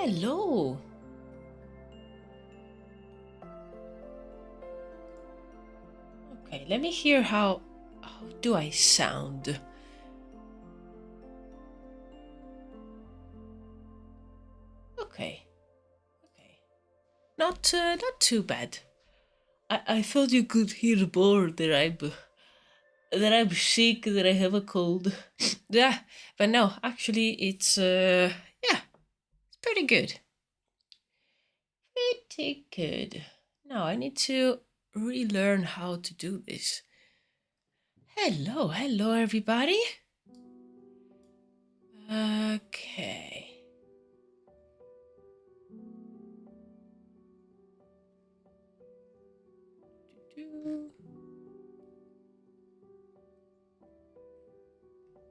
Hello. Okay, let me hear how do I sound? Okay. Not too bad. I thought you could hear more that I'm sick, that I have a cold. Yeah, but no, actually it's yeah, it's pretty good. Pretty good. Now I need to relearn how to do this. Hello everybody. Okay.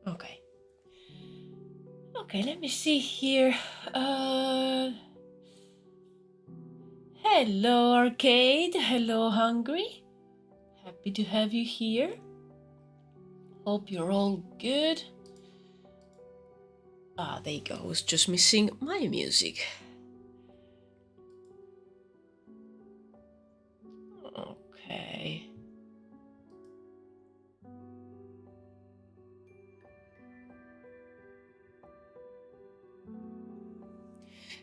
Okay. Okay, let me see here. Hello Arcade. Hello Hungry. Happy to have you here. Hope you're all good. Ah, there you go. I was just missing my music. Okay.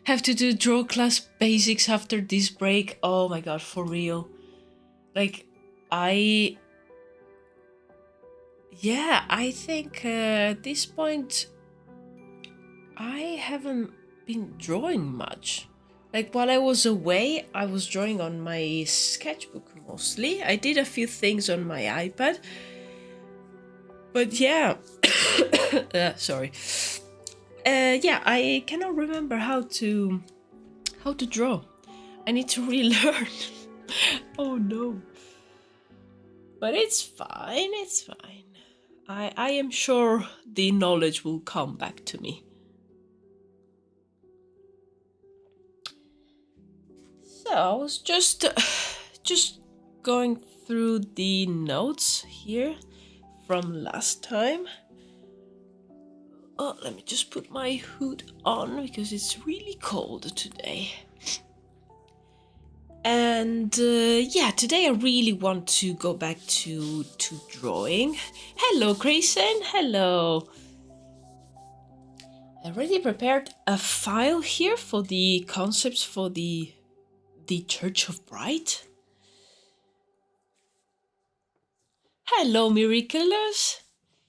Have to do draw class basics after this break. Oh my god, for real. Like, I think at this point I haven't been drawing much. Like, while I was away, I was drawing on my sketchbook mostly. I did a few things on my iPad. But yeah, sorry. Yeah, I cannot remember how to draw. I need to relearn. Oh no. But it's fine, it's fine. I am sure the knowledge will come back to me. So I was just going through the notes here from last time. Oh, let me just put my hood on because it's really cold today. And yeah, today I really want to go back to drawing. Hello, Grayson. Hello. I already prepared a file here for the concepts for the Church of Bright. Hello, Miraculous.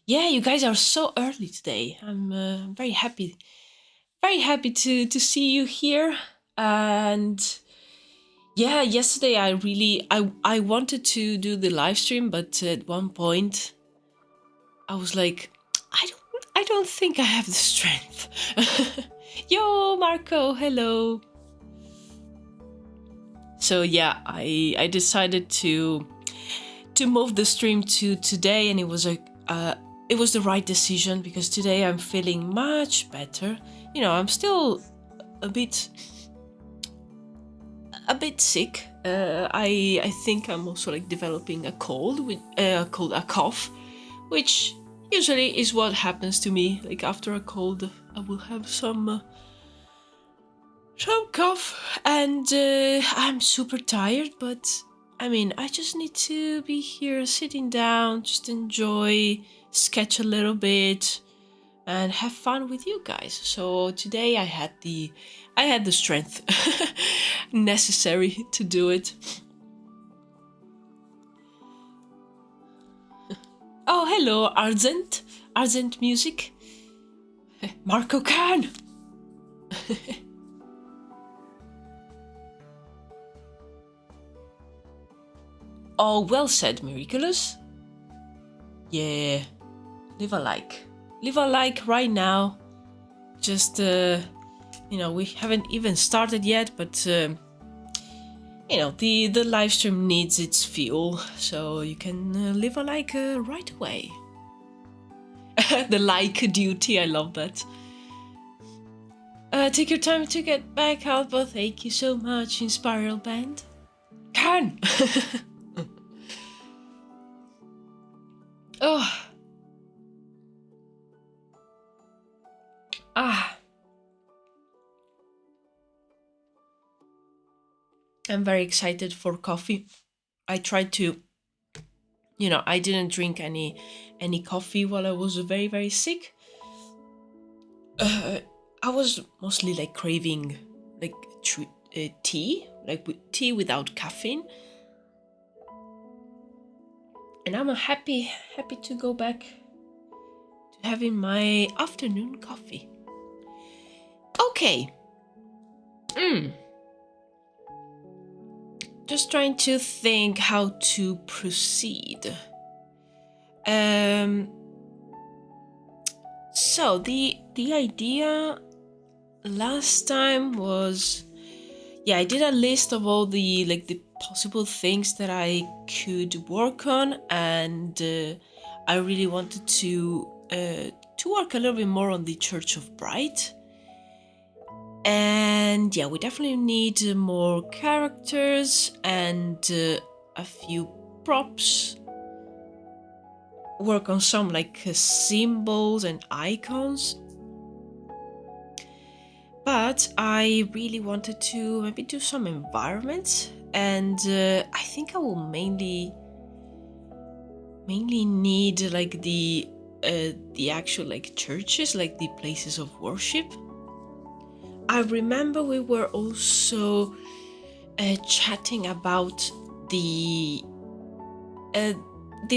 Yeah, you guys are so early today. I'm very happy to see you here. And yeah, yesterday I wanted to do the live stream, but at one point I was like, I don't think I have the strength. Yo, Marco, hello. So yeah, I decided to move the stream to today, and it was the right decision because today I'm feeling much better. You know, I'm still a bit sick. I think I'm also like developing a cold with a cough, which usually is what happens to me. Like after a cold, I will have some cough, and I'm super tired. But I mean, I just need to be here, sitting down, just enjoy, sketch a little bit, and have fun with you guys. So today I had the strength necessary to do it. Oh, hello, Argent Music. Marco Khan. Oh, well said, Miraculous. Yeah, leave a like right now. Just you know, we haven't even started yet, but the live stream needs its fuel, so you can live a like right away. The like duty, I love that. Take your time to get back out, but thank you so much, Inspiral Band. Can! Oh. Ah. I'm very excited for coffee. I tried to, I didn't drink any coffee while I was very, very sick. I was mostly like craving like tea, like tea without caffeine. And I'm happy to go back to having my afternoon coffee. Okay. Just trying to think how to proceed. So the idea last time was, I did a list of all the possible things that I could work on, and I really wanted to work a little bit more on the Church of Bright. And we definitely need more characters and a few props. Work on some symbols and icons. But I really wanted to maybe do some environments, and I think I will mainly need the actual churches, the places of worship. I remember we were also chatting about the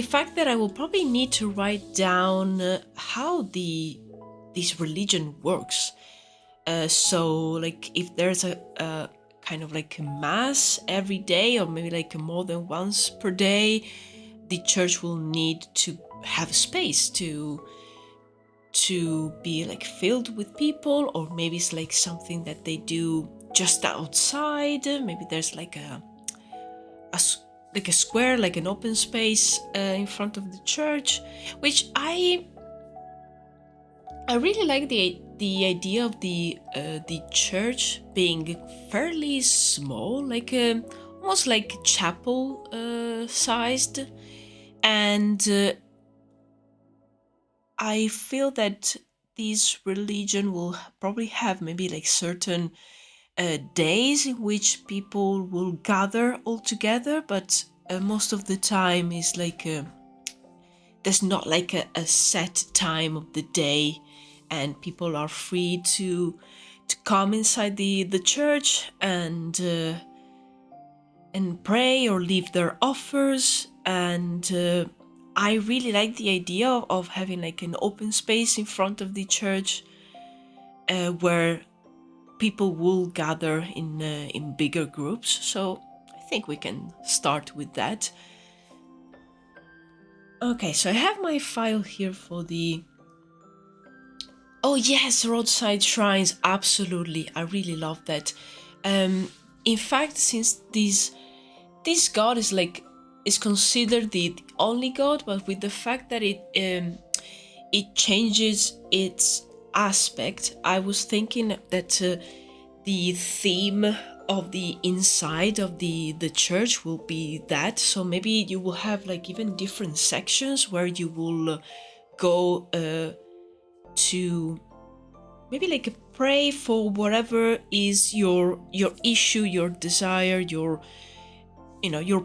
fact that I will probably need to write down how this religion works. So if there's a kind of a mass every day, or maybe more than once per day, the church will need to have space to be filled with people, or maybe it's something that they do just outside. Maybe there's a square, an open space in front of the church, which I really like the idea of the church being fairly small, almost like chapel sized, and I feel that this religion will probably have maybe certain days in which people will gather all together, but most of the time is there's not a set time of the day, and people are free to come inside the church and pray or leave their offers. And I really like the idea of having an open space in front of the church where people will gather in bigger groups. So I think we can start with that. Okay, so I have my file here for the... Oh yes, roadside shrines, absolutely. I really love that. In fact, since this god is considered the only god, but with the fact that it changes its aspect, I was thinking that the theme of the inside of the church will be that. So maybe you will have even different sections where you will go to maybe pray for whatever is your issue, your desire, your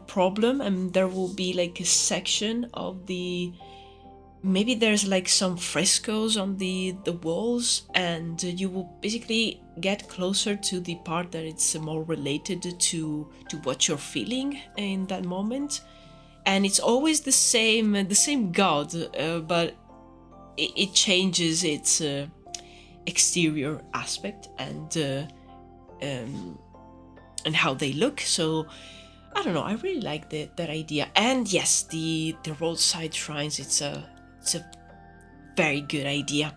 problem, and there will be a section of the... Maybe there's some frescoes on the walls, and you will basically get closer to the part that it's more related to what you're feeling in that moment. And it's always the same god, but it changes its exterior aspect and how they look. So I don't know, I really like that idea. And yes, the roadside shrines, it's a very good idea.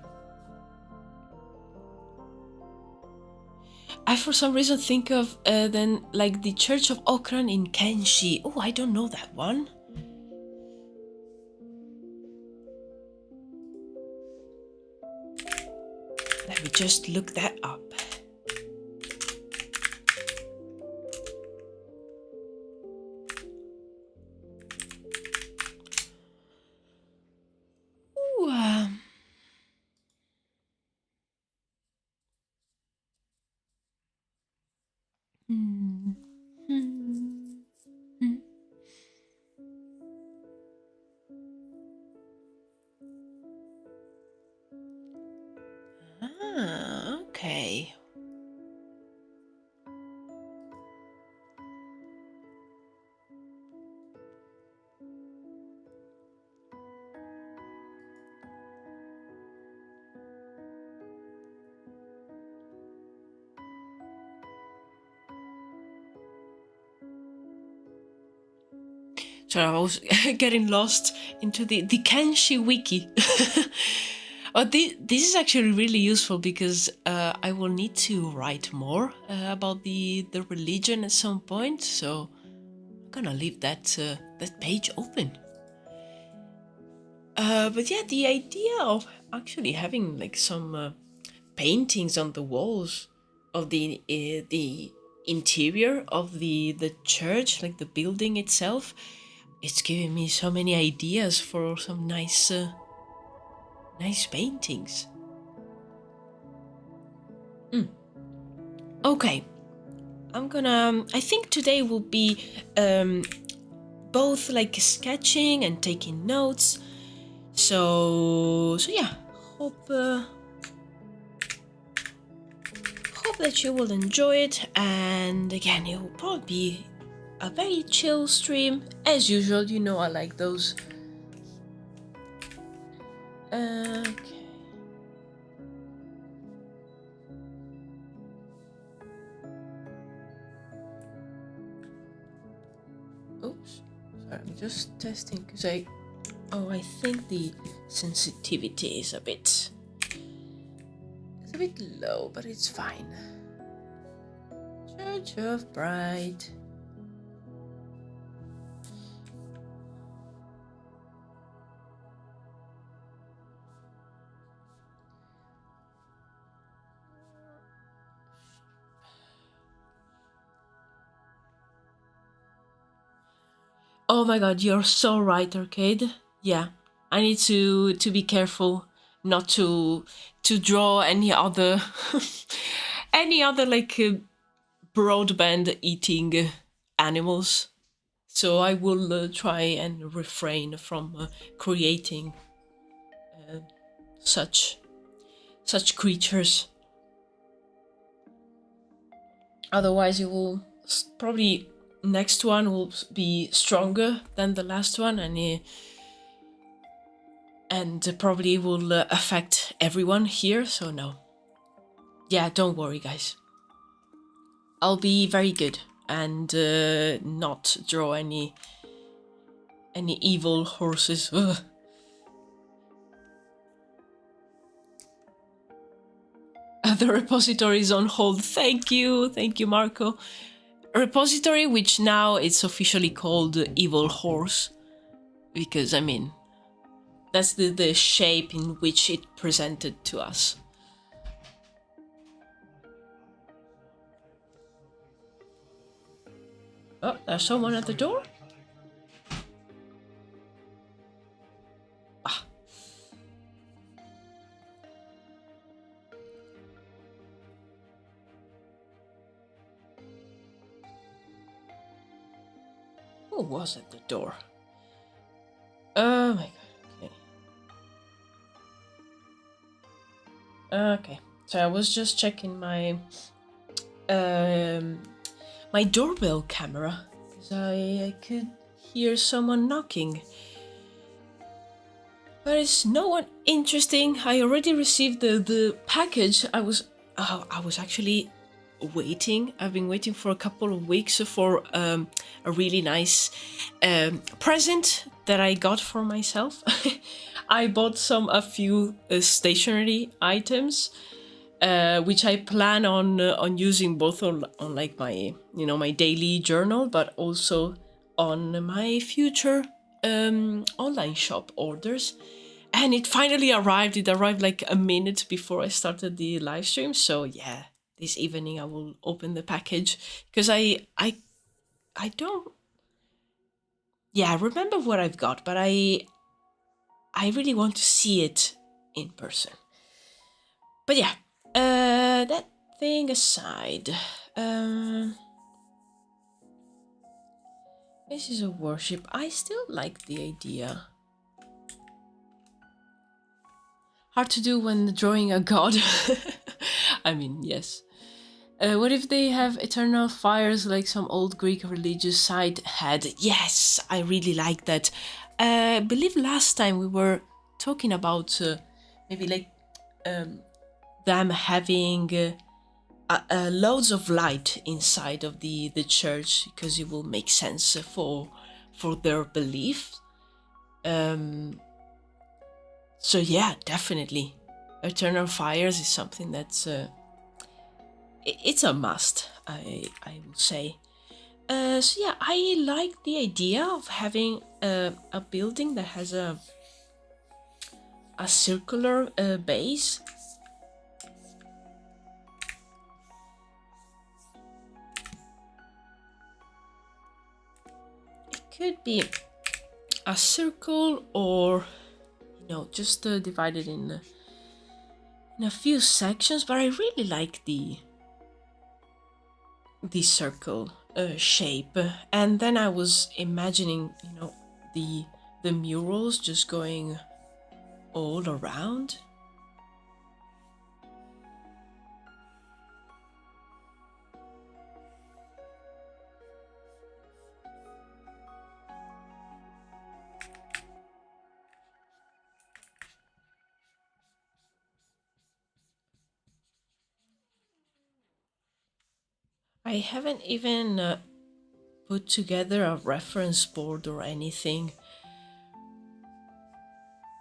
I for some reason think of then like the Church of Okran in Kenshi. Oh, I don't know that one. Let me just look that up. Ooh, okay. So I was getting lost into the Kenshi wiki. But this is actually really useful because I will need to write more about the religion at some point. So I'm gonna leave that that page open. But yeah, the idea of actually having like some paintings on the walls of the interior of the church, like the building itself, it's giving me so many ideas for some nice paintings. Okay, I think today will be both like sketching and taking notes. So yeah, hope that you will enjoy it. And again, it will probably be a very chill stream as usual. You know, I like those. Okay. Oops, sorry, I'm just testing because I think the sensitivity is a bit low, but it's fine. Church of Bride. Oh my god, you're so right, Arcade. Yeah, I need to be careful not to draw any other like broadband eating animals. So I will try and refrain from creating such creatures. Otherwise, it will probably next one will be stronger than the last one, and probably will affect everyone here. So no. Yeah, don't worry, guys. I'll be very good and not draw any evil horses. Ugh. The repository is on hold. Thank you, Marco. A repository which now it's officially called Evil Horse, because I mean that's the shape in which it presented to us. Oh, there's someone at the door? Ah. Who was at the door? Oh my god, okay. So I was just checking my my doorbell camera because I could hear someone knocking. But it's no one interesting. I already received the package. I was actually waiting. I've been waiting for a couple of weeks for a really nice present that I got for myself. I bought a few stationery items which I plan on using both on like my my daily journal, but also on my future online shop orders. And it finally arrived. It arrived like a minute before I started the live stream. So yeah, this evening I will open the package because I don't. Yeah, I remember what I've got, but I really want to see it in person. But yeah, that thing aside, this is a worship. I still like the idea. Hard to do when drawing a god. I mean, yes. What if they have eternal fires like some old Greek religious site had? Yes, I really like that. I believe last time we were talking about maybe like them having loads of light inside of the church because it will make sense for their belief. So yeah, definitely, eternal fires is something that's it's a must. I would say. So yeah, I like the idea of having a building that has a circular base. It could be a circle, or just divided in a few sections. But I really like the circle shape. And then I was imagining, the murals just going all around. I haven't even put together a reference board or anything.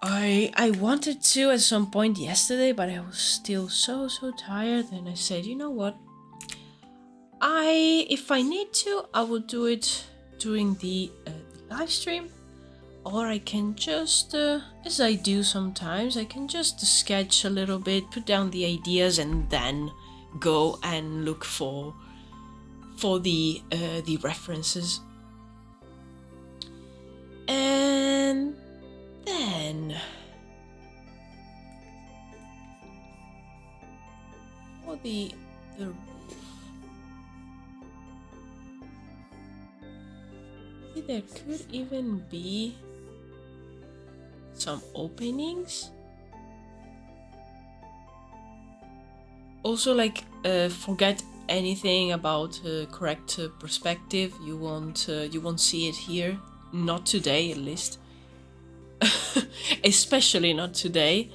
I wanted to at some point yesterday, but I was still so tired, and I said, you know what? If I need to, I will do it during the live stream, or I can just, as I do sometimes, I can just sketch a little bit, put down the ideas, and then go and look for the references. And then for the roof, there could even be some openings. Also, like, forget anything about correct perspective. You won't see it here. Not today, at least. Especially not today.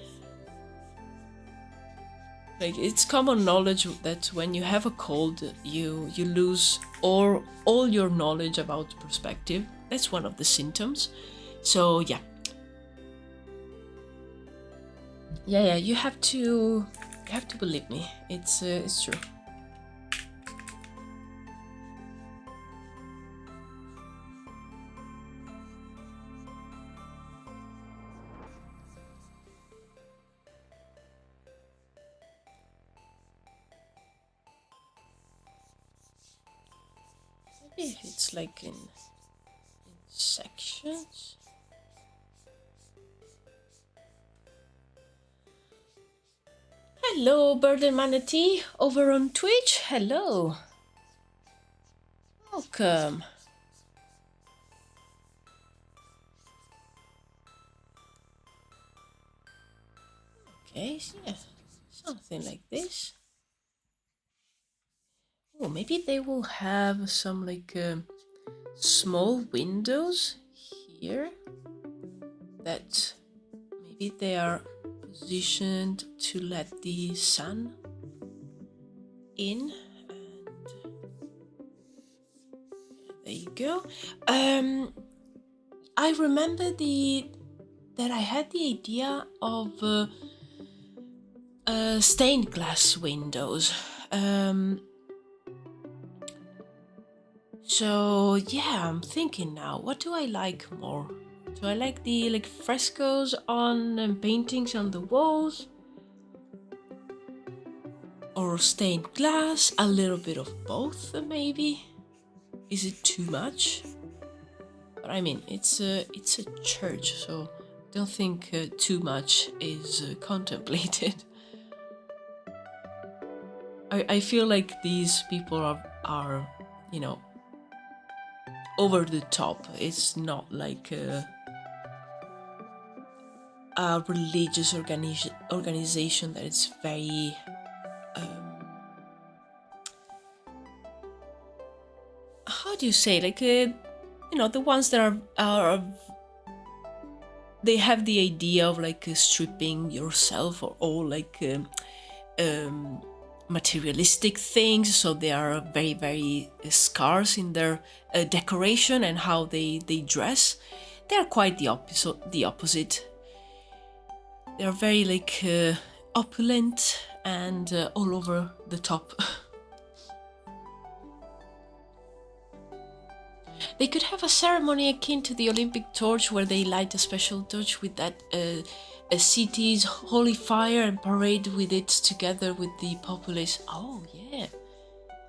Like, it's common knowledge that when you have a cold, you lose all your knowledge about perspective. That's one of the symptoms. So yeah. Yeah, you have to believe me. It's true. Maybe if it's like in sections. Hello, Bird and Manatee over on Twitch. Hello. Welcome. Okay, so yeah, something like this. Oh, maybe they will have some like small windows here that maybe they are positioned to let the sun in. And there you go. I remember that I had the idea of stained glass windows. So yeah, I'm thinking now, what do I like more? Do I like the frescoes on and paintings on the walls? Or stained glass? A little bit of both, maybe? Is it too much? But I mean, it's a church, so I don't think too much is contemplated. I feel like these people are over the top. It's not like a religious organization that is very how do you say, the ones that are they have the idea of stripping yourself or all materialistic things, so they are very, very scarce in their decoration and how they dress. They are quite the opposite. They are very opulent and all over the top. They could have a ceremony akin to the Olympic torch, where they light a special torch with that a city's holy fire and parade with it together with the populace. Oh yeah,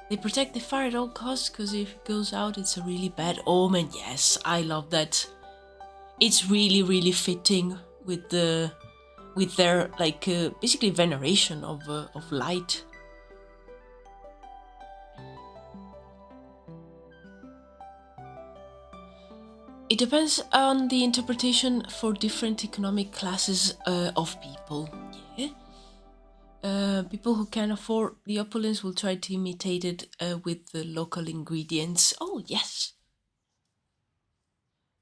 they protect the fire at all costs, because if it goes out, it's a really bad omen. Yes, I love that. It's really, really fitting with their basically veneration of light. It depends on the interpretation for different economic classes of people. Yeah. People who can afford the opulence will try to imitate it with the local ingredients. Oh, yes.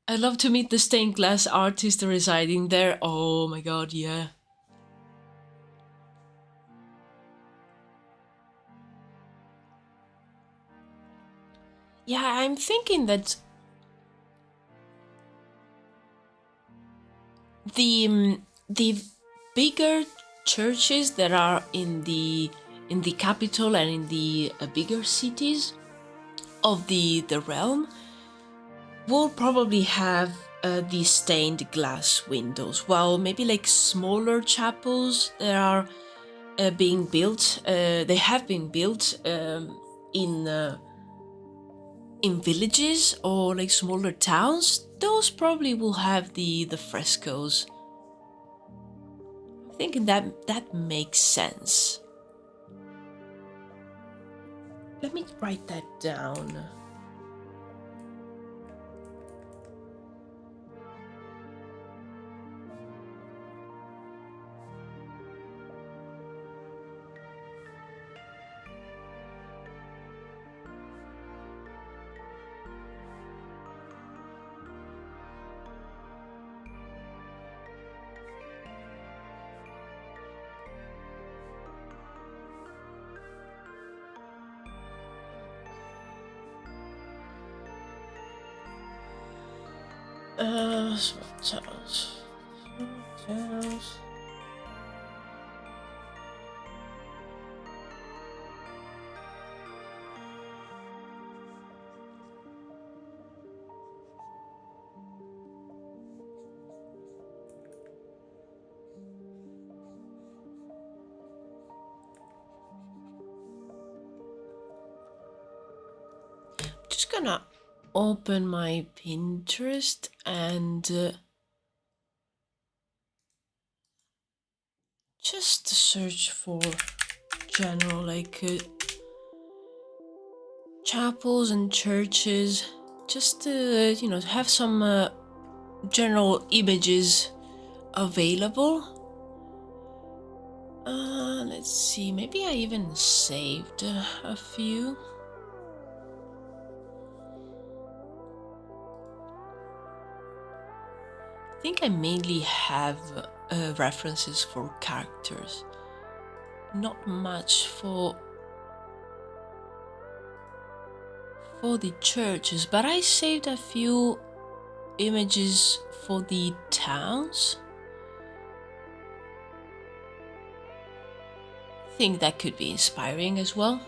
I'd love to meet the stained glass artist residing there. Oh my god, yeah. Yeah, I'm thinking that the bigger churches that are in the capital and in the bigger cities of the realm will probably have these stained glass windows, while maybe smaller chapels that are being built, they have been built in villages or smaller towns, those probably will have the frescoes. I'm thinking that makes sense. Let me write that down. Small towns. Just gonna open my Pinterest and just search for general chapels and churches, just to have some general images available. Let's see, maybe I even saved a few. I think I mainly have references for characters, not much for the churches, but I saved a few images for the towns. think that could be inspiring as well.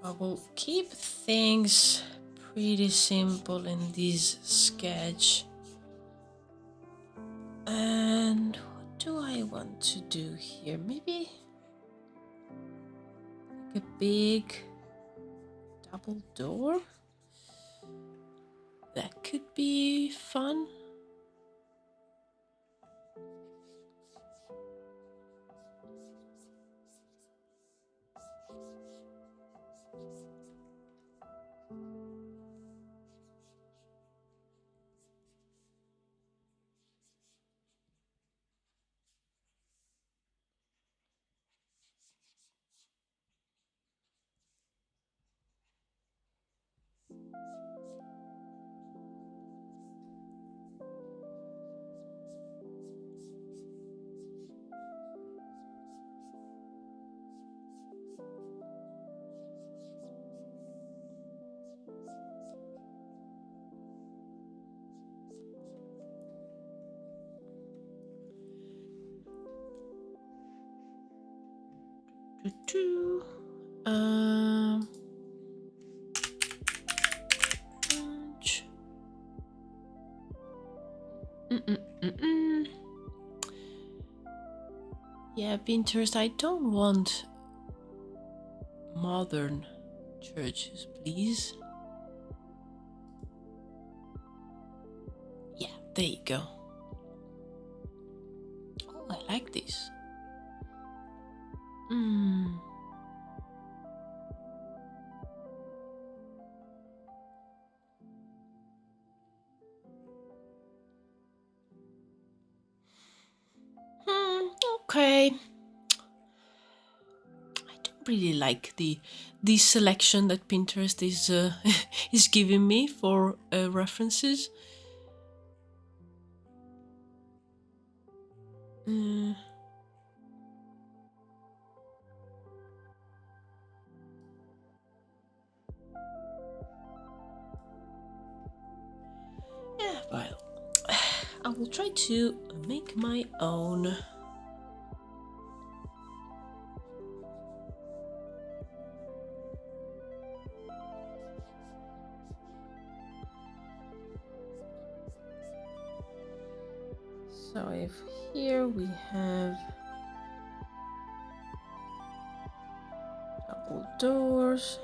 I will keep things pretty simple in this sketch. And what do I want to do here? Maybe like a big double door? That could be fun. Um, Yeah, Pinterest, I don't want modern churches, please. Yeah, there you go. Oh, I like this. Okay. I don't really like the selection that Pinterest is is giving me for references. Yeah, well, I will try to make my own. So if here we have double doors,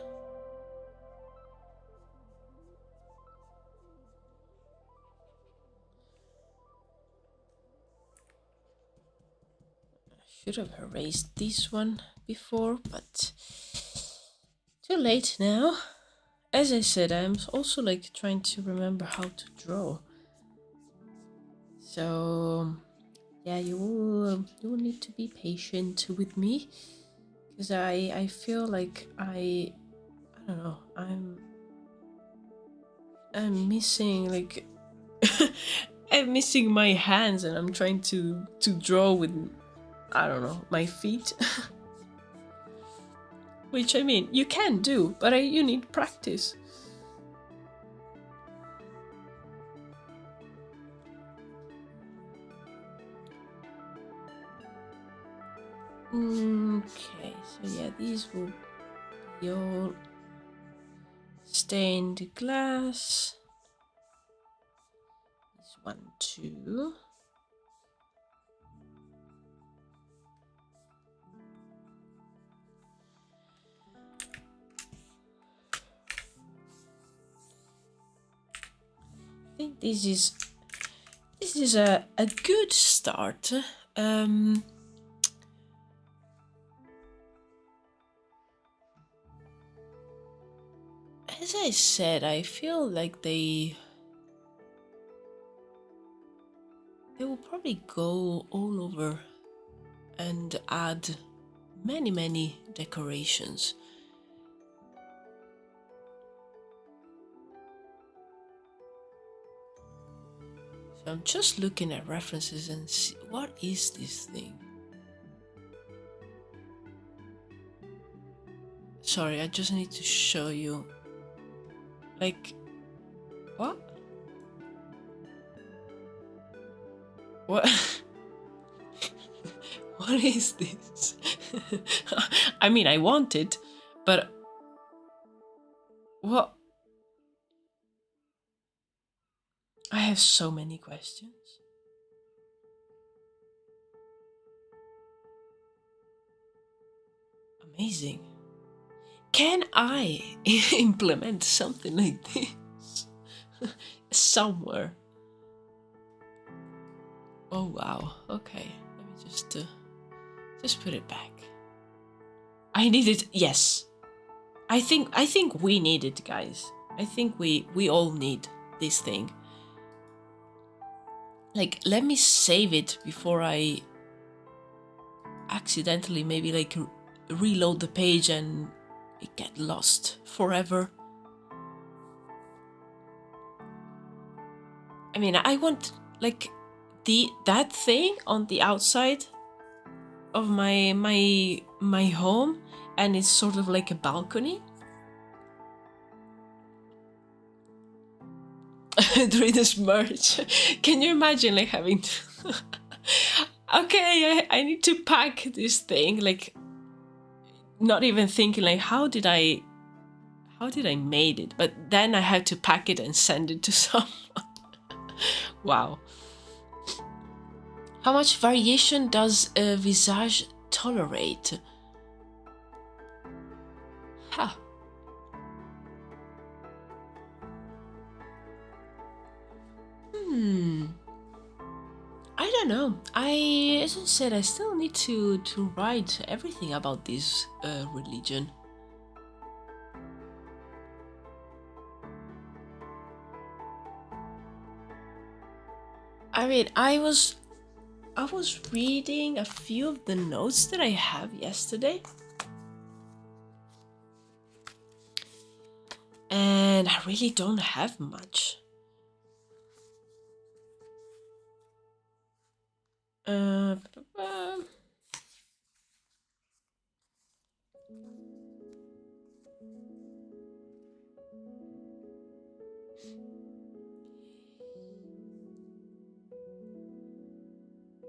I should have erased this one before, but too late now. As I said, I'm also like trying to remember how to draw. So yeah, you will need to be patient with me, because I feel like I don't know, I'm missing like I'm missing my hands, and I'm trying to draw with, I don't know, my feet. Which, I mean, you can do, but you need practice. Okay, so yeah, these will be all stained glass. This one too. I think this is a good start. as I said, I feel like they will probably go all over and add many decorations. So I'm just looking at references and see, what is this thing? Sorry, I just need to show you. Like, what? What? What is this? I mean, I want it, but what? I have so many questions. Amazing. Can I implement something like this somewhere? Oh wow. Okay, let me just put it back. I need it. Yes, I think we need it, guys. I think we all need this thing. Like, let me save it before I accidentally maybe like reload the page and it get lost forever. I mean, I want like that thing on the outside of my home, and it's sort of like a balcony. Druides merch. Can you imagine like having to okay, I need to pack this thing, like not even thinking like how did I made it, but then I had to pack it and send it to someone. Wow. How much variation does a visage tolerate? Huh. I don't know. As I said, I still need to write everything about this religion. I mean, I was reading a few of the notes that I have yesterday, and I really don't have much.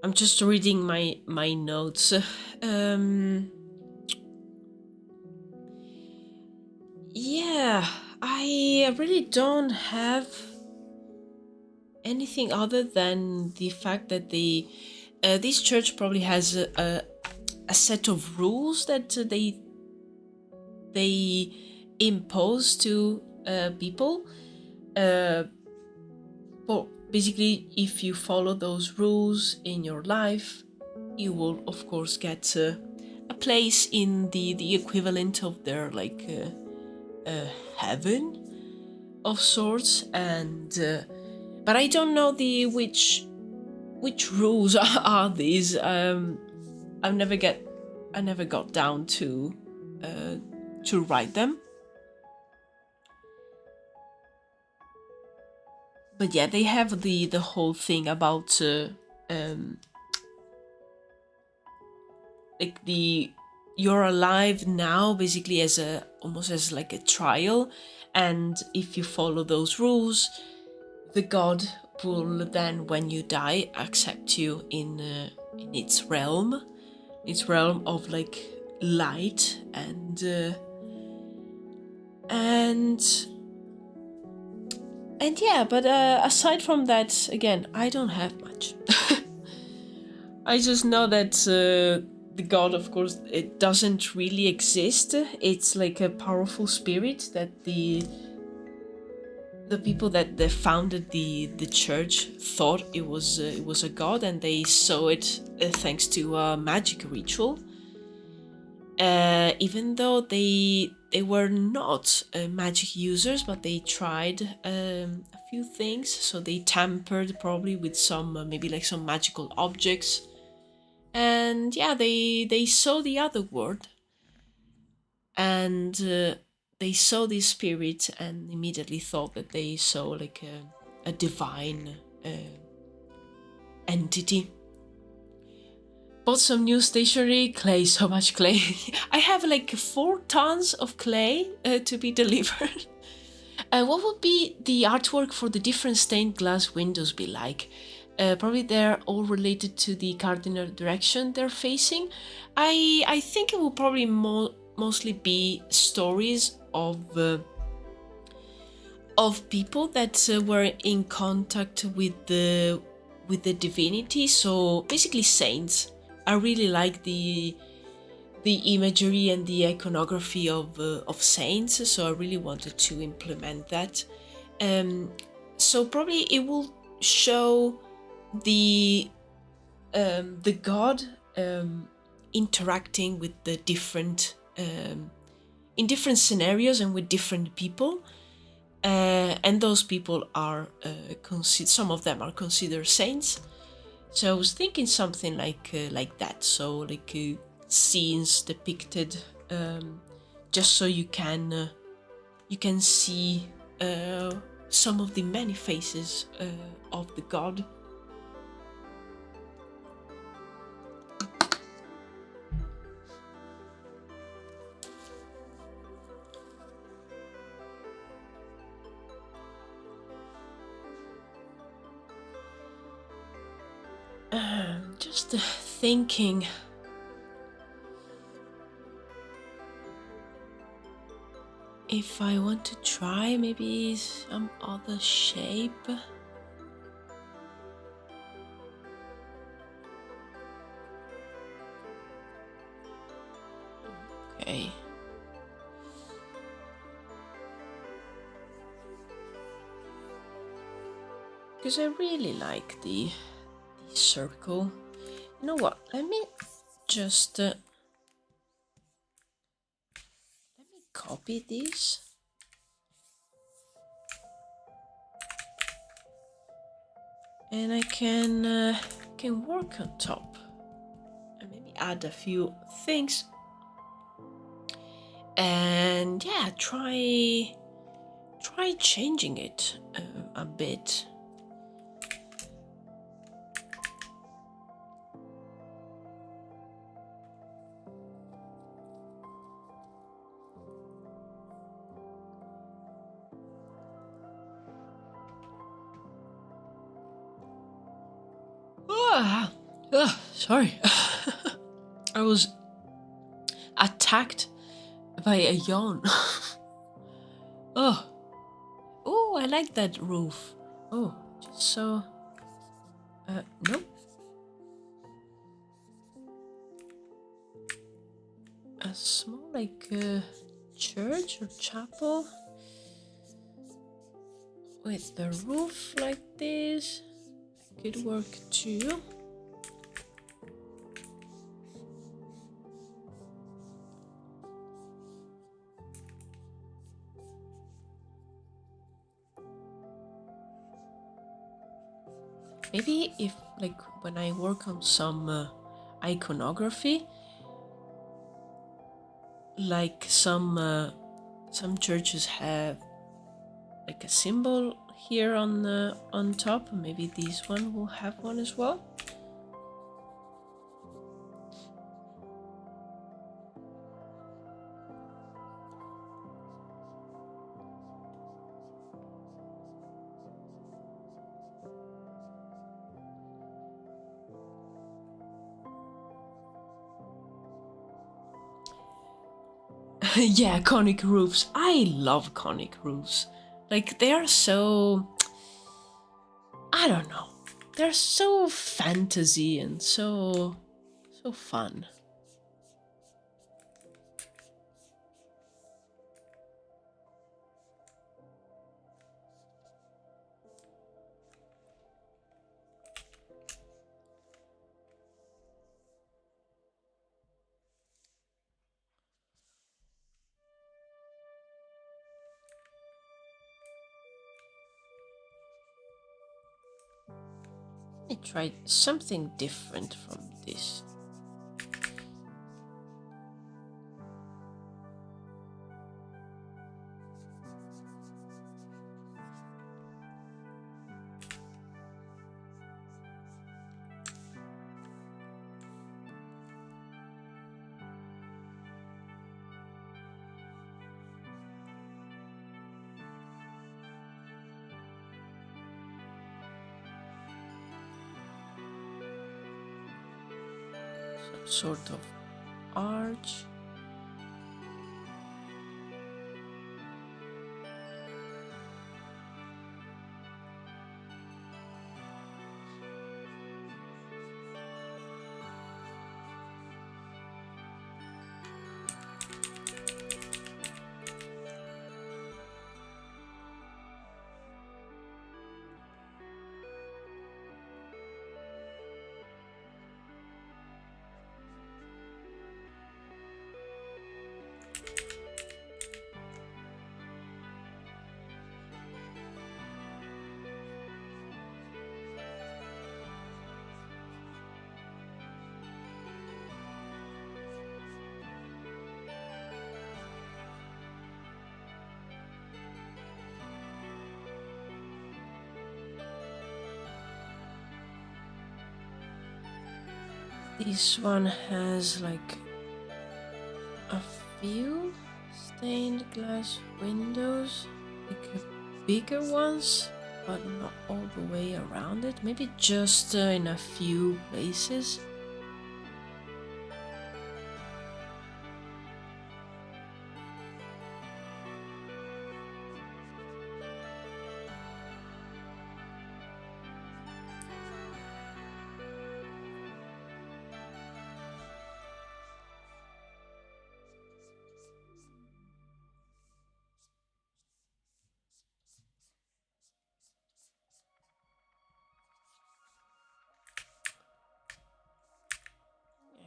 I'm just reading my notes. Yeah, I really don't have anything other than the fact that this church probably has a set of rules that they impose to people. Well, basically, if you follow those rules in your life, you will of course get a place in the equivalent of their like heaven of sorts, and but I don't know which rules are these. I never got down to write them. But yeah, they have the whole thing about like you're alive now basically as almost as like a trial, and if you follow those rules, the god will then, when you die, accept you in its realm of like light and yeah. But aside from that, again, I don't have much. I just know that the god, of course, it doesn't really exist. It's like a powerful spirit that the people that they founded the church thought it was a god, and they saw it thanks to a magic ritual. even though they were not magic users, but they tried a few things. So they tampered probably with some maybe like some magical objects, and yeah, they saw the other world, and they saw this spirit and immediately thought that they saw like a divine entity. Bought some new stationery, clay, so much clay. I have like 4 tons of clay to be delivered. What would be the artwork for the different stained glass windows be like? Probably they're all related to the cardinal direction they're facing. I think it will probably mostly be stories of people that were in contact with the divinity. So basically saints. I really like the imagery and the iconography of saints, so I really wanted to implement that. So probably it will show the god interacting with the different in different scenarios and with different people, and those people are some of them are considered saints. So I was thinking something like that. So like scenes depicted, just so you can see some of the many faces of the god. Just thinking. If I want to try maybe some other shape. Okay. Because I really like the circle. You know what? Let me just copy this. And I can work on top and maybe add a few things. And yeah, try changing it a bit. Sorry. I was attacked by a yawn. Oh, I like that roof. Oh, just so. Nope. A small like church or chapel with the roof like this could work too. Maybe if like when I work on some iconography, like some churches have like a symbol here on top. Maybe this one will have one as well. Yeah, conic roofs. I love conic roofs. Like they are so, I don't know. They're so fantasy and so fun. me try something different from this. Sort of arch. This one has like a few stained glass windows, like bigger ones, but not all the way around it. Maybe just in a few places.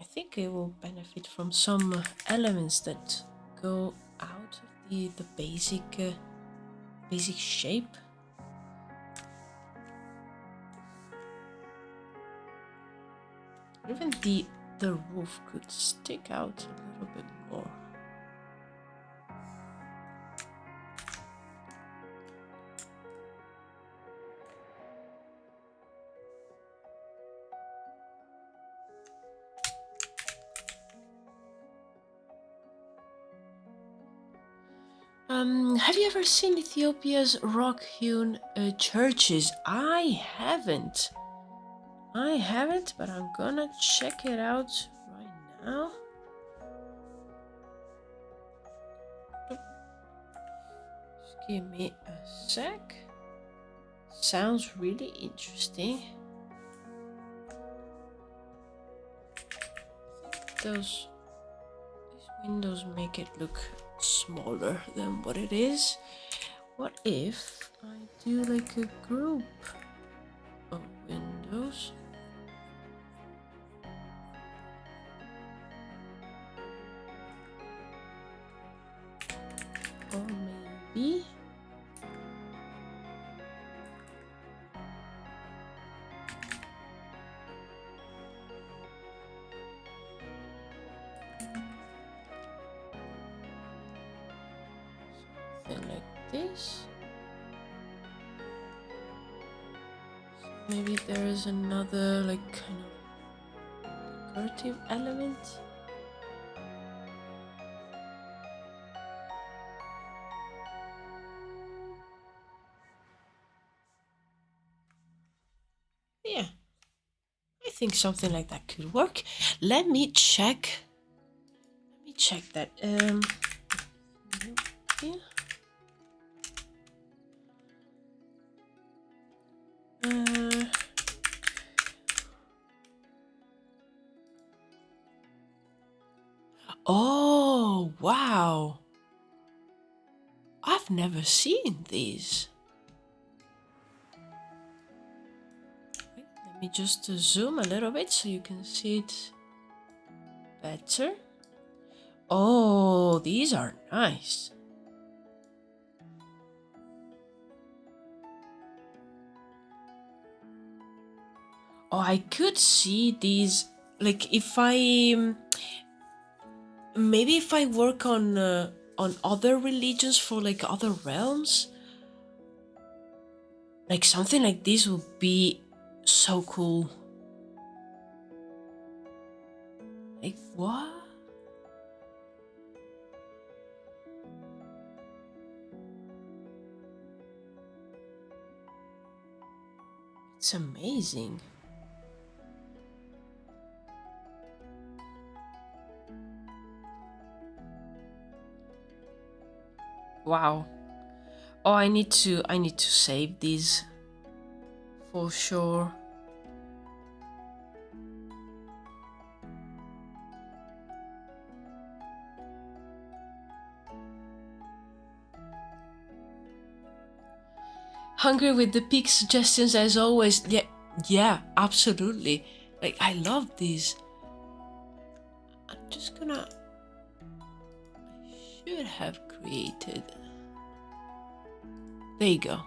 I think it will benefit from some elements that go out of the basic shape. Even the roof could stick out a little bit more. Have you ever seen Ethiopia's rock-hewn churches? I haven't, but I'm gonna check it out right now. Just give me a sec. Sounds really interesting. These windows make it look smaller than what it is. What if I do like a group of windows? Or maybe something like this. So maybe there is another like kind of decorative element. Yeah, I think something like that could work. Let me check that. Yeah. Oh, wow. I've never seen these. Wait, let me just zoom a little bit so you can see it better. Oh, these are nice. Oh, I could see these, like if I maybe if I work on other religions for like other realms, like something like this would be so cool. Like what? It's amazing. Wow. Oh, I need to save these for sure. Hungry with the peak suggestions as always. Yeah, absolutely. Like I love these. I'm just gonna. I should have created. There you go.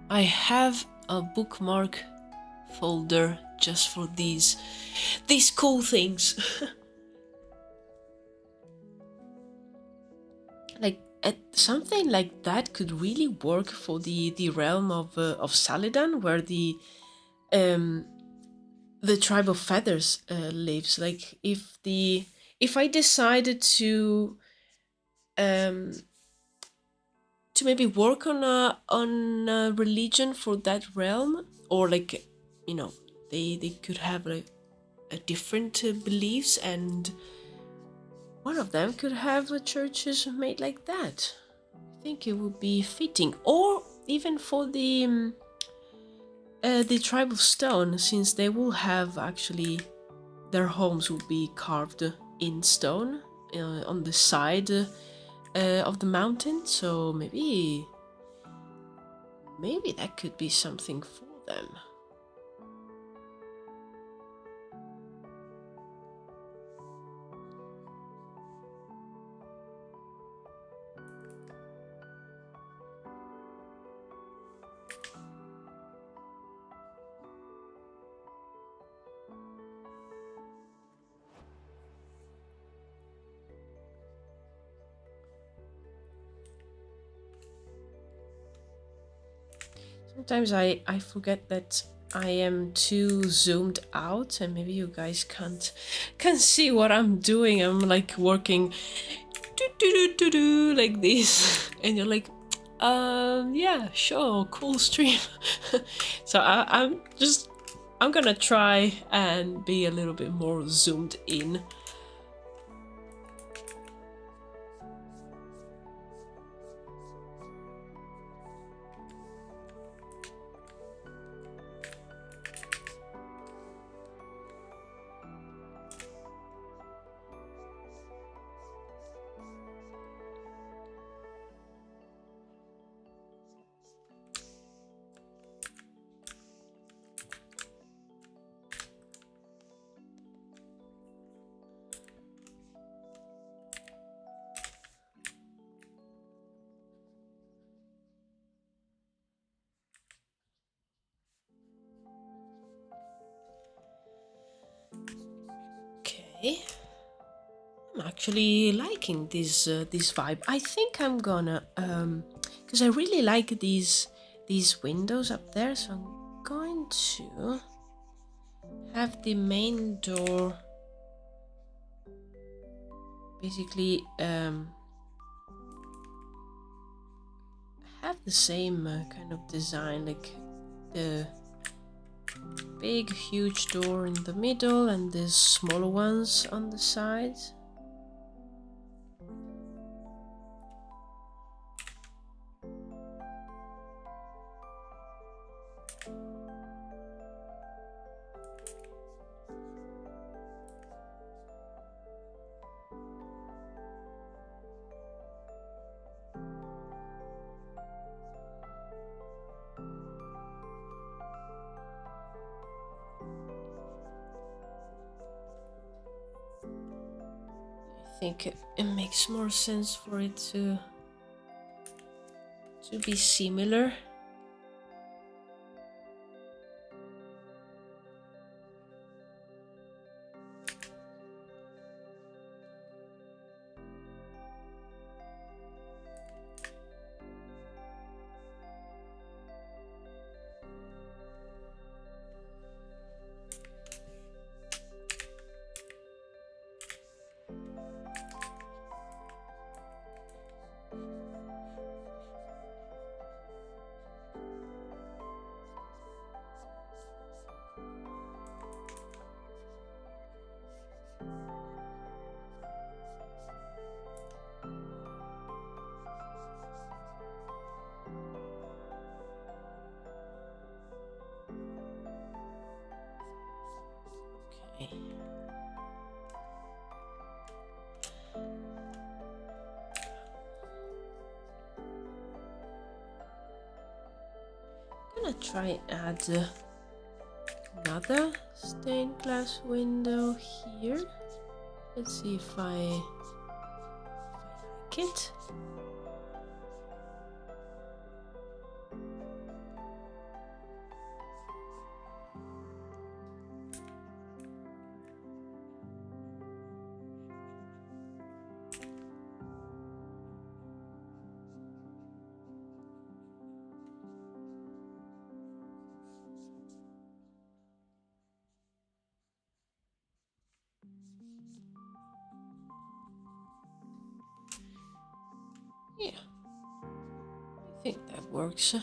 I have a bookmark folder just for these cool things. Like something like that could really work for the realm of Saladan, where the Tribe of Feathers lives. Like if I decided um to maybe work on a religion for that realm, or like, you know, they could have like a different beliefs, and one of them could have churches made like that. I think it would be fitting. Or even for the Tribe of Stone, since they will have actually their homes will be carved in stone on the side of the mountain. So maybe that could be something for them. Sometimes I forget that I am too zoomed out, and maybe you guys can't see what I'm doing. I'm like working like this, and you're like, yeah, sure, cool stream. So I'm gonna try and be a little bit more zoomed in. Okay, I'm actually liking this vibe. I think I'm gonna because I really like these windows up there, so I'm going to have the main door basically have the same kind of design, like the big huge door in the middle and the smaller ones on the sides. I think it makes more sense for it to be similar. gonna try add another stained glass window here. Let's see if I like it. Yeah, I think that works.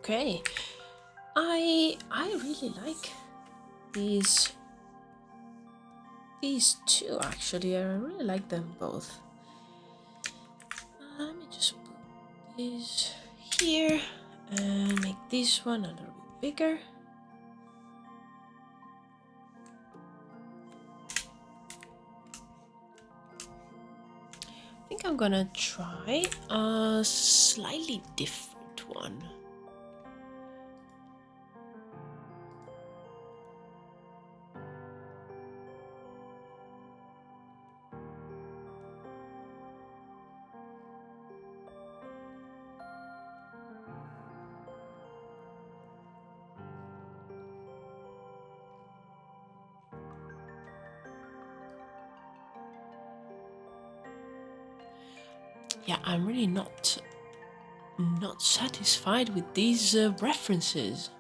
Okay, I really like these two actually. I really like them both. Let me just put this here and make this one a little bit bigger. I think I'm gonna try a slightly different one. Yeah, I'm really not satisfied with these references.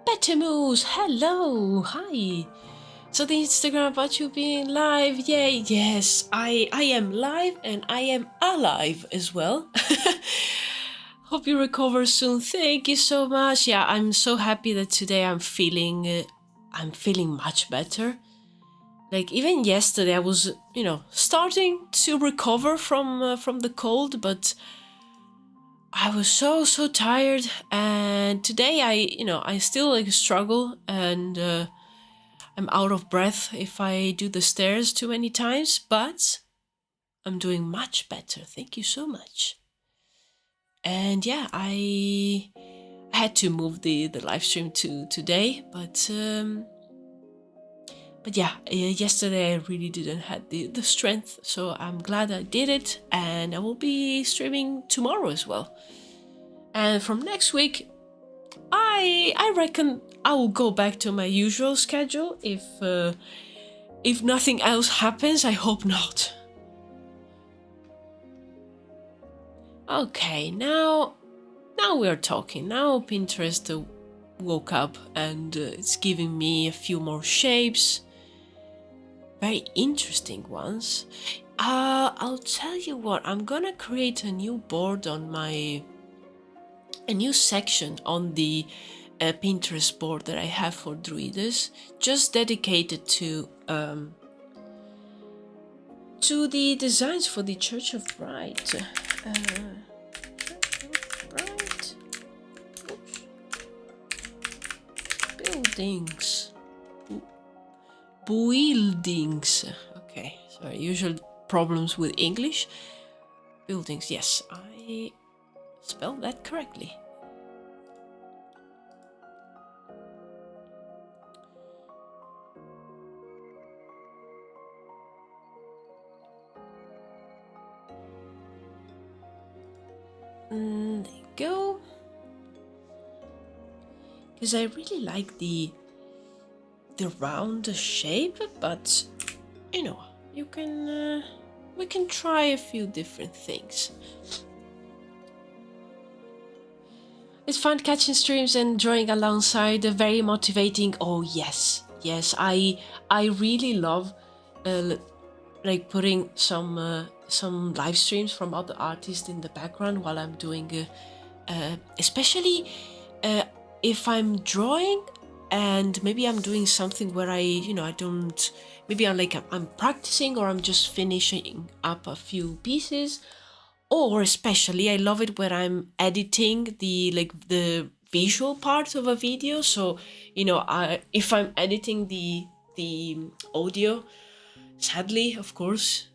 Betamoose, hello, hi. So the Instagram about you being live, yay, yes, I am live and I am alive as well. Hope you recover soon. Thank you so much. Yeah, I'm so happy that today I'm feeling much better. Like even yesterday I was, starting to recover from the cold, but I was so tired, and today I still struggle, and I'm out of breath if I do the stairs too many times, but I'm doing much better. Thank you so much. And yeah, I had to move the live stream to today, but yeah, yesterday I really didn't have the strength, so I'm glad I did it, and I will be streaming tomorrow as well. And from next week, I reckon I will go back to my usual schedule if nothing else happens. I hope not. Okay, now we're talking. Now Pinterest woke up and it's giving me a few more shapes. Very interesting ones. I'll tell you what, I'm gonna create a new board on a new section on the Pinterest board that I have for Druides, just dedicated to the designs for the Church of Bride. Buildings. Buildings. Okay, sorry, usual problems with English. Buildings, yes, I spelled that correctly. There you go. Because I really like the round shape, but you can we can try a few different things. It's fun catching streams and drawing alongside. Very motivating. Oh yes, yes. I really love like putting some live streams from other artists in the background while I'm doing, especially if I'm drawing and maybe I'm doing something where I don't, maybe I'm practicing or I'm just finishing up a few pieces, or especially I love it when I'm editing the visual part of a video. So if I'm editing the audio, sadly, of course,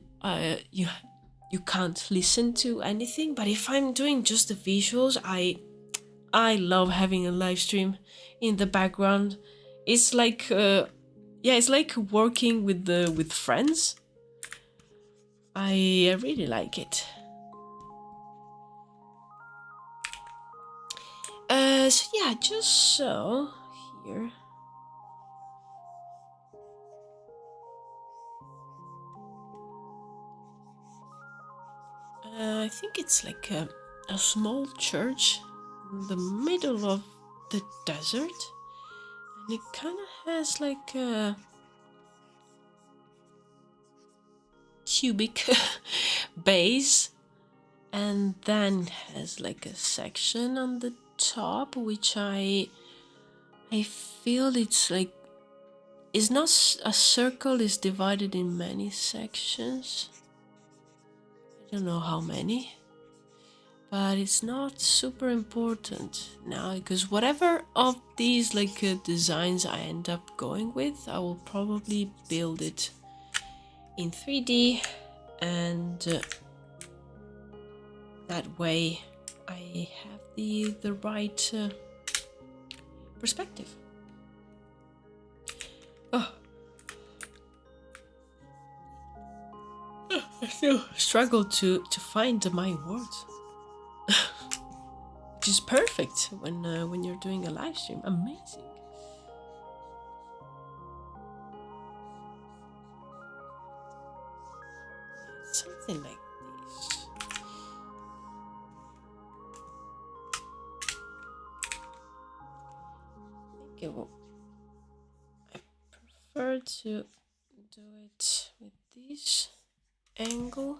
you can't listen to anything. But if I'm doing just the visuals, I love having a live stream in the background. It's like it's like working with friends. I really like it. So yeah, just so here. I think it's like a small church in the middle of the desert, and it kind of has like a cubic base, and then has like a section on the top, which I feel it's like, it's not a circle, is divided in many sections. I don't know how many, but it's not super important now, because whatever of these designs I end up going with, I will probably build it in 3D, and that way I have the right perspective. Oh. I still struggle to find my words. Which is perfect when you're doing a live stream. Amazing. Something like this. I prefer to do it with this angle.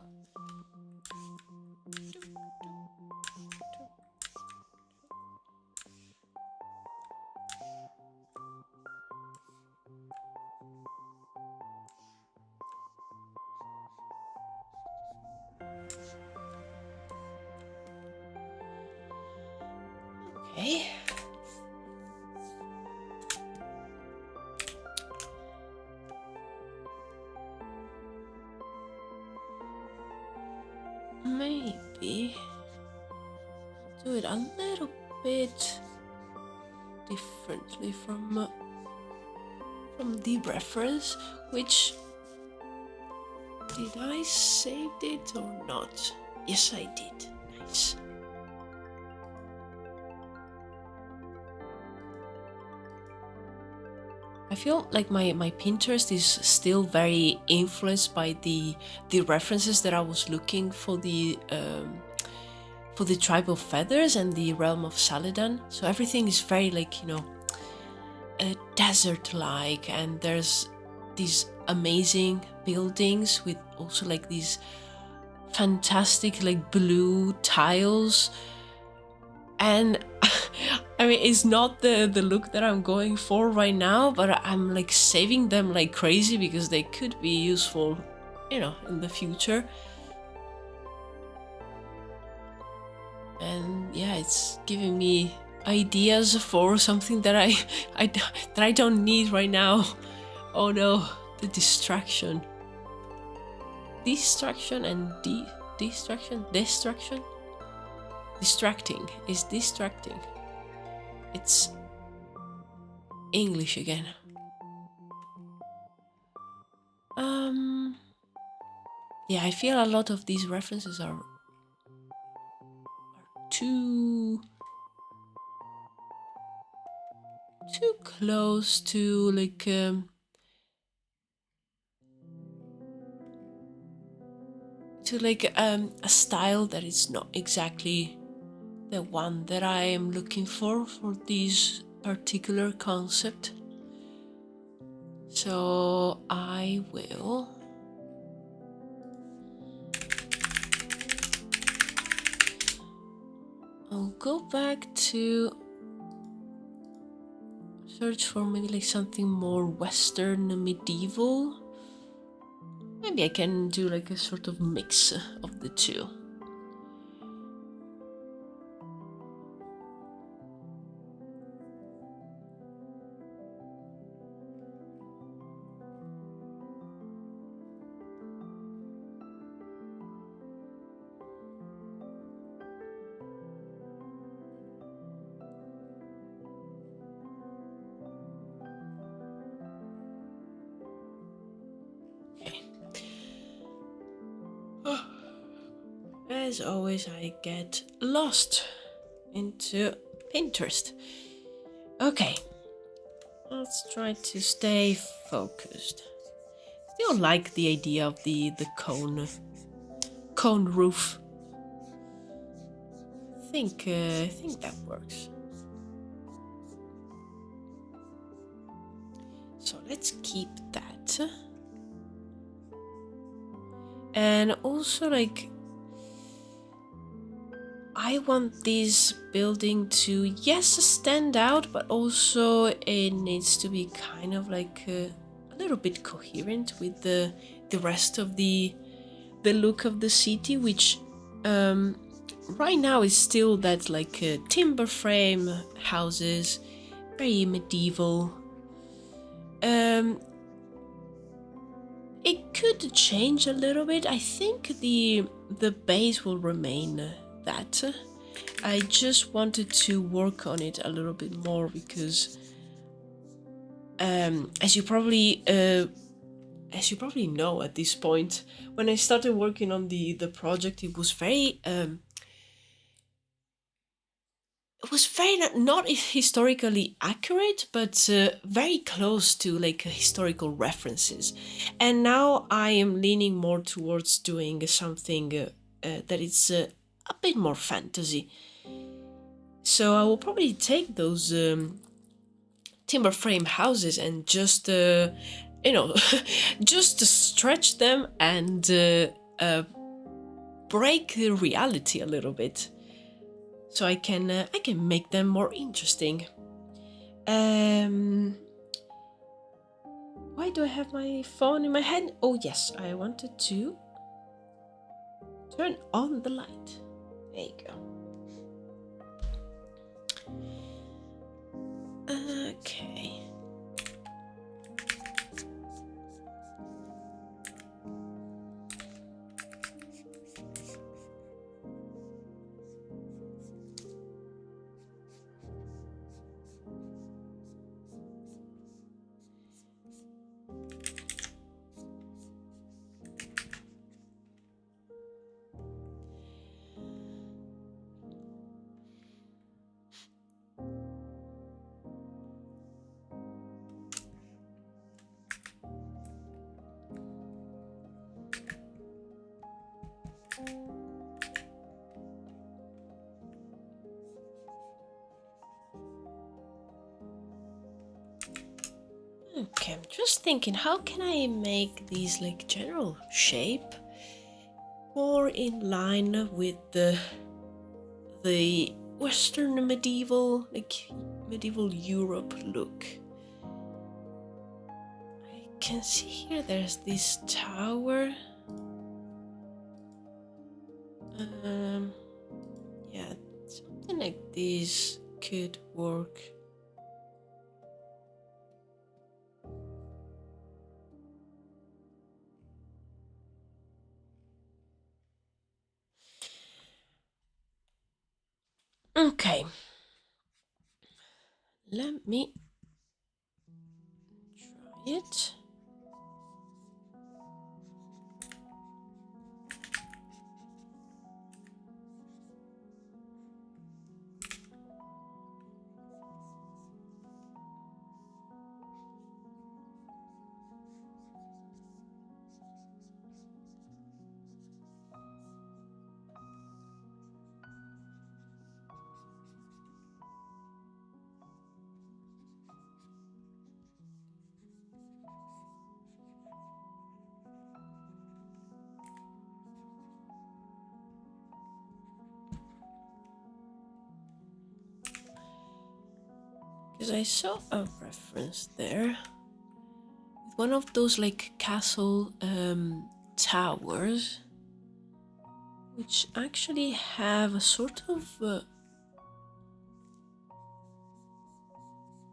Okay. Maybe do it a little bit differently from the reference. Which, did I save it or not? Yes, I did. Nice. I feel like my Pinterest is still very influenced by the references that I was looking for the Tribe of Feathers and the realm of Saladan. So everything is very desert-like, and there's these amazing buildings with also these fantastic blue tiles, and I mean, it's not the look that I'm going for right now, but I'm saving them like crazy because they could be useful, in the future. And yeah, it's giving me ideas for something that I don't need right now. Oh no, the distraction. Distraction and distraction. Distracting is distracting. It's English again. Yeah, I feel a lot of these references are too close to a style that is not exactly the one that I am looking for this particular concept. So I'll go back to search for maybe like something more Western medieval. Maybe I can do like a sort of mix of the two. As always, I get lost into Pinterest. Okay, let's try to stay focused. Still like the idea of the cone roof. I think that works. So let's keep that. And also, like, I want this building to, yes, stand out, but also it needs to be kind of like a little bit coherent with the rest of the look of the city, which right now is still that like timber frame houses, very medieval. It could change a little bit. I think the base will remain that. I just wanted to work on it a little bit more because, as you probably know at this point, when I started working on the project, it was very not historically accurate, but very close to like historical references. And now I am leaning more towards doing something that is a bit more fantasy. So I will probably take those timber frame houses and just just stretch them and break the reality a little bit, so I can make them more interesting. Why do I have my phone in my hand? Oh yes, I wanted to turn on the light. There you go. Okay. Okay, I'm just thinking, how can I make these like general shape more in line with the Western medieval, like medieval Europe look? I can see here there's this tower. Yeah, something like this could work. Okay, let me try it. Because I saw a reference there. One of those like castle towers, which actually have a sort of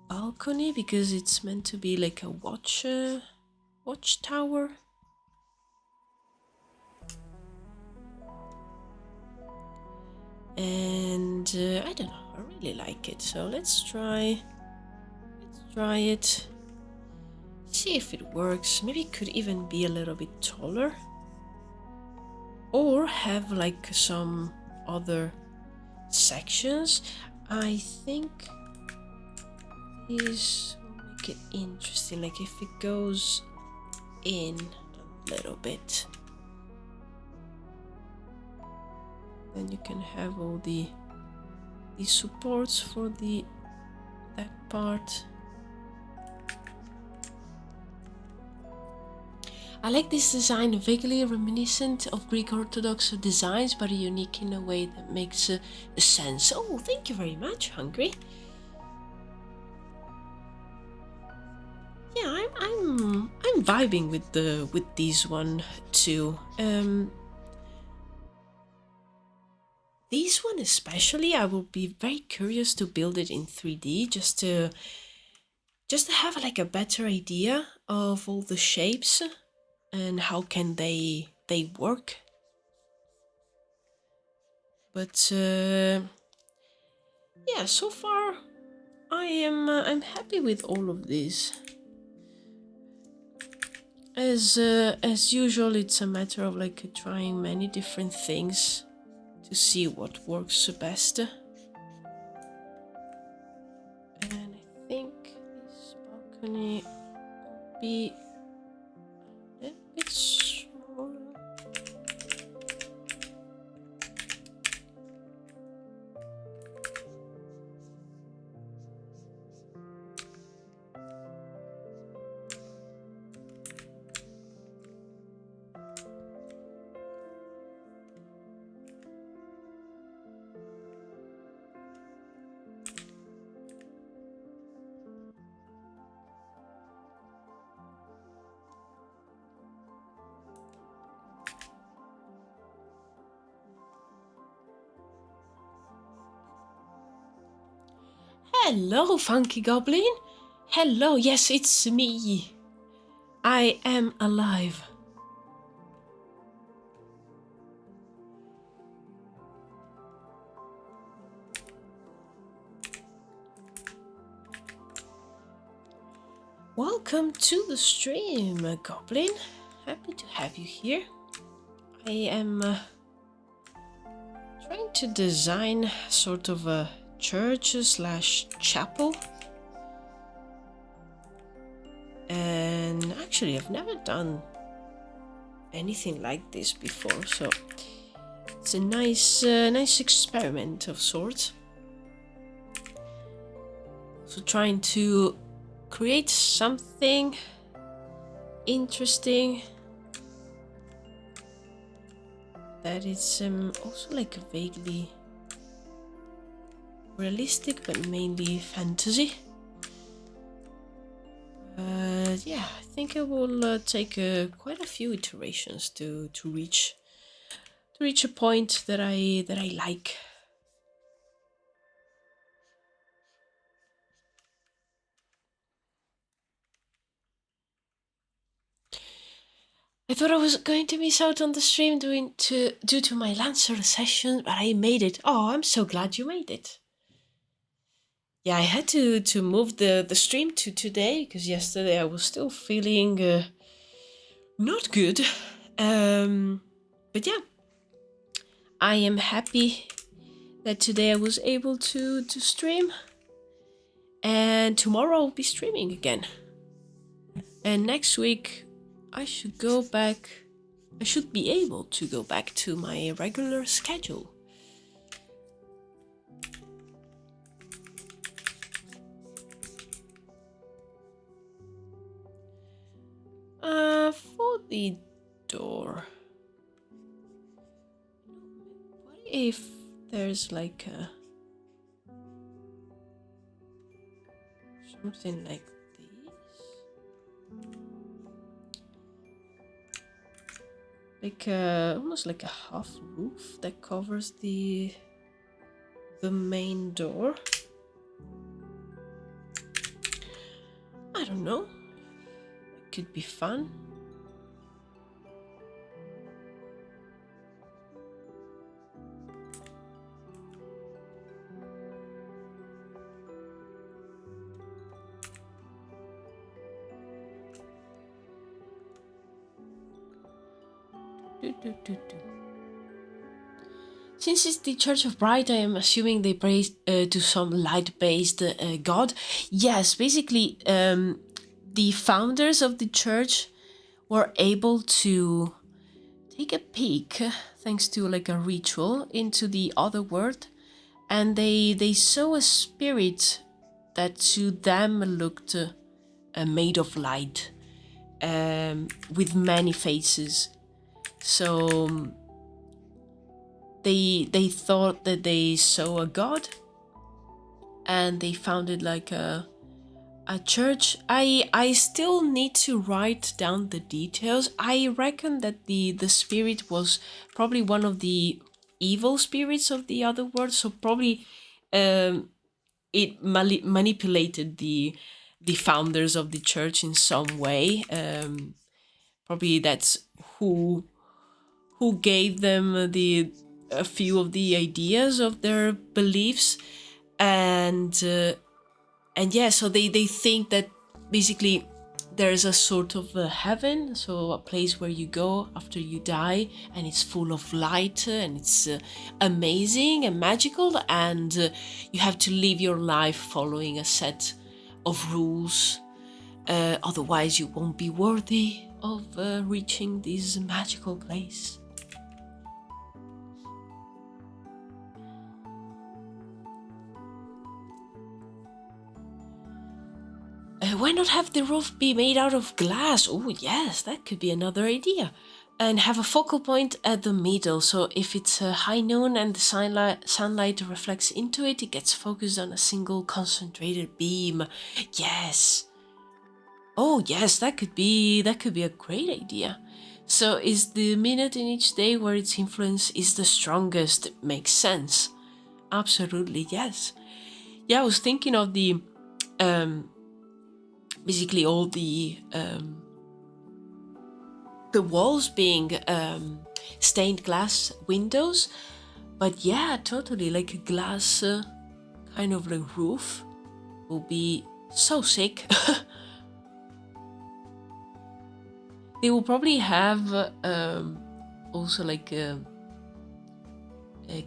balcony, because it's meant to be like a watchtower. And I don't know, I really like it, so let's try it, see if it works. Maybe it could even be a little bit taller, or have like some other sections. I think this will make it interesting, like if it goes in a little bit, then you can have all the supports for that part. I like this design, vaguely reminiscent of Greek Orthodox designs, but unique in a way that makes sense. Oh, thank you very much, Hungry. Yeah, I'm vibing with these one too. This one especially, I will be very curious to build it in 3D, just to have like a better idea of all the shapes and how can they work. But yeah, so far I'm happy with all of these. As usual, it's a matter of like trying many different things to see what works best. And I think this balcony will be a bit smaller. Hello, Funky Goblin. Hello, yes, it's me. I am alive. Welcome to the stream, Goblin. Happy to have you here. I am trying to design sort of a church / chapel. And actually, I've never done anything like this before, so it's a nice experiment of sorts. So trying to create something interesting that is also like vaguely realistic, but mainly fantasy. Yeah, I think it will take quite a few iterations to reach a point that I like. I thought I was going to miss out on the stream due to my Lancer session, but I made it. Oh, I'm so glad you made it. Yeah, I had to move the stream to today because yesterday I was still feeling not good. But yeah, I am happy that today I was able to stream, and tomorrow I'll be streaming again. And next week I should be able to go back to my regular schedule. For the door, what if there's like a Something like this. Like almost like a half roof that covers the main door. I don't know. It could be fun. Since it's the Church of Bright, I am assuming they pray to some light-based god. Yes, basically, the founders of the church were able to take a peek, thanks to like a ritual, into the other world, and they saw a spirit that to them looked made of light, with many faces. So they thought that they saw a god, and they founded like a church. I still need to write down the details. I reckon that the spirit was probably one of the evil spirits of the other world, so probably it manipulated the founders of the church in some way. Probably that's who gave them a few of the ideas of their beliefs, and yeah, so they think that basically there's a sort of a heaven, so a place where you go after you die, and it's full of light, and it's amazing and magical, and you have to live your life following a set of rules, otherwise you won't be worthy of reaching this magical place. Why not have the roof be made out of glass? Oh yes, that could be another idea. And have a focal point at the middle, so if it's high noon and the sunlight reflects into it, it gets focused on a single concentrated beam. Yes. Oh yes, that could be a great idea. So is the minute in each day where its influence is the strongest. Makes sense. Absolutely, yes. Yeah, I was thinking of the basically all the walls being stained glass windows, but yeah, totally, like a glass kind of like roof will be so sick. They will probably have also like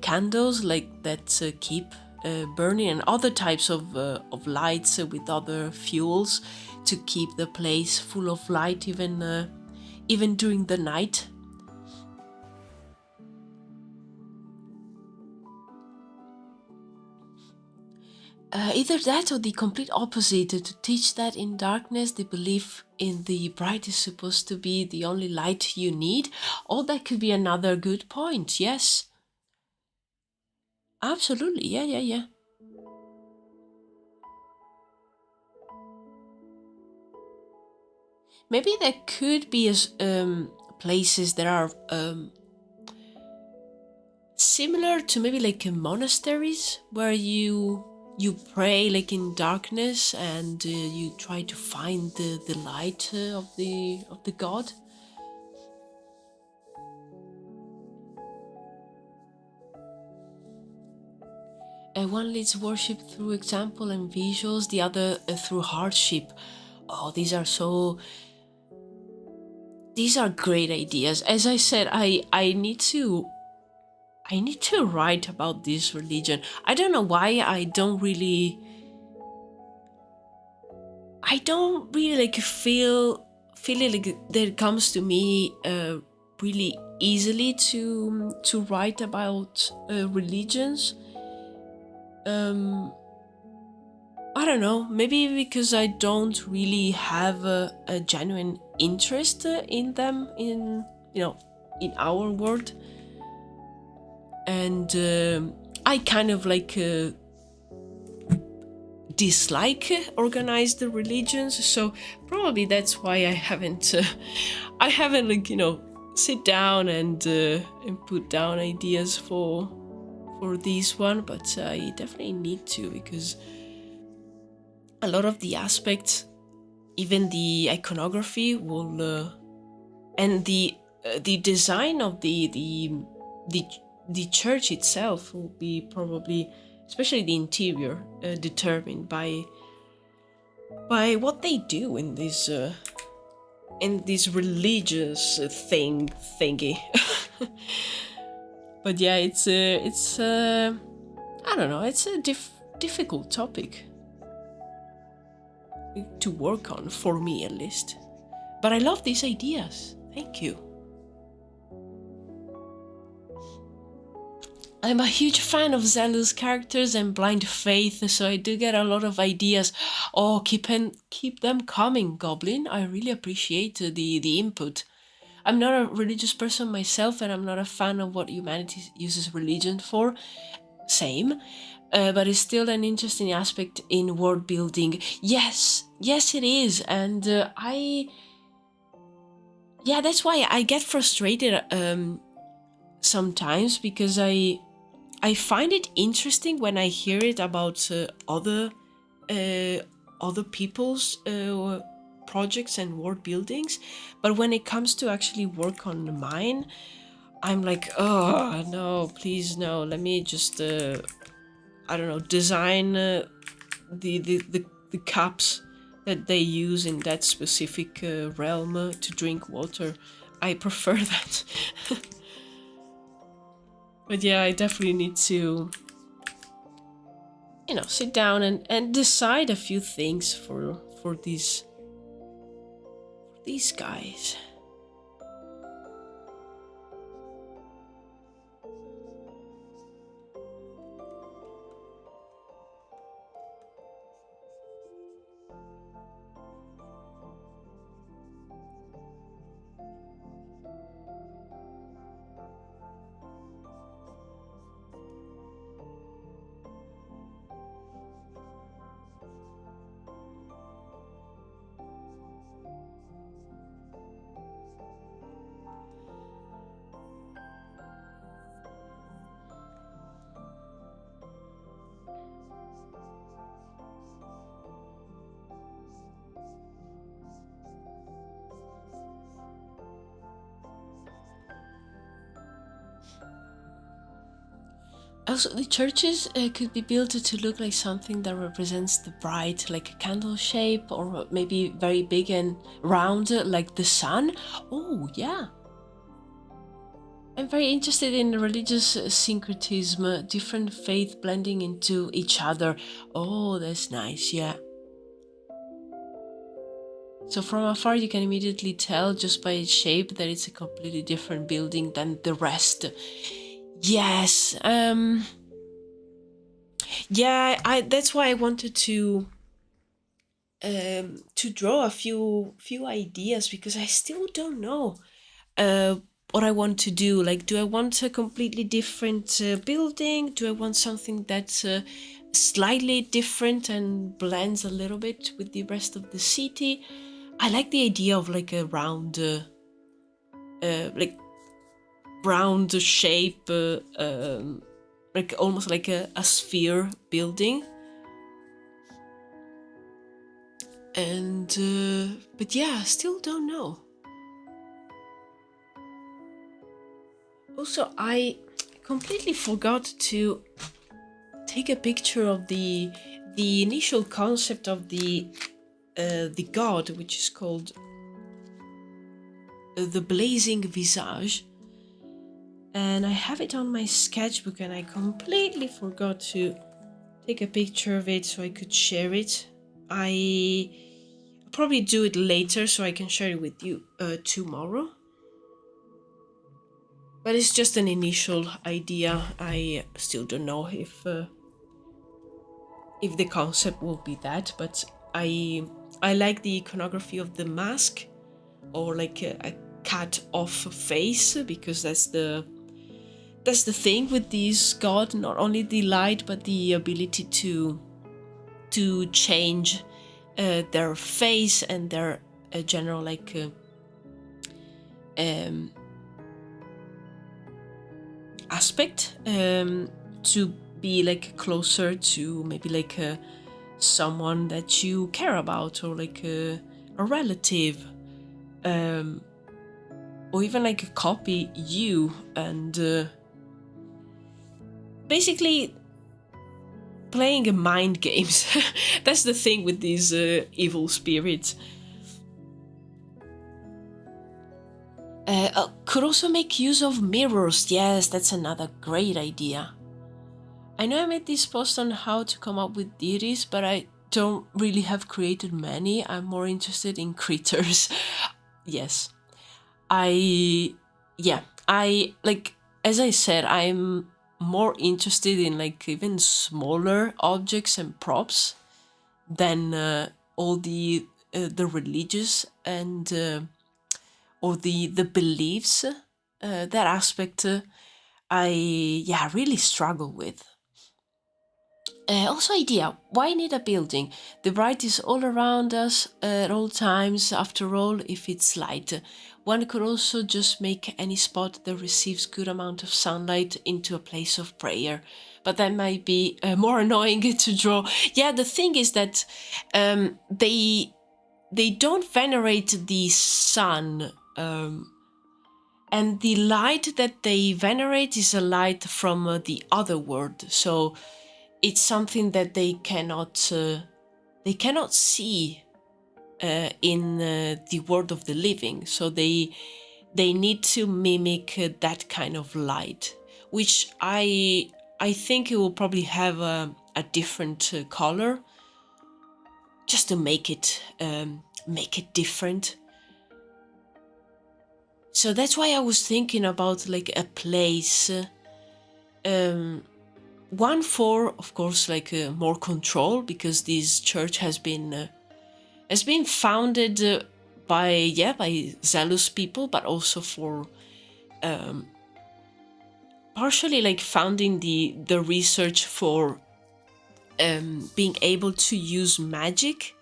candles like that keep burning, and other types of lights with other fuels to keep the place full of light even during the night. Either that or the complete opposite, to teach that in darkness the belief in the bright is supposed to be the only light you need. Oh, that could be another good point, yes. Absolutely, yeah. Maybe there could be places that are similar to maybe like monasteries, where you pray like in darkness, and you try to find the light of the god. One leads worship through example and visuals, the other through hardship. Oh, these are great ideas. As I said, I need to write about this religion. I don't know why I don't really like feel it like that it comes to me really easily to write about religions. I don't know, maybe because I don't really have a genuine interest in them, in our world, and I kind of like dislike organized religions, so probably that's why I haven't like, you know, sit down and put down ideas for this one, but I definitely need to, because a lot of the aspects, even the iconography will and the design of the church itself will be probably, especially the interior, determined by what they do in this religious thingy. But yeah, it's I don't know, it's a difficult topic to work on, for me at least. But I love these ideas. Thank you. I'm a huge fan of Zealous characters and blind faith, so I do get a lot of ideas. Oh, keep them coming, Goblin. I really appreciate the input. I'm not a religious person myself, and I'm not a fan of what humanity uses religion for. Same. But it's still an interesting aspect in world building. Yes, it is. And that's why I get frustrated sometimes, because I find it interesting when I hear it about other people's projects and world buildings, but when it comes to actually work on mine, I'm like, oh no, please no, let me just I don't know, design the cups that they use in that specific realm to drink water. I prefer that. But yeah, I definitely need to, you know, sit down and decide a few things for these guys. Also, the churches could be built to look like something that represents the bride, like a candle shape, or maybe very big and round, like the sun. Oh, yeah. I'm very interested in religious syncretism, different faith blending into each other. Oh, that's nice, yeah. So from afar you can immediately tell just by its shape that it's a completely different building than the rest. Yes, yeah, that's why I wanted to draw a few ideas, because I still don't know what I want to do. Like, do I want a completely different building? Do I want something that's slightly different and blends a little bit with the rest of the city? I like the idea of like a round shape, like almost like a sphere building. And but yeah, I still don't know. Also, I completely forgot to take a picture of the initial concept of the god, which is called the Blazing Visage. And I have it on my sketchbook, and I completely forgot to take a picture of it so I could share it. I'll probably do it later so I can share it with you tomorrow. But it's just an initial idea. I still don't know if the concept will be that, but I like the iconography of the mask, or like a cut off face, because that's the thing with this god, not only the light but the ability to to change their face and their general like aspect to be like closer to maybe like someone that you care about, or like a relative, or even like copy you, and basically playing mind games. That's the thing with these evil spirits. Could also make use of mirrors. Yes, that's another great idea. I know I made this post on how to come up with deities, but I don't really have created many. I'm more interested in critters. Yes. I like, as I said, I'm more interested in like even smaller objects and props than all the religious and or the beliefs. That aspect I really struggle with. Also idea, why need a building? The bright is all around us at all times. After all, if it's light, one could also just make any spot that receives good amount of sunlight into a place of prayer. But that might be more annoying to draw. Yeah, the thing is that they don't venerate the sun, and the light that they venerate is a light from the other world. So it's something that they cannot see in the world of the living. So they need to mimic that kind of light, which I think it will probably have a different color, just to make it different. So that's why I was thinking about like a place. One for, of course, like more control, because this church has been founded by zealous people, but also for partially like founding the research for being able to use magic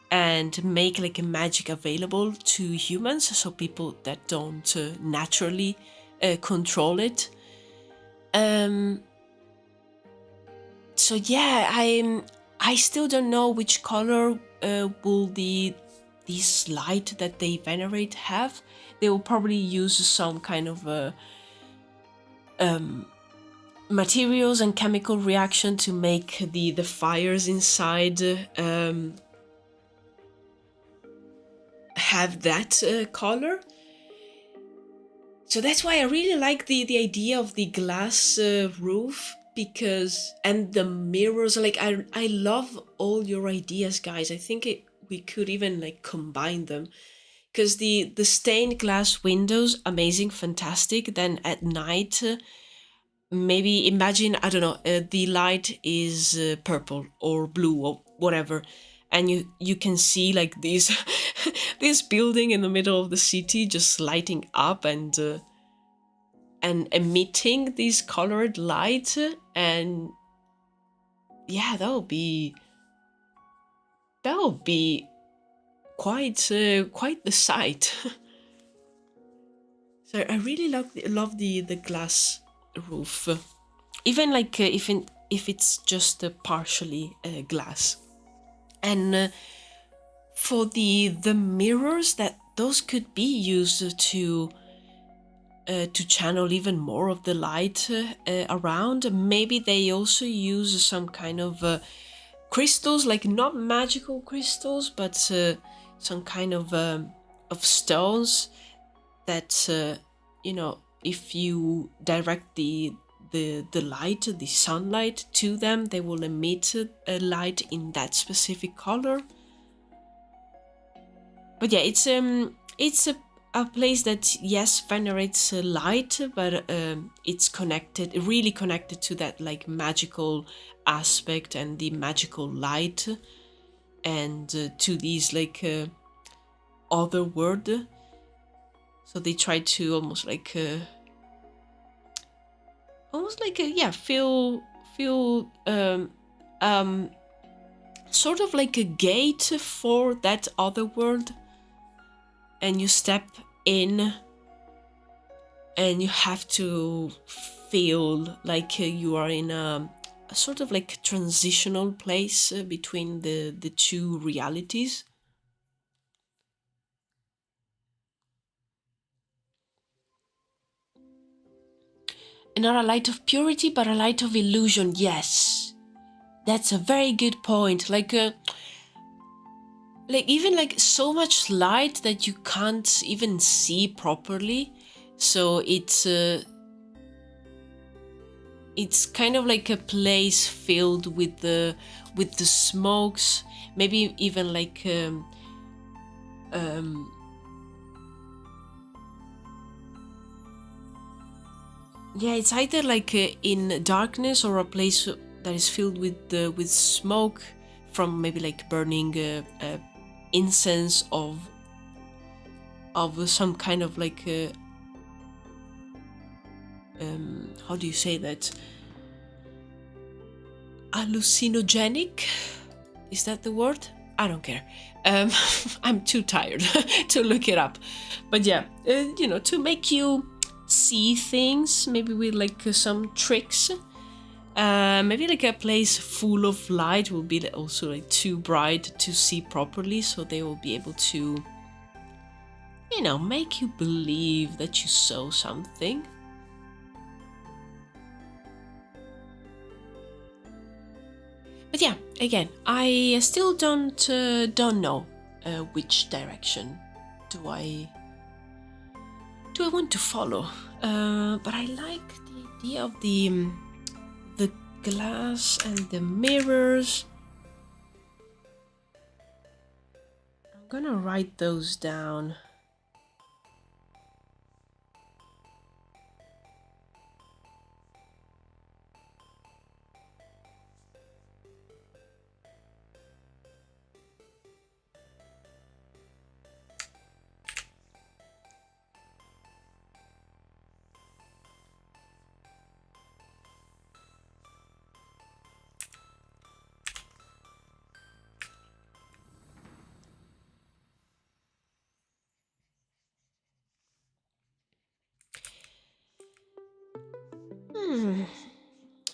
and make like a magic available to humans, so people that don't naturally control it. So yeah, I still don't know which color will this light that they venerate have. They will probably use some kind of materials and chemical reaction to make the fires inside have that color. So that's why I really like the idea of the glass roof, because, and the mirrors, like I love all your ideas, guys. I think we could even like combine them, because the stained glass windows, amazing, fantastic. Then at night, maybe imagine, I don't know, the light is purple or blue or whatever, and you can see like this this building in the middle of the city just lighting up and emitting this colored light, and yeah, that would be quite the sight. So I really love the glass roof, even like if it's just partially glass. And for the mirrors, that those could be used to channel even more of the light around. Maybe they also use some kind of crystals, like not magical crystals, but some kind of stones that if you direct the light, the sunlight to them, they will emit a light in that specific color. But yeah, it's a place that, yes, venerates light, but it's connected, really connected to that like magical aspect and the magical light, and to these like other world. So they try to almost like feel sort of like a gate for that other world, and you step in and you have to feel like you are in a sort of like transitional place between the two realities. And not a light of purity, but a light of illusion. Yes, that's a very good point. Like even like so much light that you can't even see properly. So it's kind of like a place filled with the smokes, maybe even like yeah, it's either like in darkness or a place that is filled with smoke from maybe like burning incense of some kind of like how do you say that? Hallucinogenic? Is that the word? I don't care. I'm too tired to look it up. But yeah, to make you see things, maybe with like some tricks. Maybe like a place full of light will be also like too bright to see properly, so they will be able to, make you believe that you saw something. But yeah, again, I still don't know which direction do I want to follow. But I like the idea of the glass and the mirrors. I'm gonna write those down.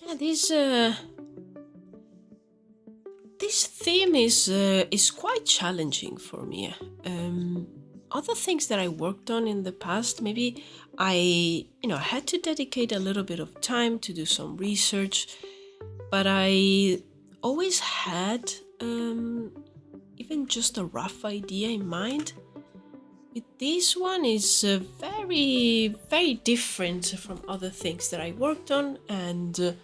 Yeah, this theme is quite challenging for me. Other things that I worked on in the past, maybe I had to dedicate a little bit of time to do some research, but I always had even just a rough idea in mind. With this one is very, very different from other things that I worked on, and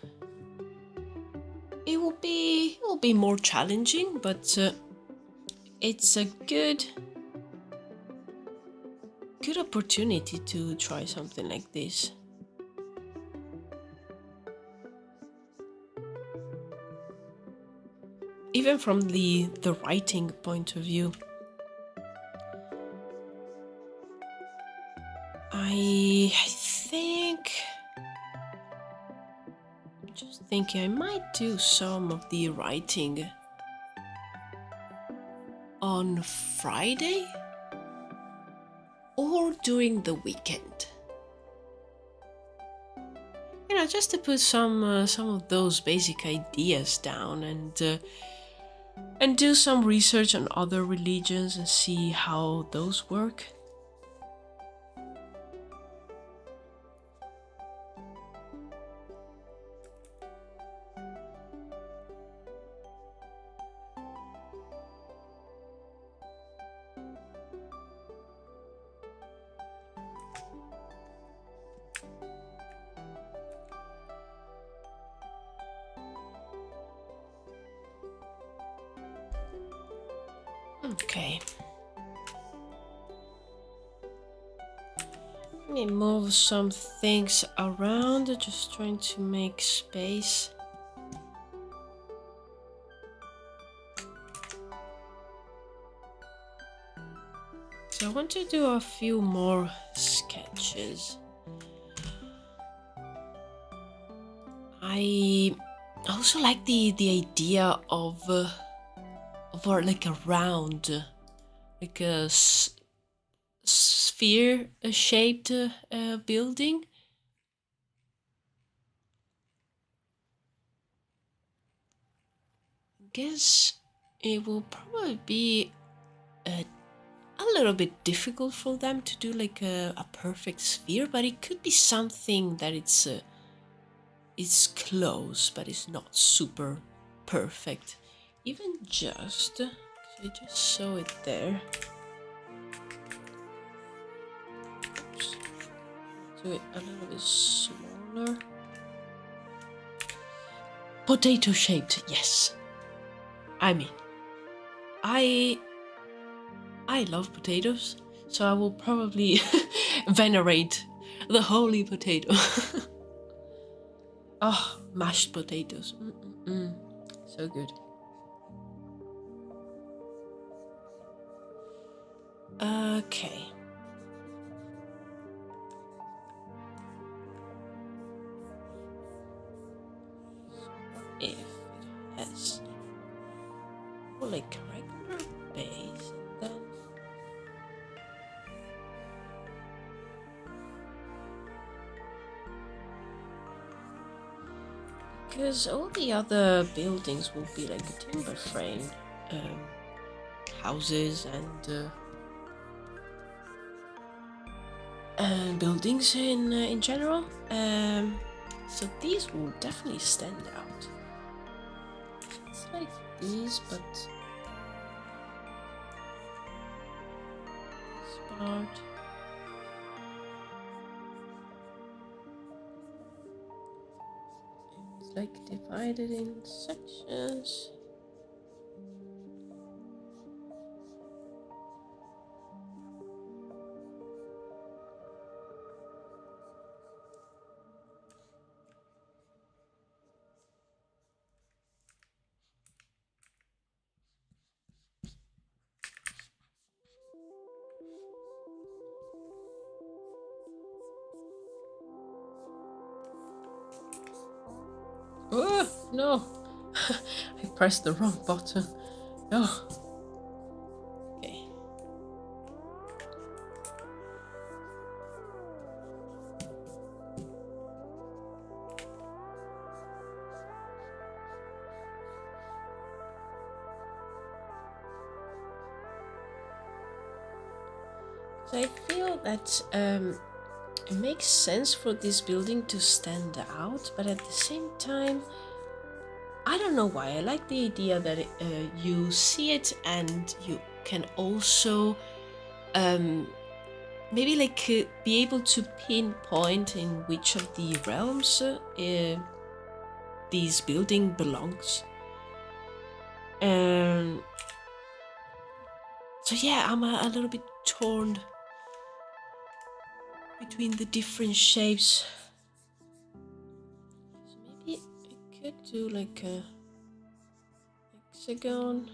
it will be more challenging, but it's a good opportunity to try something like this. Even from the writing point of view. I think, just thinking, I might do some of the writing on Friday or during the weekend. Just to put some of those basic ideas down and do some research on other religions and see how those work. Okay. Let me move some things around, just trying to make space. So I want to do a few more sketches. I also like the idea of for like a round, like a sphere shaped building. Guess it will probably be a little bit difficult for them to do like a perfect sphere, but it could be something that it's close, but it's not super perfect. Even just, I just saw it there. Oops. Do it a little bit smaller. Potato shaped, yes. I mean, I love potatoes, so I will probably venerate the holy potato. Oh, mashed potatoes. So good. Okay. If it has like regular base, and then because all the other buildings will be like a timber frame houses and buildings in general. So these will definitely stand out. It's like these, but this part. It's like divided in sections. Oh, no! I pressed the wrong button. No. Okay. So I feel that it makes sense for this building to stand out, but at the same time, I don't know why. I like the idea that you see it and you can also maybe like be able to pinpoint in which of the realms this building belongs. So yeah, I'm a little bit torn between the different shapes. So maybe I could do like a hexagon.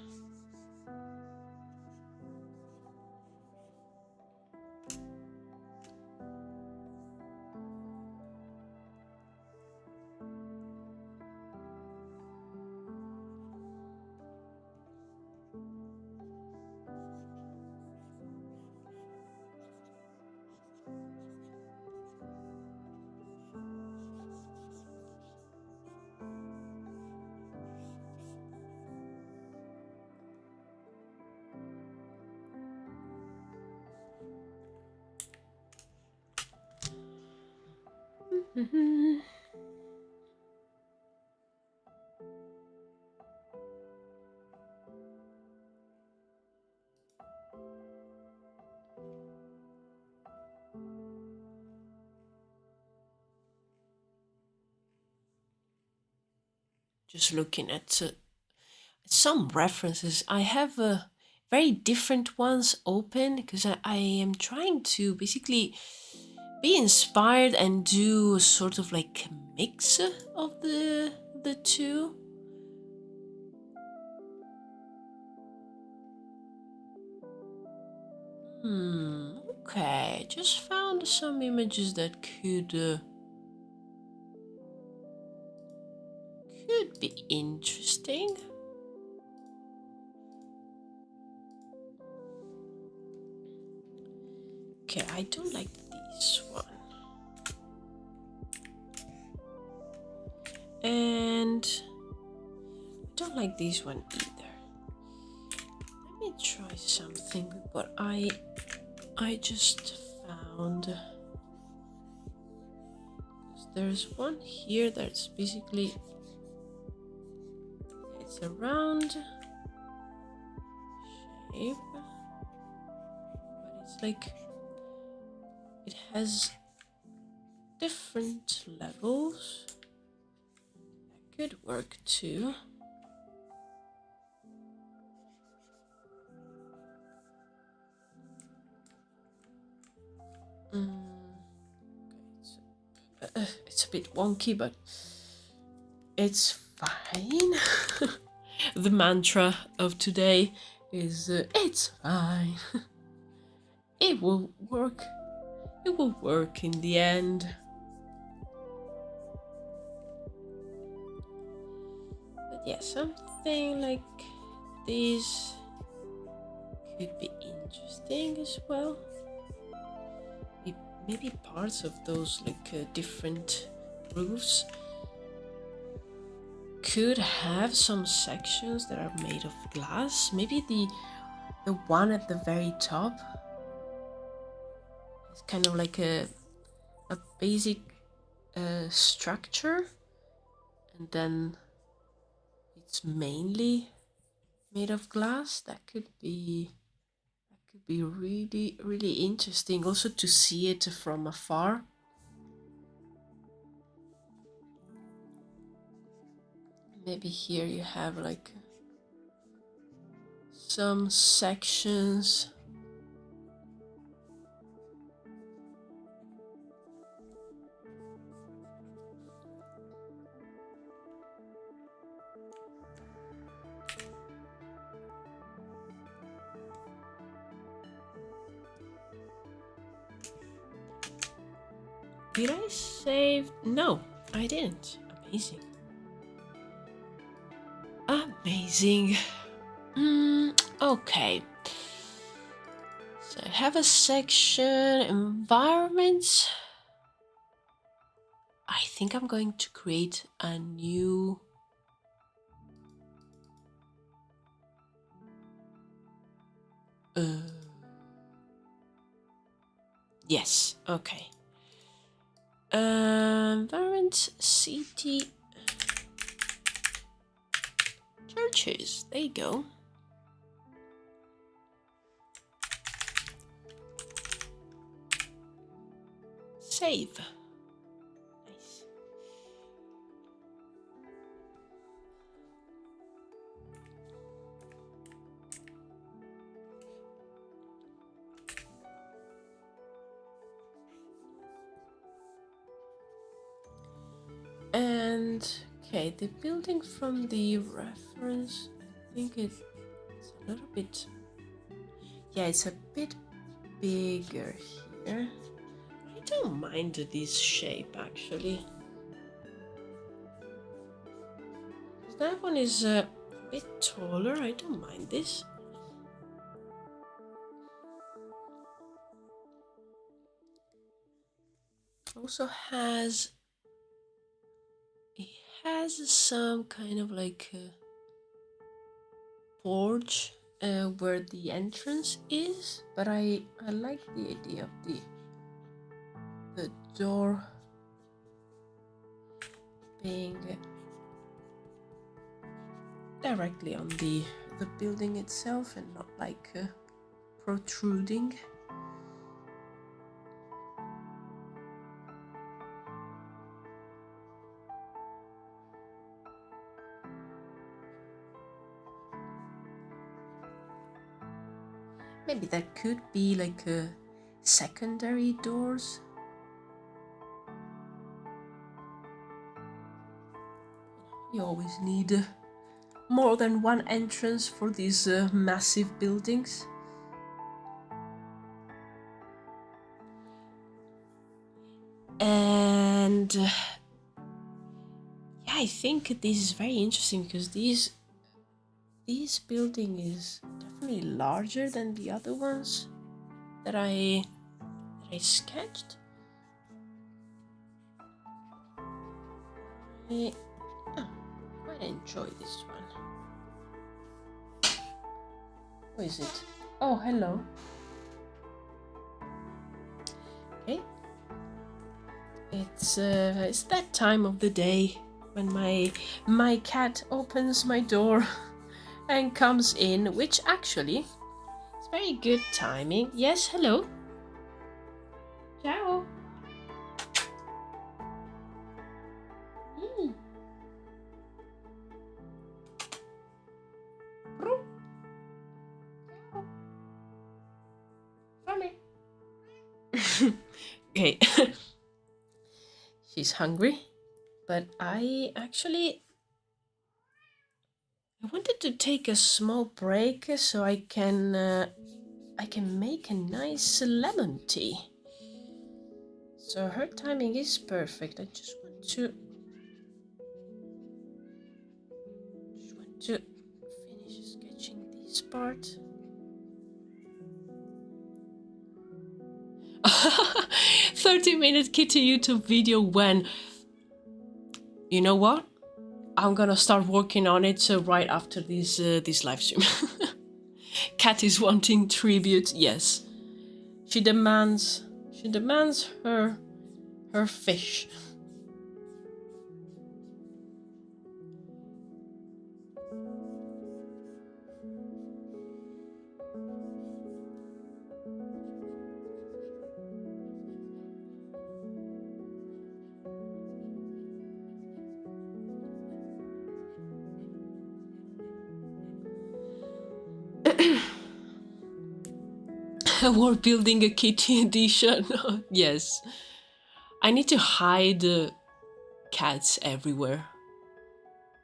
Just looking at some references. I have very different ones open because I am trying to basically be inspired and do sort of like a mix of the two. Okay, just found some images that could be interesting. Okay, I don't like this one. And I don't like this one either. Let me try something with what I just found. There's one here that's basically, it's a round shape, but it's like it has different levels. That could work too. Okay, it's a bit wonky, but it's fine. The mantra of today is it's fine. It will work. It will work in the end. But yeah, something like this could be interesting as well. Maybe parts of those like different roofs could have some sections that are made of glass. Maybe the one at the very top is kind of like a basic structure, and then it's mainly made of glass. That could be really interesting also to see it from afar. Maybe here you have like some sections. Did I save? No, I didn't. Amazing. Amazing. Okay. So I have a section, environments. I think I'm going to create a new yes, okay. Environment, city, churches. There you go. Save. Nice. And okay, the building from the reference, I think it's a little bit, yeah, it's a bit bigger here. I don't mind this shape actually. That one is a bit taller. I don't mind this. Also has, it has some kind of like a porch where the entrance is, but I like the idea of the door being directly on the building itself and not like protruding. Maybe that could be like a secondary doors. You always need more than one entrance for these massive buildings. And yeah, I think this is very interesting because this building is definitely larger than the other ones that I I sketched. I quite enjoy this one. Who is it? Oh, hello. Okay. It's that time of the day when my cat opens my door and comes in, which actually is very good timing. Yes, hello. Ciao. Mm. Okay. She's hungry, but I wanted to take a small break so I can make a nice lemon tea. So her timing is perfect. I just want to finish sketching this part. 30-minute kitty YouTube video when, you know what? I'm gonna start working on it right after this live stream. Cat is wanting tribute. Yes, she demands her fish. We're building a kitty edition. Yes, I need to hide cats everywhere.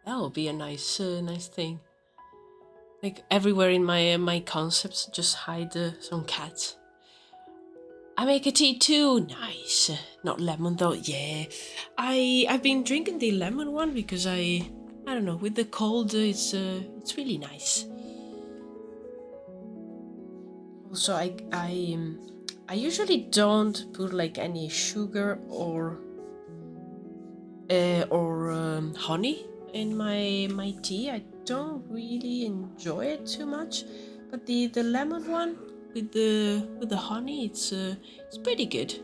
That will be a nice thing. Like everywhere in my concepts, just hide some cats. I make a tea too. Nice. Not lemon though. Yeah, I've been drinking the lemon one because I don't know, with the cold it's really nice. Also, I usually don't put like any sugar or honey in my tea. I don't really enjoy it too much, but the lemon one with the honey, it's pretty good.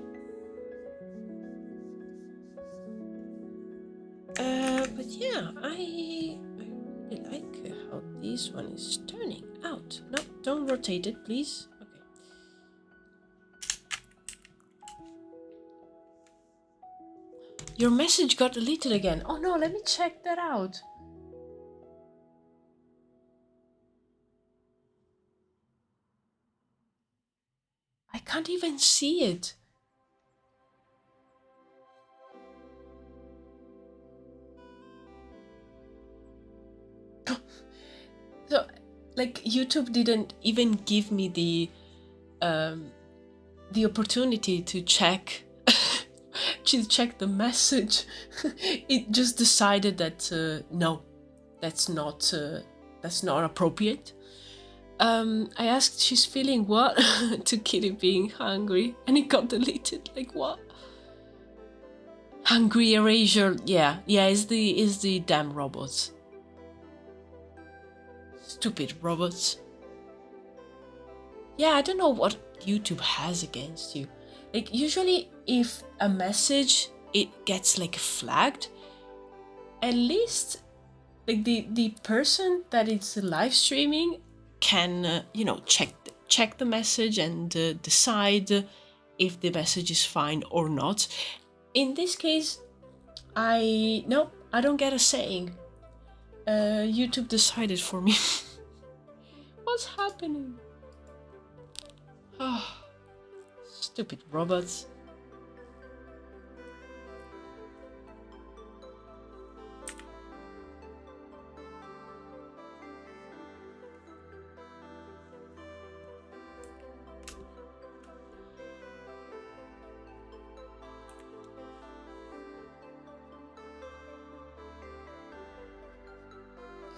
But yeah, I really like how this one is turning out. No, don't rotate it, please. Your message got deleted again. Oh no, let me check that out. I can't even see it. So, like, YouTube didn't even give me the opportunity to check the message. It just decided that no, that's not appropriate. I asked she's feeling what to Kitty being hungry, and it got deleted. Like what? Hungry erasure. Yeah, is the damn robots. Stupid robots. Yeah, I don't know what YouTube has against you. Like usually if a message it gets like flagged, at least like the person that is live streaming can check the message and decide if the message is fine or not. In this case, I don't get a saying. YouTube decided for me. What's happening? Oh, stupid robots.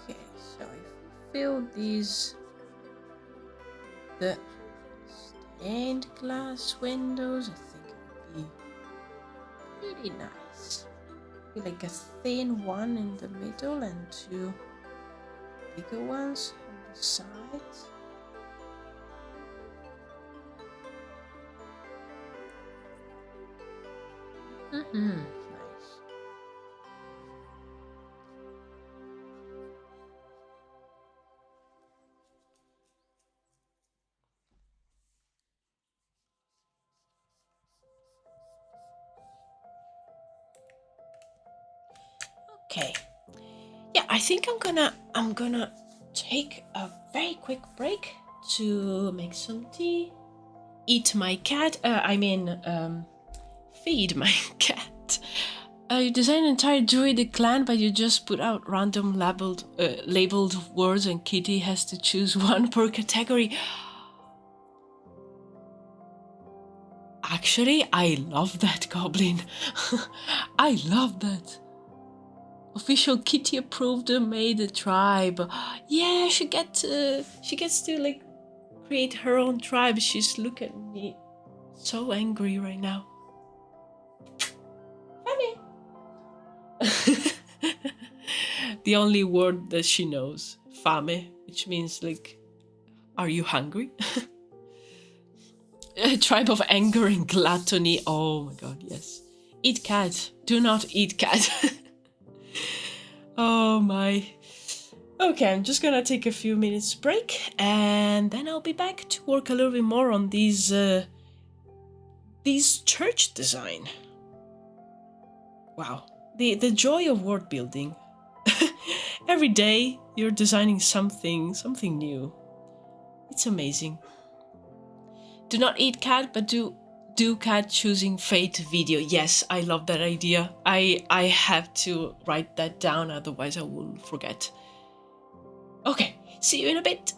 Okay, so if we fill these the stained glass windows. I think it would be pretty nice. Maybe like a thin one in the middle and two bigger ones on the sides. Nice. Okay. Yeah, I think I'm gonna take a very quick break to make some tea, eat my cat. Feed my cat. You design an entire druidic clan, but you just put out random labeled words, and Kitty has to choose one per category. Actually, I love that, Goblin. I love that. Official Kitty approved made a tribe. Yeah, she gets to like create her own tribe. She's looking at me so angry right now. Funny. The only word that she knows, fame, which means like, are you hungry? A tribe of anger and gluttony. Oh my god, yes. Eat cat. Do not eat cat. Oh my. Okay, I'm just gonna take a few minutes break and then I'll be back to work a little bit more on these church design. Wow, the joy of world building. Every day you're designing something new. It's amazing. Do not eat cat, but do cat choosing fate video. Yes, I love that idea. I have to write that down, otherwise I will forget. Okay, see you in a bit.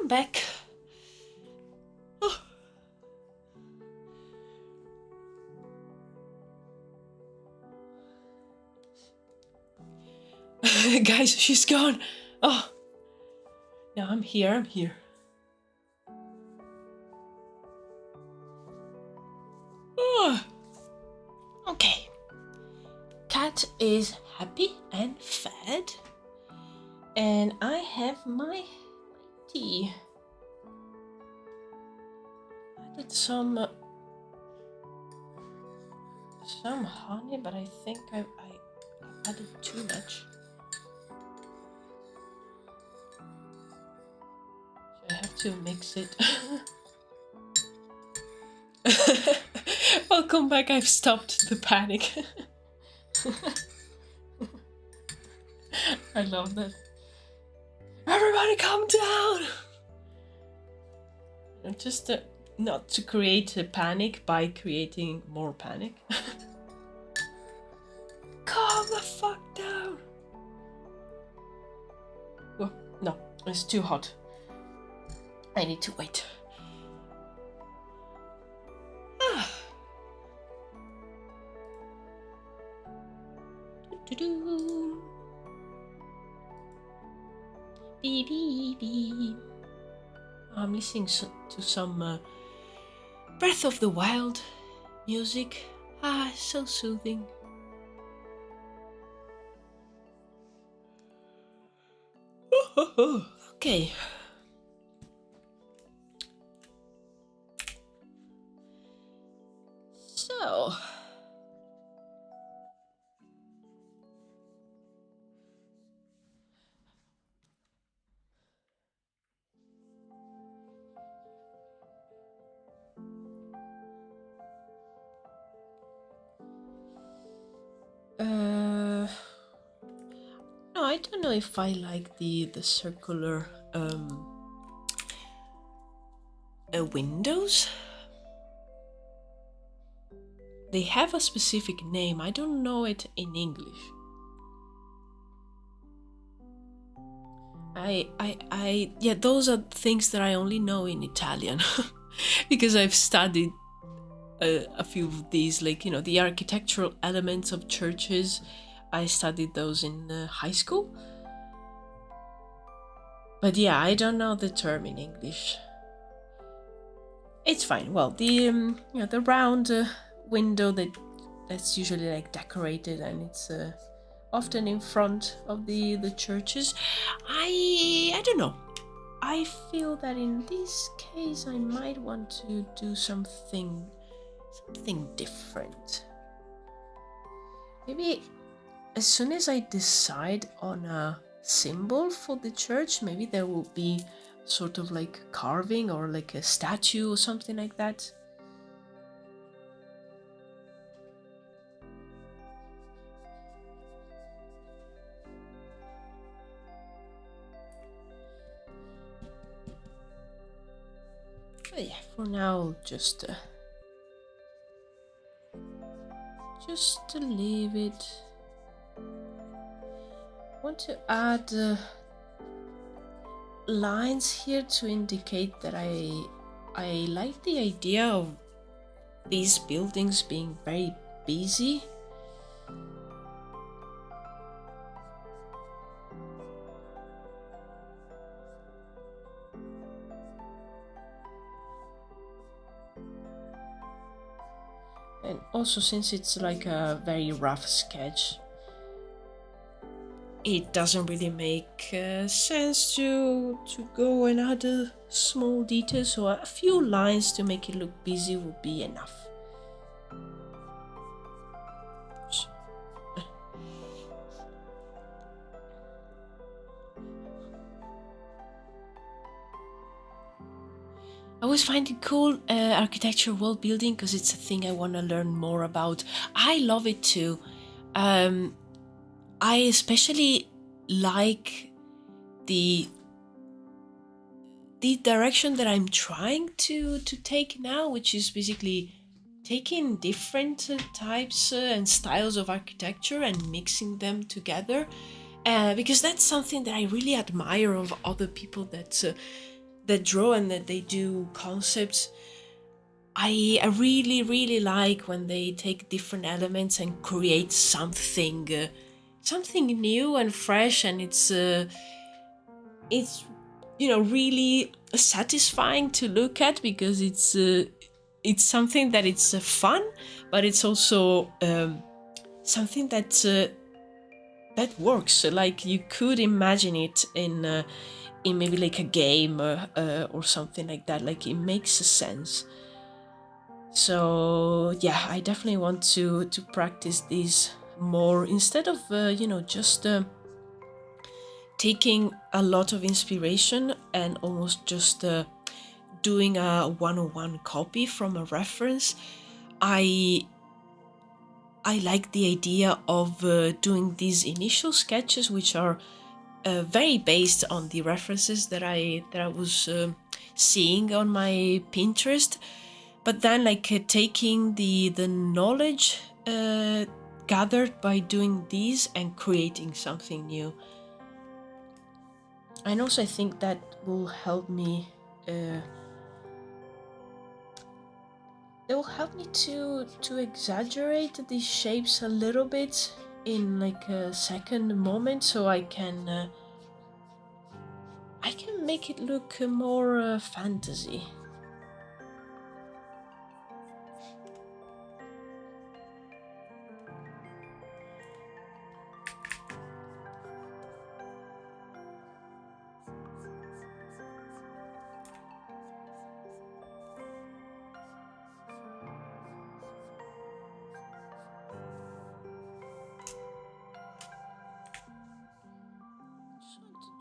I'm back. Oh. Guys, she's gone. Oh. No, I'm here. Oh. Okay. Cat is happy and fed. And I have my tea. I did some honey, but I think I added too much. So I have to mix it. Welcome back. I've stopped the panic. I love that. Everybody calm down! And just not to create a panic by creating more panic. Calm the fuck down! Oh, no, it's too hot. I need to wait. Beep, beep, beep. I'm listening to some Breath of the Wild music. So soothing. Okay. So. No, I don't know if I like the circular windows. They have a specific name. I don't know it in English. Yeah, those are things that I only know in Italian because I've studied a few of these, like, you know, the architectural elements of churches. I studied those in high school. But yeah, I don't know the term in English. It's fine. Well, the you know, the round window that's usually like decorated, and it's often in front of the churches. I don't know. I feel that in this case I might want to do something different. Maybe as soon as I decide on a symbol for the church, maybe there will be sort of like carving or like a statue or something like that. But yeah, for now, just to leave it. I want to add lines here to indicate that I like the idea of these buildings being very busy. And also, since it's like a very rough sketch, it doesn't really make sense to go and add small details, so a few lines to make it look busy will be enough. I always find it cool, architecture, world building, because it's a thing I want to learn more about. I love it too. I especially like the direction that I'm trying to take now, which is basically taking different types and styles of architecture and mixing them together, because that's something that I really admire of other people that that draw and that they do concepts. I really like when they take different elements and create something new and fresh, and it's really satisfying to look at, because it's something that it's fun, but it's also something that works. Like you could imagine it in maybe like a game or something like that. Like it makes sense. So yeah, I definitely want to practice these more, instead of just taking a lot of inspiration and almost just doing a one-on-one copy from a reference. I like the idea of doing these initial sketches, which are very based on the references that I was seeing on my Pinterest, but then like taking the knowledge gathered by doing these and creating something new. And also I think that will help me. It will help me to exaggerate these shapes a little bit in like a second moment, so I can make it look more fantasy.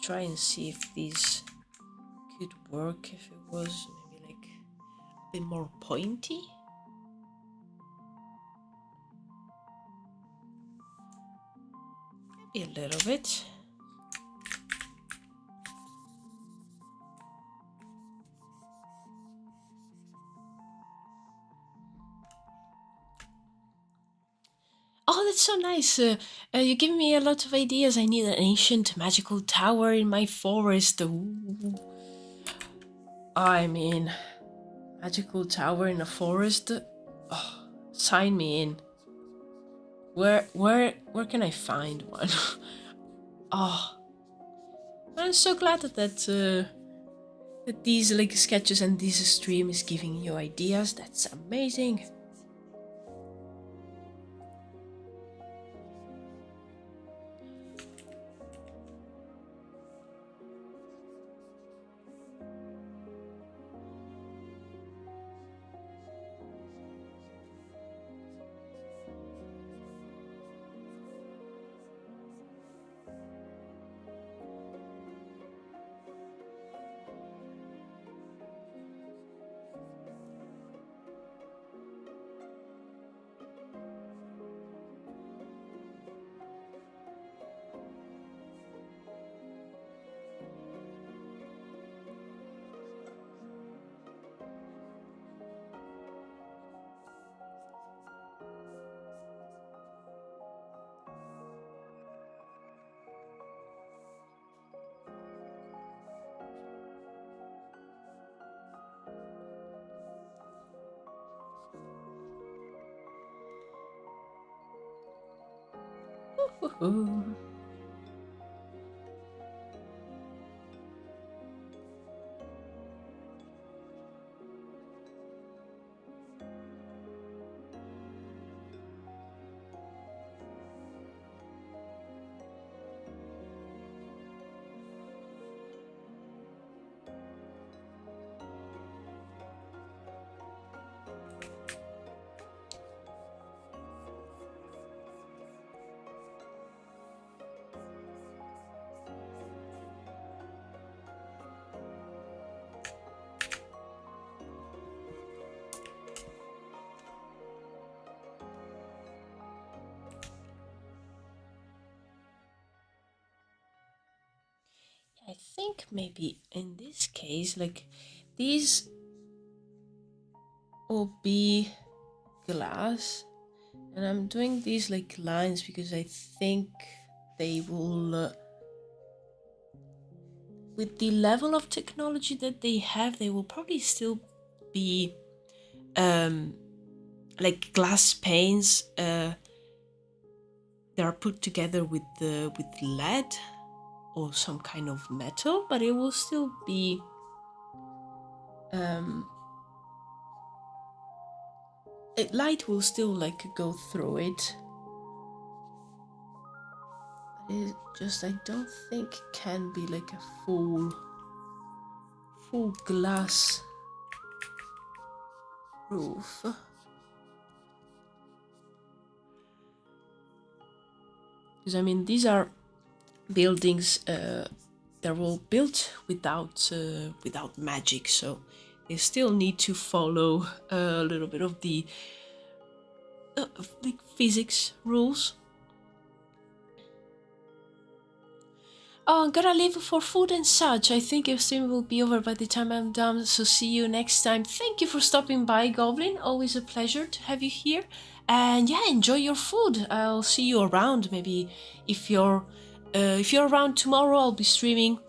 Try and see if these could work if it was maybe like a bit more pointy. Maybe a little bit. Oh, that's so nice. You give me a lot of ideas. I need an ancient magical tower in my forest. Ooh. I mean, magical tower in a forest. Oh, sign me in. Where can I find one? Oh, I'm so glad that these like sketches and this stream is giving you ideas. That's amazing. Woohoo. I think maybe in this case, like these will be glass, and I'm doing these like lines because I think they will with the level of technology that they have, they will probably still be like glass panes that are put together with lead or some kind of metal, but it will still be light will still like go through it. It just, I don't think can be like a full glass roof. Because I mean, these are buildings that were built without magic, so they still need to follow a little bit of the like physics rules. Oh, I'm gonna leave for food and such. I think your stream will be over by the time I'm done, so see you next time. Thank you for stopping by, Goblin. Always a pleasure to have you here. And yeah, enjoy your food. I'll see you around. Maybe if you're around tomorrow, I'll be streaming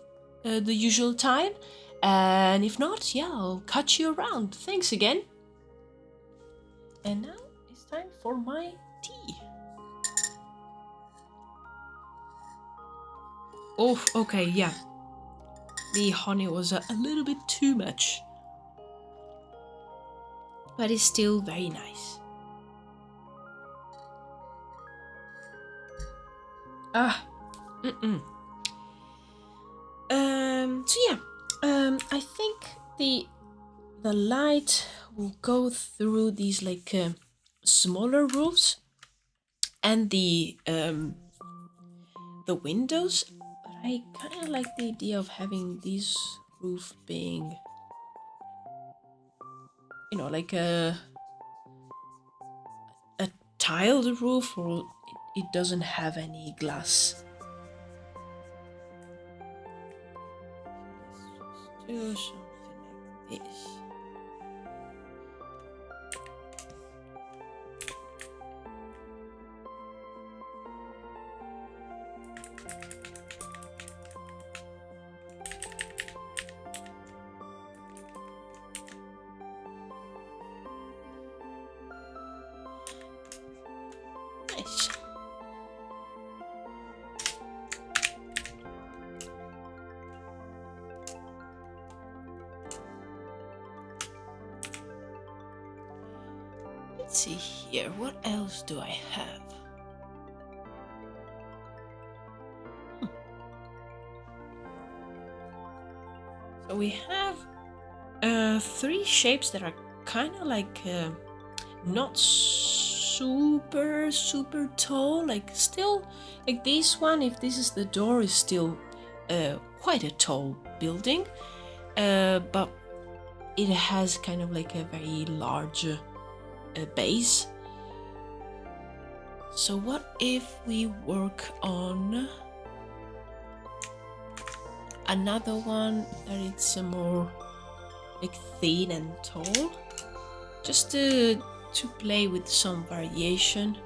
the usual time. And if not, yeah, I'll catch you around. Thanks again. And now it's time for my tea. Oh, okay, yeah. The honey was a little bit too much. But it's still very nice. So yeah, I think the light will go through these like smaller roofs and the windows. But I kind of like the idea of having this roof being, you know, like a tiled roof, or it doesn't have any glass. Do something like this. Nice. Let's see here, what else do I have? So we have three shapes that are kind of like not super tall, like still like this one, if this is the door, is still quite a tall building, but it has kind of like a very large base. So what if we work on another one that it's a more like thin and tall, just to play with some variation.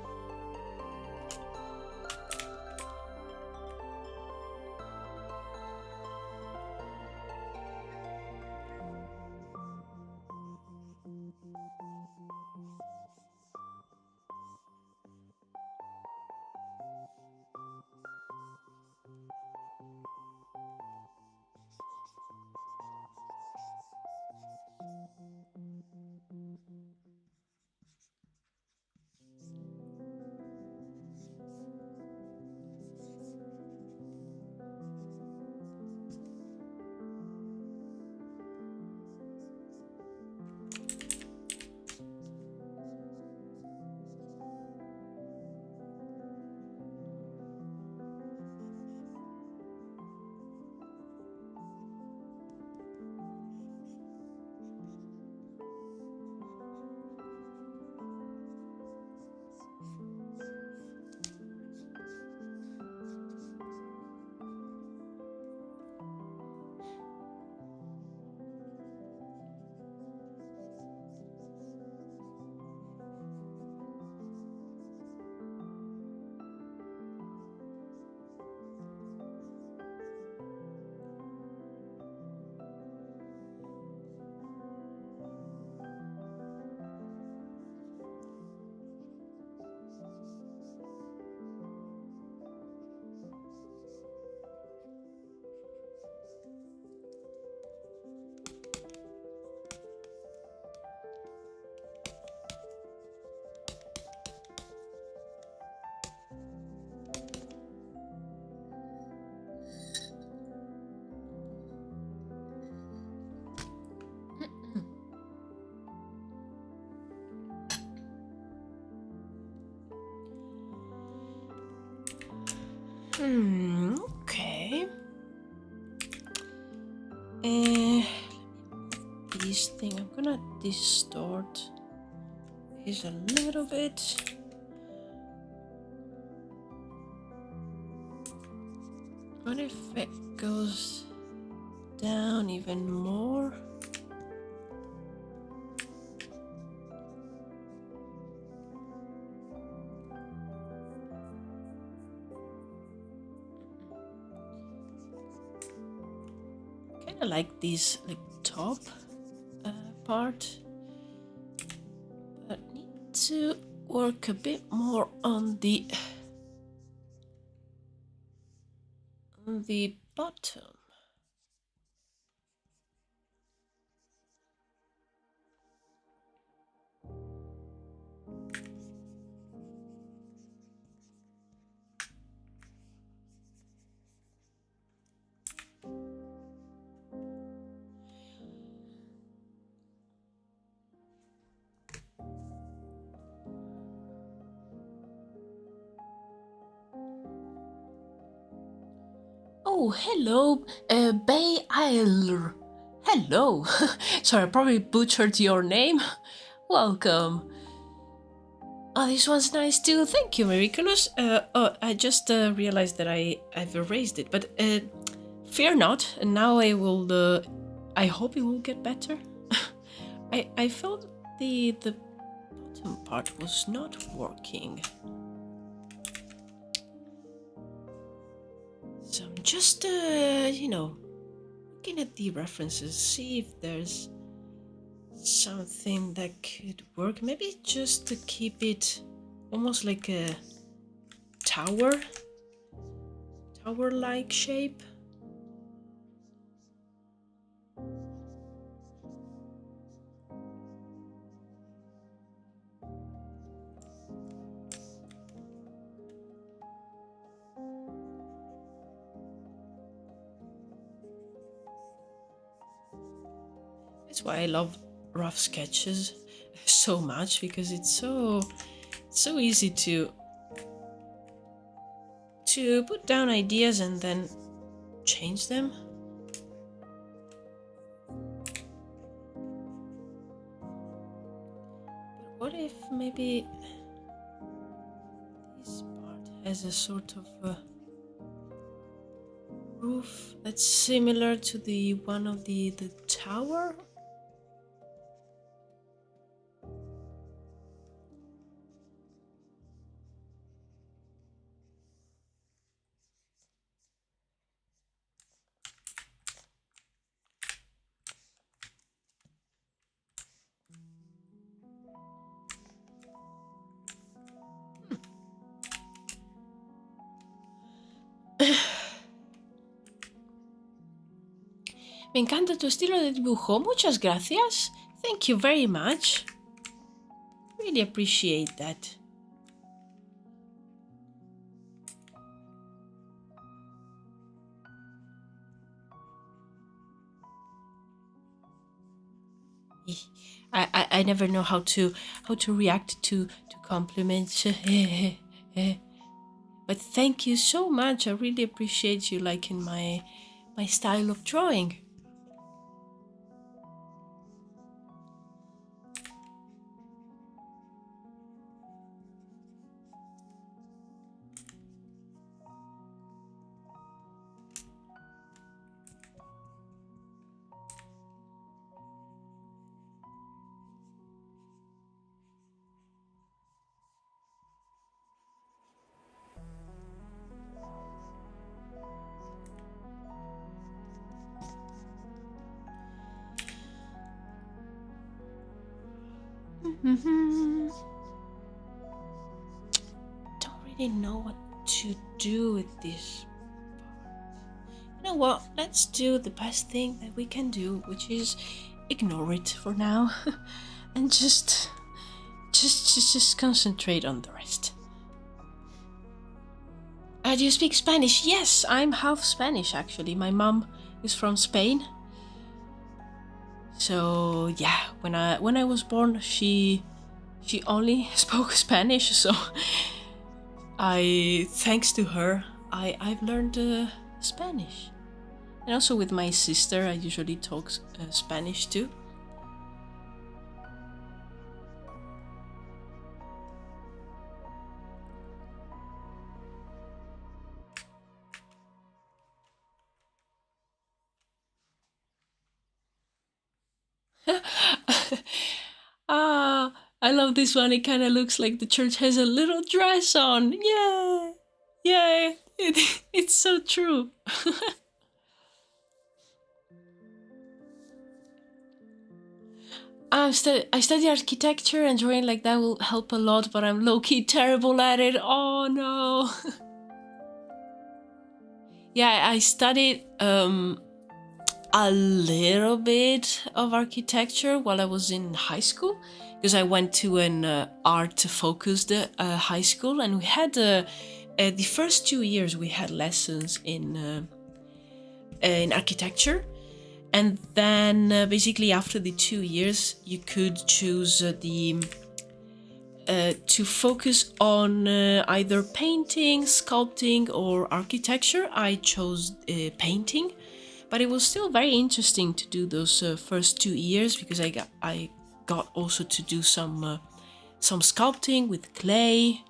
Okay. This thing, I'm gonna distort this a little bit. What if it goes down even more? Kind of like this, like top part, but need to work a bit more on the bottom. Oh, hello, Bay Isle. Hello. Sorry, I probably butchered your name. Welcome. Oh, this one's nice too. Thank you, Miraculous. I just realized that I've erased it, but fear not. And now I will. I hope it will get better. I felt the bottom part was not working. So I'm just, you know, looking at the references, see if there's something that could work. Maybe just to keep it almost like a tower-like shape. That's why I love rough sketches so much, because it's so easy to put down ideas and then change them. But what if maybe this part has a sort of roof that's similar to the one of the tower? Me encanta tu estilo de dibujo. Muchas gracias. Thank you very much. Really appreciate that. I never know how to react to compliments. But thank you so much. I really appreciate you liking my style of drawing. Don't really know what to do with this part. You know what? Let's do the best thing that we can do, which is ignore it for now, and just concentrate on the rest. Do you speak Spanish? Yes, I'm half Spanish actually. My mom is from Spain. So yeah, when I was born, she only spoke Spanish. So thanks to her, I've learned Spanish. And also with my sister, I usually talk Spanish too. Ah, I love this one. It kind of looks like the church has a little dress on. Yeah, yeah, it's so true. I study architecture, and drawing like that will help a lot, but I'm low-key terrible at it. Oh no. Yeah, I studied a little bit of architecture while I was in high school, because I went to an art-focused high school, and we had the first 2 years we had lessons in architecture, and then basically after the 2 years you could choose to focus on either painting, sculpting, or architecture. I chose painting, but it was still very interesting to do those first 2 years, because I got also to do some sculpting with clay,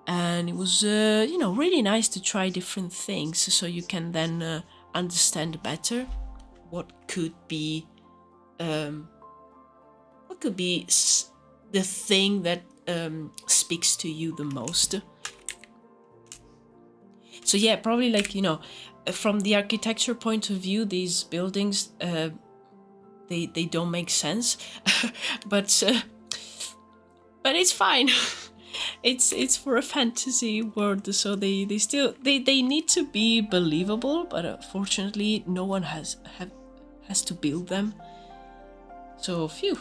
and it was really nice to try different things, so you can then understand better what could be the thing that speaks to you the most. So yeah, probably like from the architecture point of view, these buildings they don't make sense, but it's fine. It's for a fantasy world, so they need to be believable, but unfortunately no one has to build them. So phew.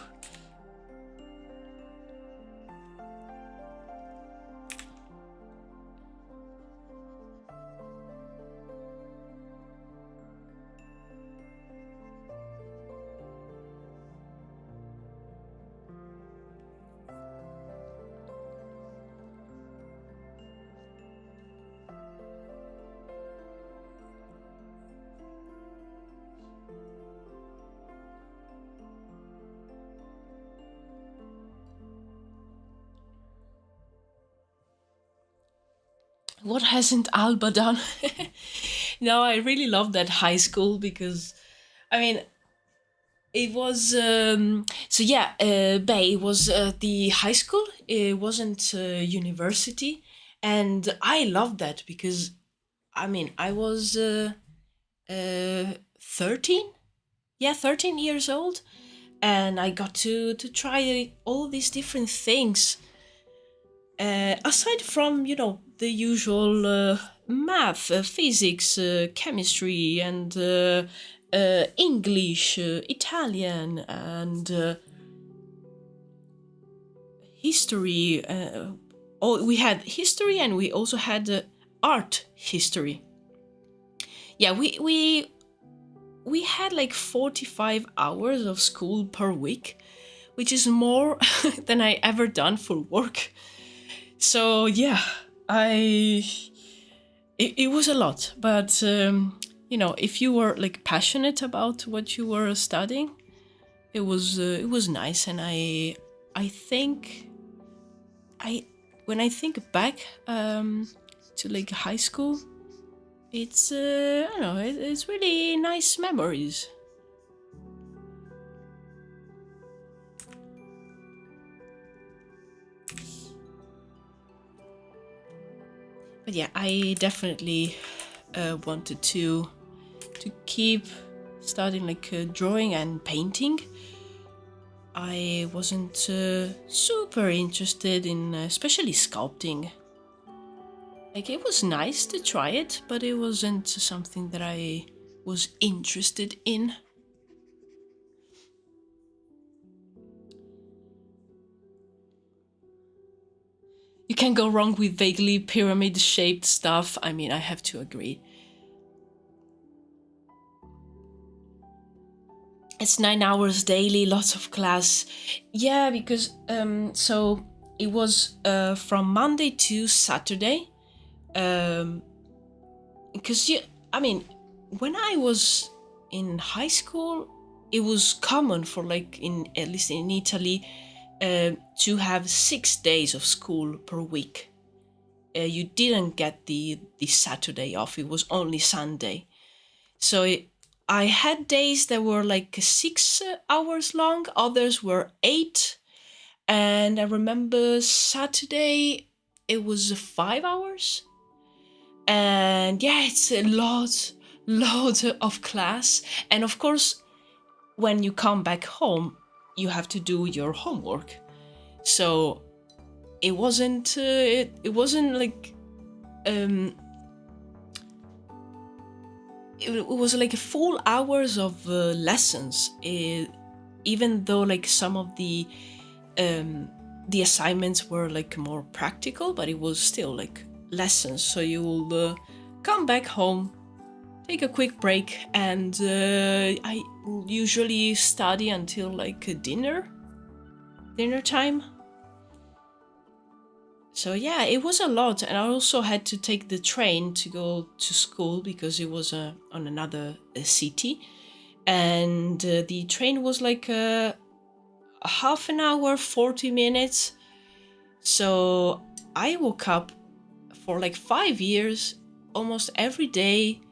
What hasn't Alba done? No, I really love that high school, because I mean it was so yeah, Bay was the high school. It wasn't university, and I loved that because I mean I was 13, yeah, 13 years old, and I got to try all these different things. Aside from the usual math, physics, chemistry, and English, Italian, and history. We had history, and we also had art history. Yeah, we had like 45 hours of school per week, which is more than I ever done for work. So yeah, it was a lot, but if you were like passionate about what you were studying, it was nice. And I think when I think back to like high school, it's I don't know, it's really nice memories. But yeah, I definitely wanted to keep studying like drawing and painting. I wasn't super interested in especially sculpting. Like, it was nice to try it, but it wasn't something that I was interested in. You can go wrong with vaguely pyramid-shaped stuff. I mean, I have to agree. It's 9 hours daily, lots of class. Yeah, because so it was from Monday to Saturday. because I mean, when I was in high school, it was common for like at least in Italy, to have 6 days of school per week. You didn't get the Saturday off; it was only Sunday. So I had days that were like 6 hours long, others were 8, and I remember Saturday it was 5 hours. And yeah, it's a lot of class. And of course, when you come back home, you have to do your homework. So it wasn't it wasn't like it was like full hours of lessons, even though like some of the assignments were like more practical, but it was still like lessons. So you will come back home, take a quick break, and I usually study until like dinner time. So yeah, it was a lot, and I also had to take the train to go to school because it was on another city, and the train was like a half an hour, 40 minutes. So I woke up for like 5 years, almost every day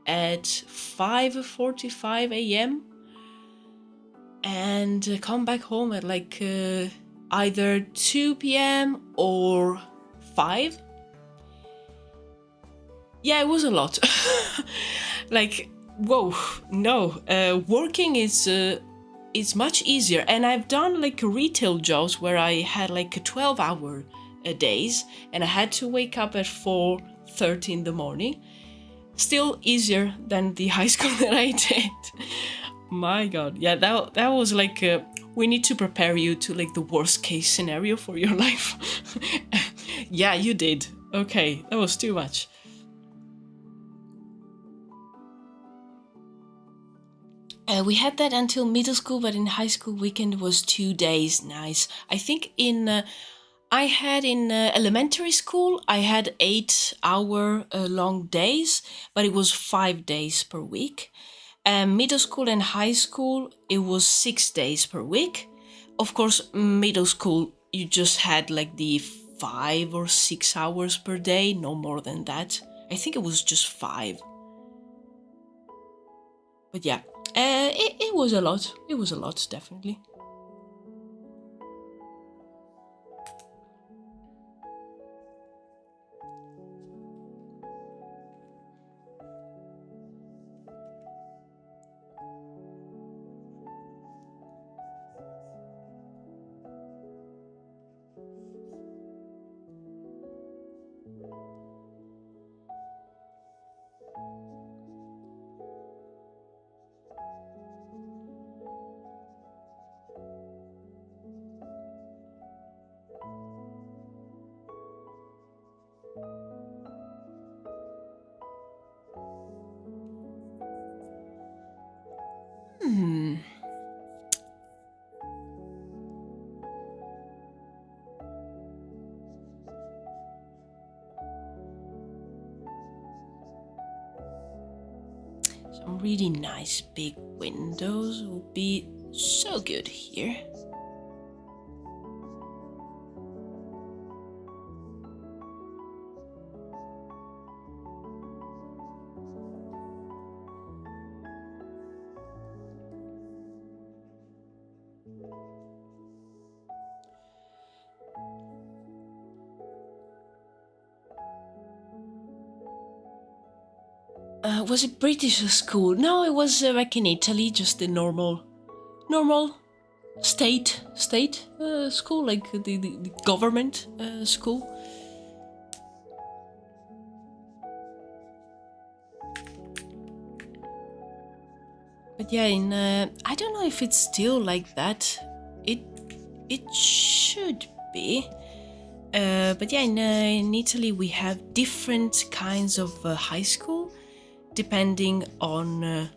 at 5:45 a.m. and come back home at like either 2 p.m. or 5. Yeah, it was a lot. Like, whoa, no. Working is much easier. And I've done like retail jobs where I had like 12-hour days and I had to wake up at 4:30 in the morning. Still easier than the high school that I did. My God. Yeah, that was like, we need to prepare you to like the worst case scenario for your life. Yeah, you did. Okay, that was too much. We had that until middle school, but in high school weekend was 2 days. Nice. I think I had in elementary school, I had 8-hour long days, but it was 5 days per week. Middle school and high school, it was 6 days per week. Of course, middle school, you just had like the 5 or 6 hours per day, no more than that. I think it was just 5. But yeah, it was a lot. It was a lot, definitely. Some really nice big windows will be so good here. Was it British school? No, it was back in Italy, just the normal state school, like the government school. But yeah, in I don't know if it's still like that. It should be. But yeah, in Italy we have different kinds of high school, depending on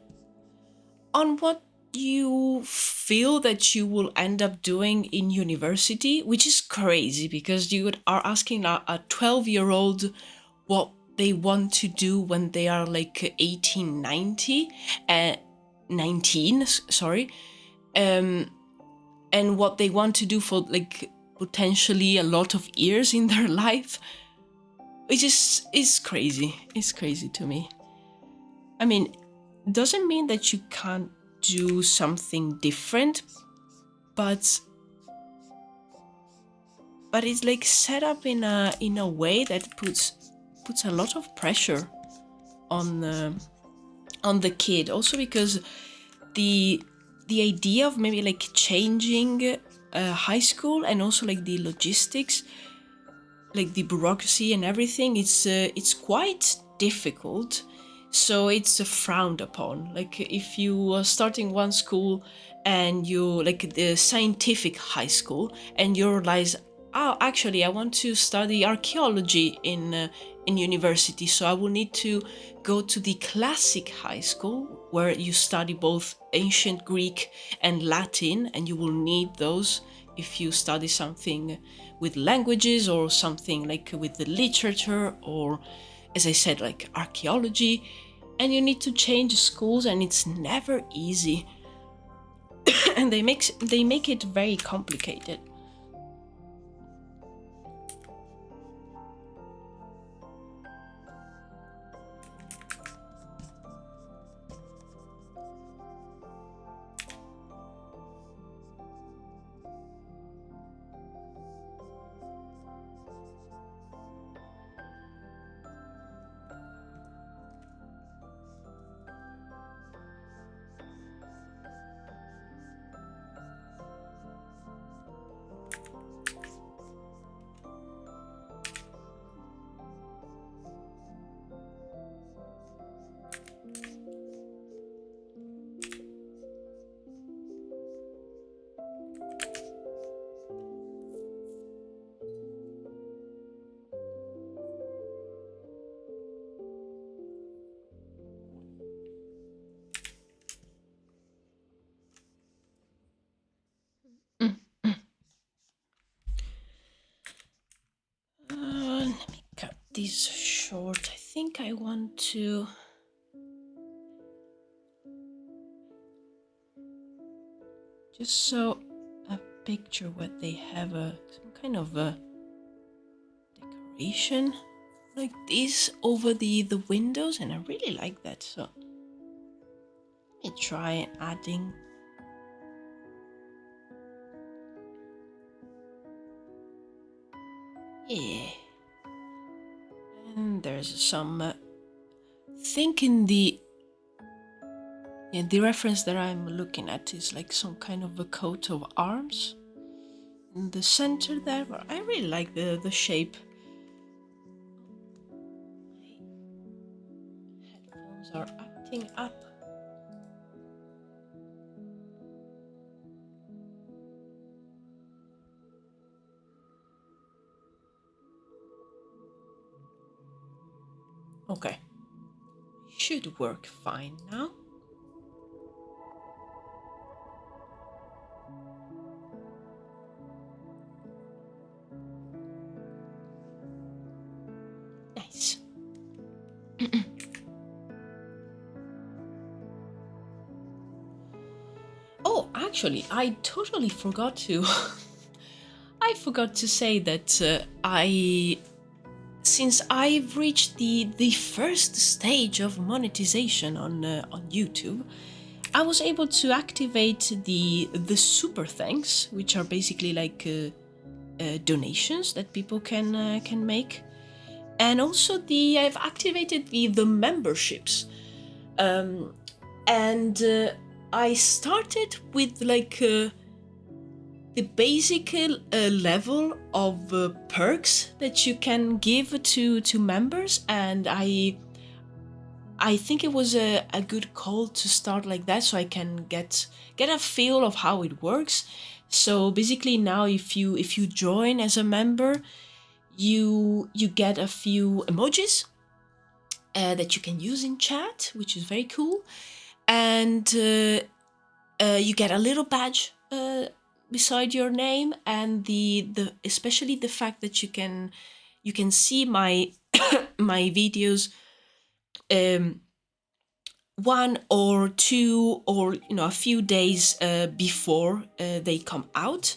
what you feel that you will end up doing in university, which is crazy because you are asking a 12-year-old what they want to do when they are like 18, 90, 19, sorry, and what they want to do for like potentially a lot of years in their life, which is crazy. It's crazy to me. I mean, doesn't mean that you can't do something different, but it's like set up in a way that puts a lot of pressure on the kid. Also because the idea of maybe like changing high school, and also like the logistics, like the bureaucracy and everything, it's quite difficult. So it's frowned upon. Like if you are starting one school and you like the scientific high school, and you realize, oh, actually I want to study archaeology in university, so I will need to go to the classic high school where you study both ancient Greek and Latin, and you will need those if you study something with languages, or something like with the literature, or as I said, like archaeology. And you need to change schools, and it's never easy. And they make it very complicated. Let me cut this short. I think I want to just show a picture where they have some kind of a decoration like this over the windows, and I really like that. So let me try adding. Yeah. And there's some thinking the reference that I'm looking at is like some kind of a coat of arms in the center there. But I really like the shape. My headphones are acting up. Okay, should work fine now. Nice. Oh, actually, I totally forgot to. I forgot to say that since I've reached the first stage of monetization on YouTube, I was able to activate the super thanks, which are basically like donations that people can make, and also I've activated the memberships, and I started with like the basic level of perks that you can give to members, and I think it was a good call to start like that, so I can get a feel of how it works. So basically now if you join as a member, you get a few emojis that you can use in chat, which is very cool, and you get a little badge beside your name, and the especially the fact that you can you can see my my videos one or two or a few days before they come out,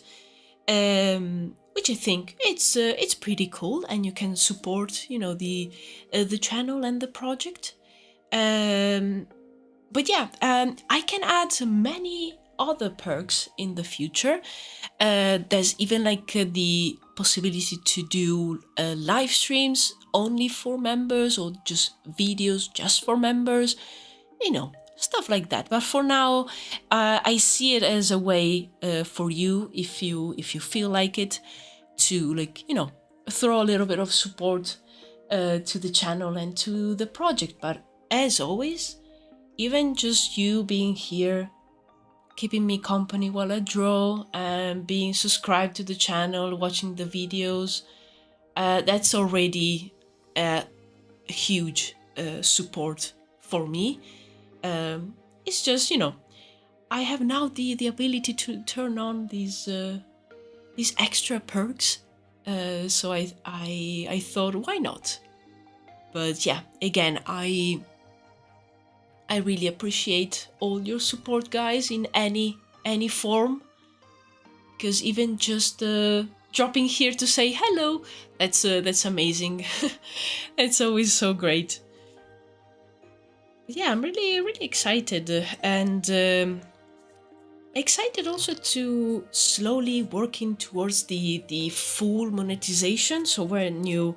which I think it's pretty cool, and you can support the channel and the project. But yeah, I can add many other perks in the future. There's even the possibility to do live streams only for members, or just videos just for members, stuff like that. But for now, I see it as a way for you, if you feel like it, to throw a little bit of support to the channel and to the project. But as always, even just you being here, keeping me company while I draw, and being subscribed to the channel, watching the videos, that's already a huge support for me. It's just, I have now the ability to turn on these extra perks, so I thought, why not? But yeah, again, I really appreciate all your support, guys, in any form, because even just dropping here to say hello, that's amazing. It's always so great. Yeah, I'm really excited, and excited also to slowly working towards the full monetization. So when you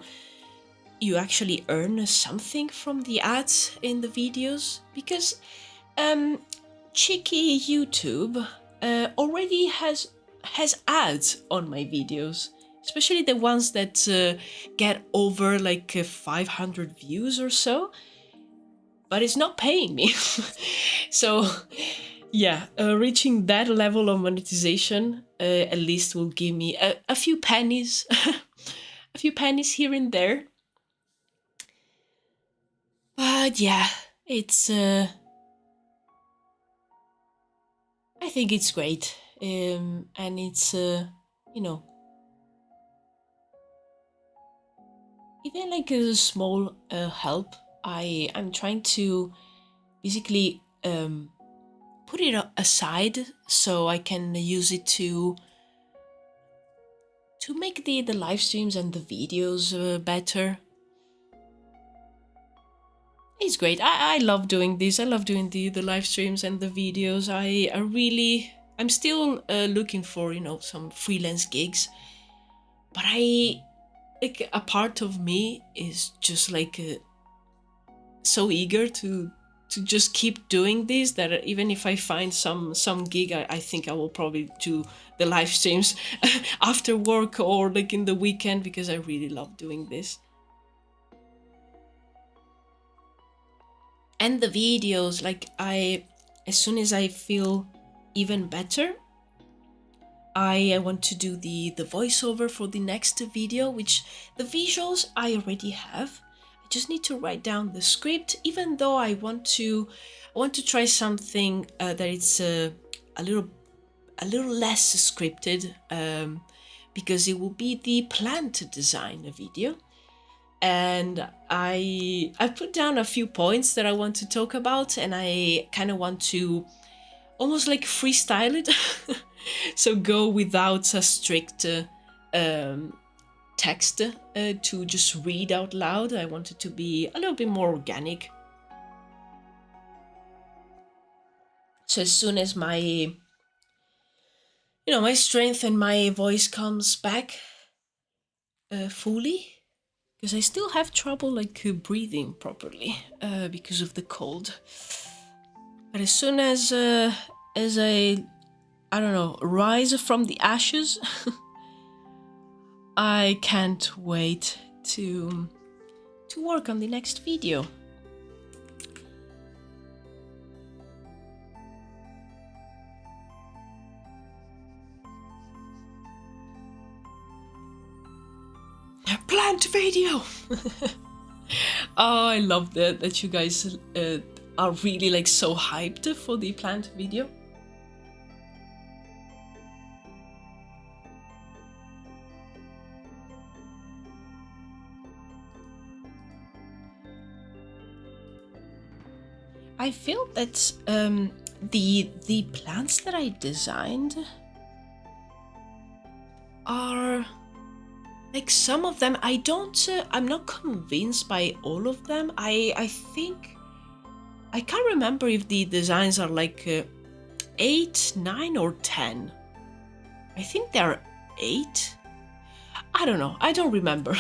actually earn something from the ads in the videos, because cheeky YouTube already has ads on my videos, especially the ones that get over 500 views or so, but it's not paying me. So yeah, reaching that level of monetization at least will give me a few pennies, a few pennies here and there. But yeah, it's I think it's great, and it's even a small help. I'm trying to basically put it aside so I can use it to make the live streams and the videos better. It's great. I love doing this. I love doing the live streams and the videos. I'm still looking for some freelance gigs, but a part of me is just so eager to just keep doing this, that even if I find some gig, I think I will probably do the live streams after work or in the weekend, because I really love doing this. And the videos, as soon as I feel even better, I want to do the voiceover for the next video, which the visuals I already have. I just need to write down the script, even though I want to try something that it's a little less scripted, because it will be the plant design video. And I put down a few points that I want to talk about, and I kind of want to almost freestyle it. So go without a strict text to just read out loud. I want it to be a little bit more organic. So as soon as my my strength and my voice comes back fully, because I still have trouble breathing properly because of the cold. But as soon as I don't know, rise from the ashes, I can't wait to work on the next video. A plant video. Oh, I love that you guys are really so hyped for the plant video. I feel that the plants that I designed are like some of them. I'm not convinced by all of them. I think I can't remember if the designs are like 8, 9, or 10. I think they're 8. I don't know. I don't remember.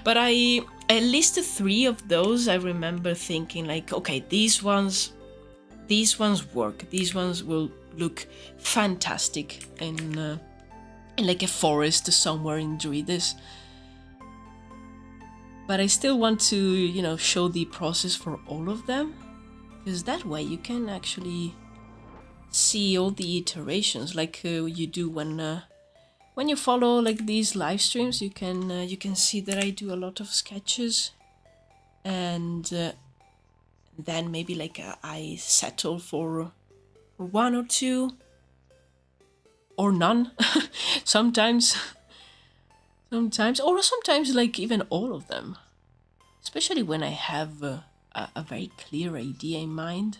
But at least 3 of those I remember thinking like, okay, these ones work. These ones will look fantastic in like a forest somewhere in Druides. But I still want to, show the process for all of them, because that way you can actually see all the iterations, like you do when you follow like these live streams. You can see that I do a lot of sketches, and then maybe like I settle for 1 or 2 or none. sometimes like even all of them, especially when I have a very clear idea in mind.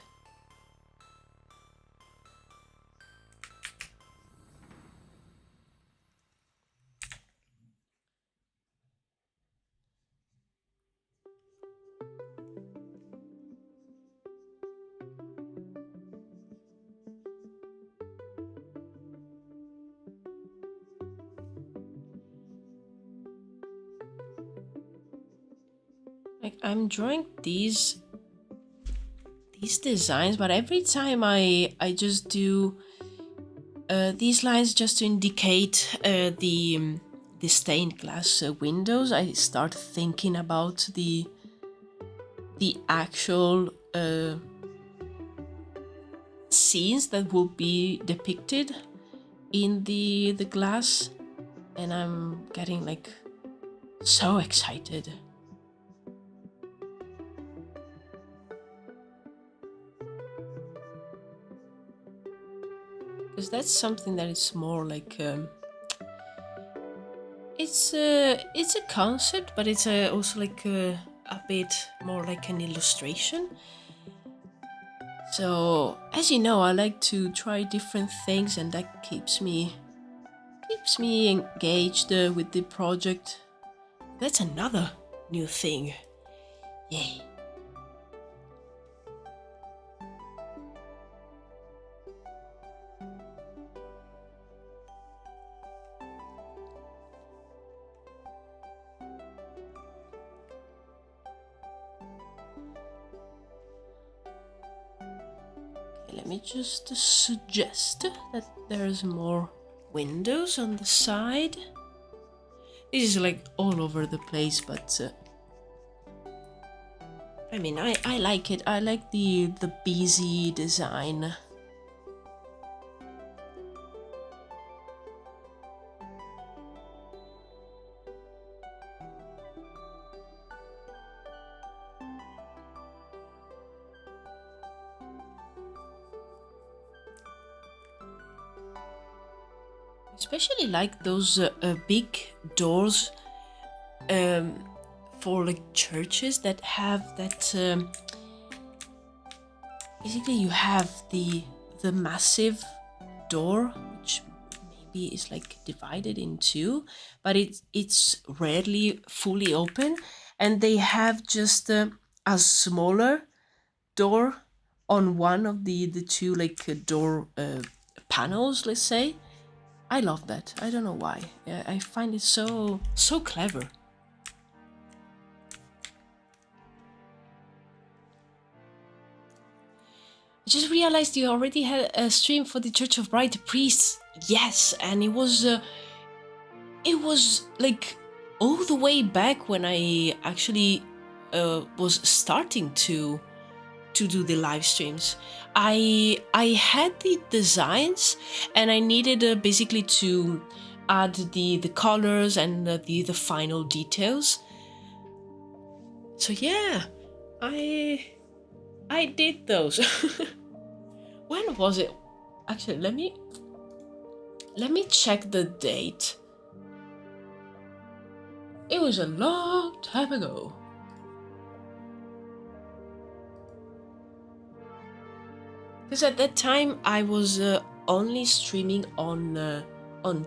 Like I'm drawing these designs, but every time I just do these lines just to indicate the stained glass windows, I start thinking about the actual scenes that will be depicted in the glass, and I'm getting like so excited. Because that's something that is more like it's a concept, but it's also like a bit more like an illustration. So as you know, I like to try different things, and that keeps me engaged with the project. That's another new thing. Yay. Let me just suggest that there's more windows on the side. This is like all over the place, but I mean, I like it. I like the busy design. Especially like those big doors for like churches that have that. Basically, you have the massive door, which maybe is like divided in 2, but it's rarely fully open, and they have just a smaller door on one of the 2 like door panels, let's say. I love that. I don't know why. I find it so clever. I just realized you already had a stream for the Church of Bright Priests. Yes, and it was like all the way back when I actually was starting to do the live streams. I had the designs, and I needed basically to add the colors and the final details. So yeah, I did those. When was it? Actually, let me check the date. It was a long time ago. Because at that time I was only streaming on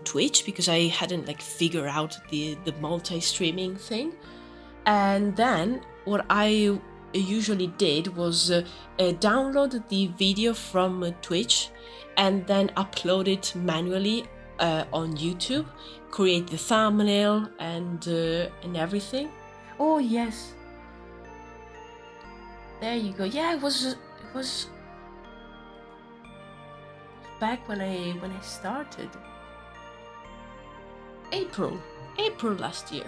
Twitch, because I hadn't like figured out the multi-streaming thing. And then what I usually did was download the video from Twitch and then upload it manually on YouTube, create the thumbnail and everything. Oh yes, there you go. Yeah, it was back when I started. April last year.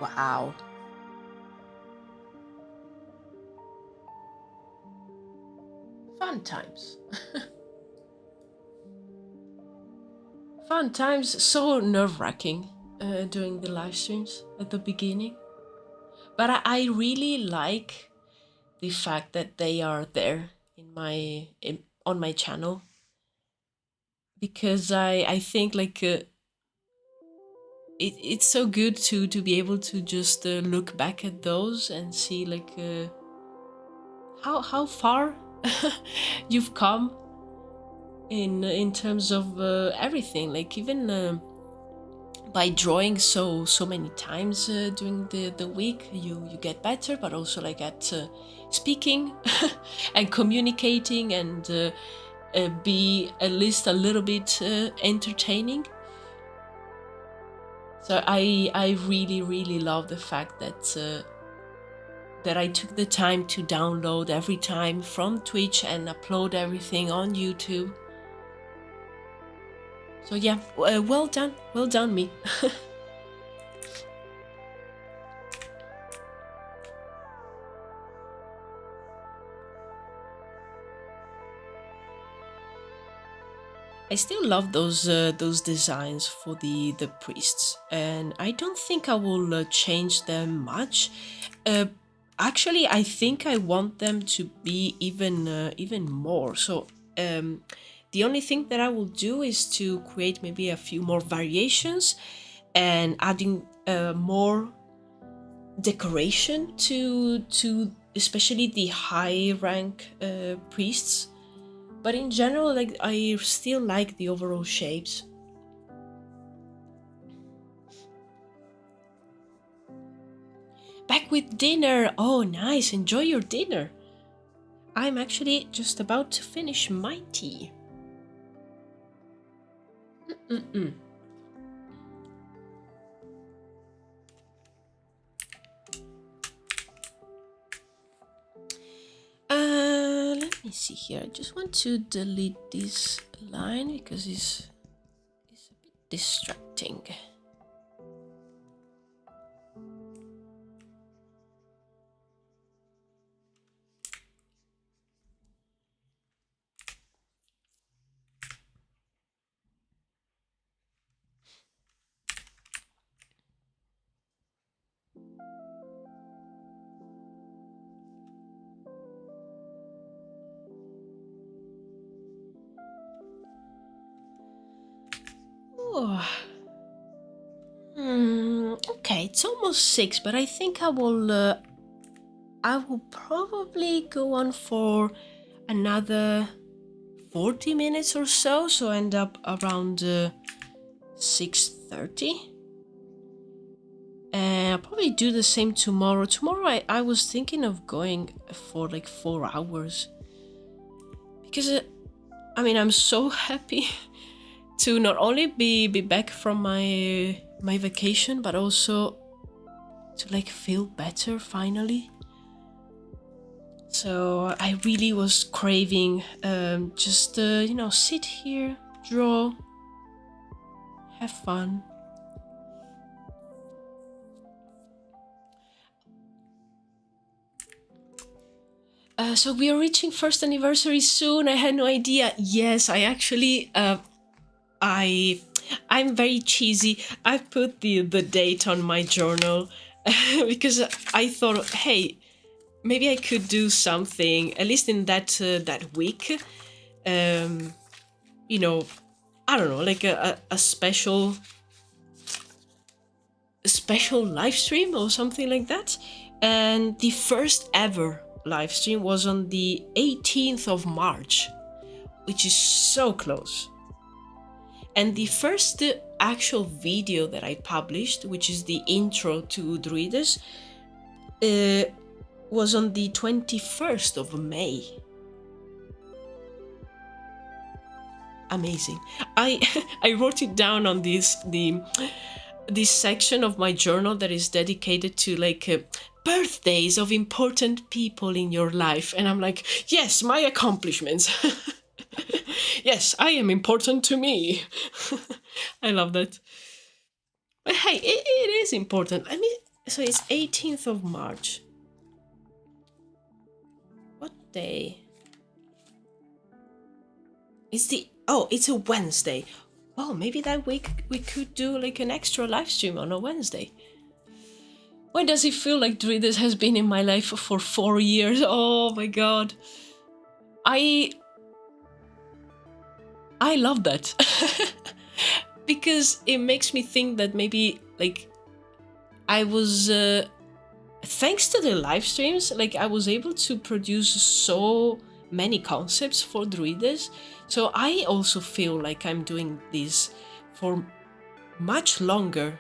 Wow. Fun times. Fun times. So nerve-wracking doing the live streams at the beginning. But I really like the fact that they are there on my channel, because I think like it's so good to be able to just look back at those and see like how far you've come in terms of everything, like even by drawing so many times during the week, you get better, but also like at speaking and communicating and be at least a little bit entertaining. So I really love the fact that that I took the time to download every time from Twitch and upload everything on YouTube. So yeah, well done me. I still love those designs for the priests, and I don't think I will change them much. Actually, I think I want them to be even more. So the only thing that I will do is to create maybe a few more variations and adding more decoration to especially the high rank priests. But in general, like I still like the overall shapes. Back with dinner. Oh, nice. Enjoy your dinner. I'm actually just about to finish my tea. Let me see here. I just want to delete this line because it's a bit distracting. Okay, it's almost 6, but I think I will probably go on for another 40 minutes or so, so end up around 6:30. And I'll probably do the same tomorrow. Tomorrow I was thinking of going for like 4 hours, because I mean, I'm so happy to not only be back from my vacation, but also to like feel better finally. So I really was craving just you know, sit here, draw, have fun. So we are reaching first anniversary soon. I had no idea. Yes, I actually I'm very cheesy. I put the date on my journal because I thought, hey, maybe I could do something at least in that week. You know, I don't know, like a special live stream or something like that. And the first ever live stream was on the 18th of March. which is so close. And the first actual video that I published, which is the intro to Druwides, was on the 21st of May. Amazing. I wrote it down on this section of my journal that is dedicated to like birthdays of important people in your life, and I'm like, yes, my accomplishments. Yes, I am important to me. I love that. But hey, it is important. I mean, so it's 18th of March. What day? It's a Wednesday. Well, maybe that week we could do like an extra live stream on a Wednesday. Why does it feel like Druwides has been in my life for 4 years? Oh my god. I love that. Because it makes me think that maybe like I was thanks to the live streams, like I was able to produce so many concepts for Druwides. So I also feel like I'm doing this for much longer.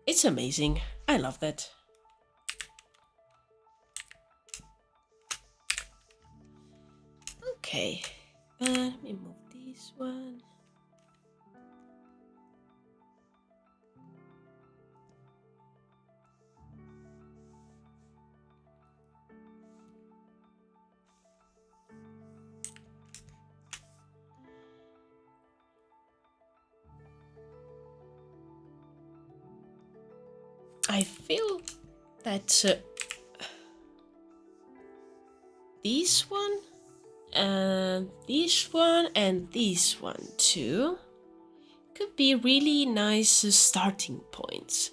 It's amazing. I love that. Okay, let me move this one. I feel that this one and this one and this one too could be really nice starting points.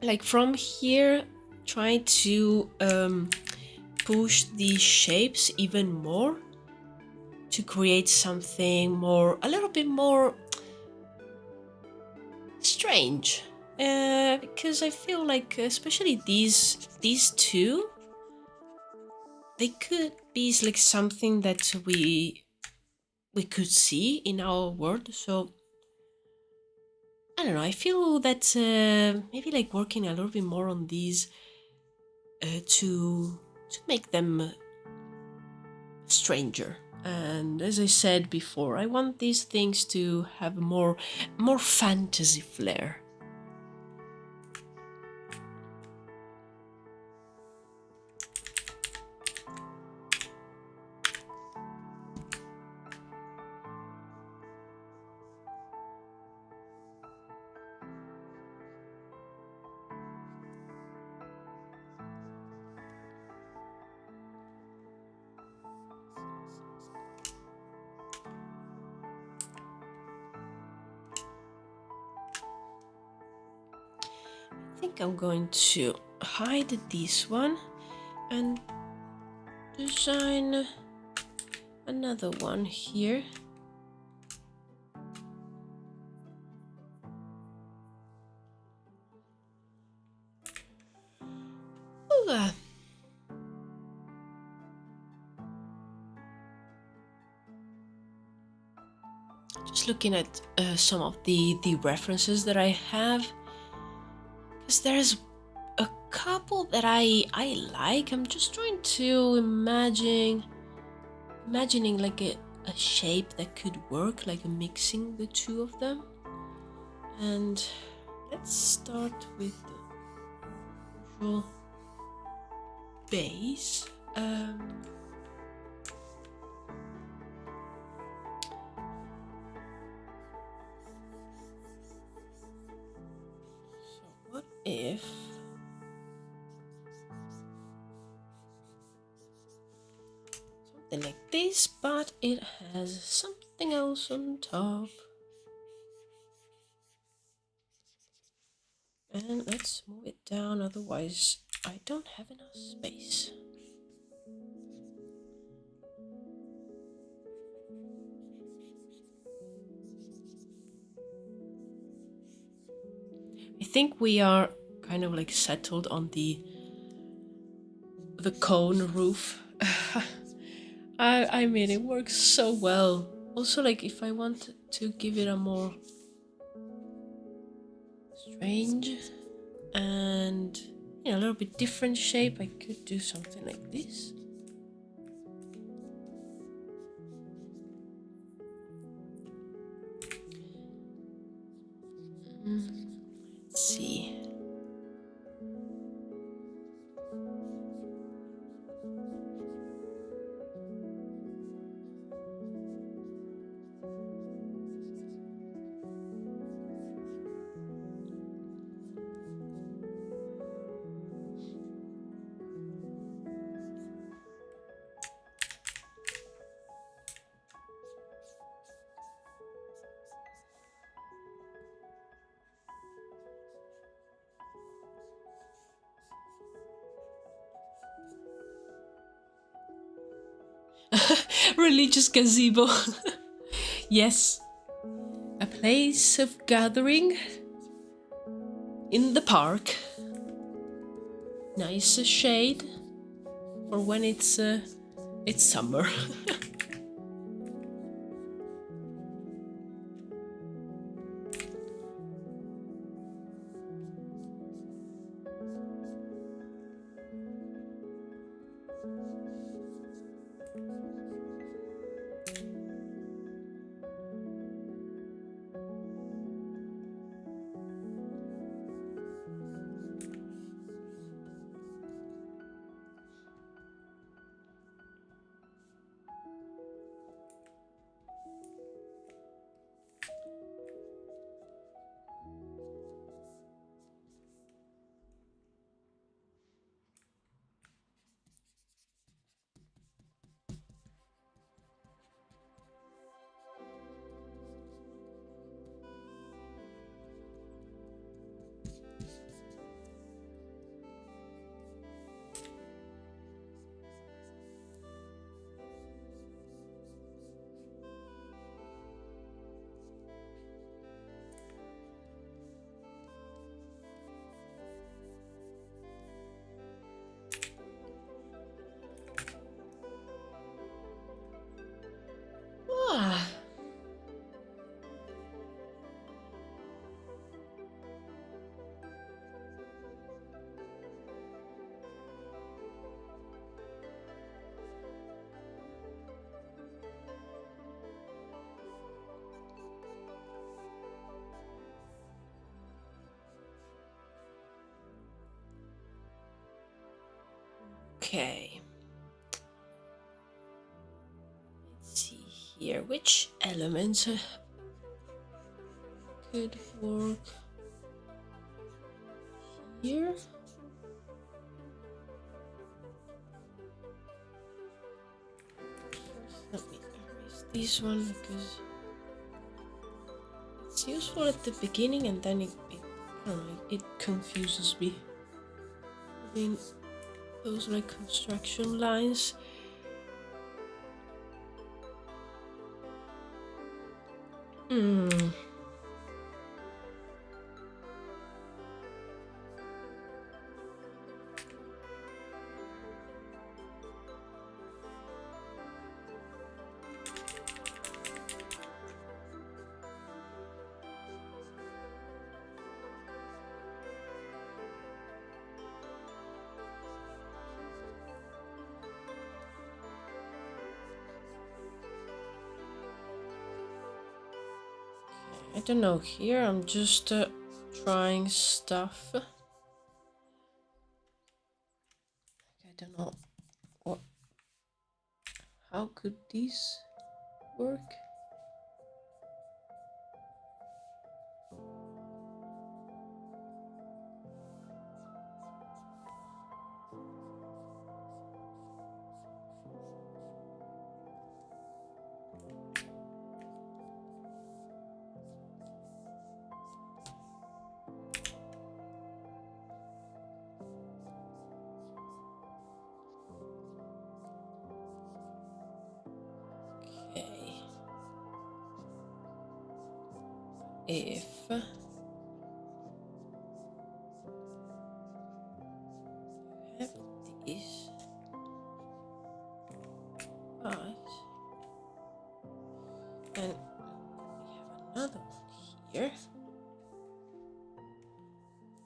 Like from here, try to push these shapes even more to create something more, a little bit more strange. Because I feel like, especially these two, they could be like something that we could see in our world. So I don't know. I feel that maybe like working a little bit more on these to make them stranger. And as I said before, I want these things to have more fantasy flair. I think I'm going to hide this one and design another one here. Ooh. Just looking at some of the references that I have, because there's a couple that I like. I'm just trying to imagining like a shape that could work, like mixing the two of them. And let's start with the usual base. So what if something like this, but it has something else on top? And let's move it down, otherwise I don't have enough space. I think we are kind of like settled on the cone roof. I mean, it works so well. Also, like, if I want to give it a more strange and, you know, a little bit different shape, I could do something like this. Let's see. Religious gazebo. Yes, a place of gathering in the park. Nice shade for when it's summer. Ah. Okay. Let's see here. Which elements could work here? First, let me erase this one because it's useful at the beginning and then I don't know, it confuses me. I mean, those like construction lines. I don't know, here I'm just trying stuff. I don't know what. How could this work? If And we have another one here.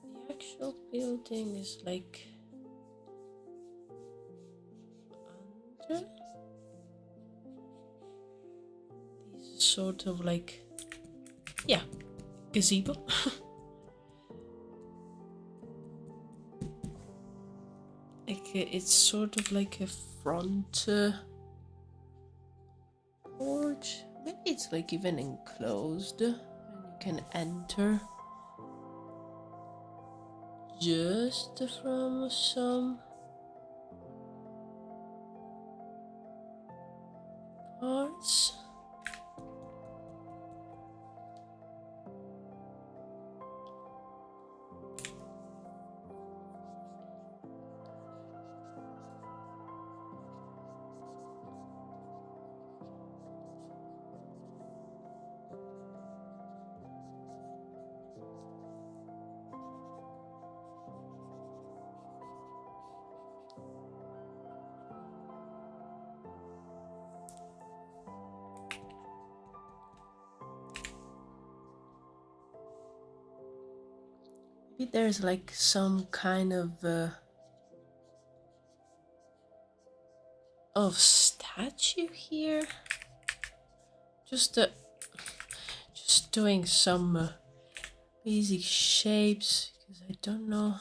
The actual building is like under. These are sort of like, yeah, gazebo. Like it's sort of like a front porch. Maybe it's like even enclosed and you can enter just from some parts. Maybe there's like some kind of statue here. Just doing some basic shapes because I don't know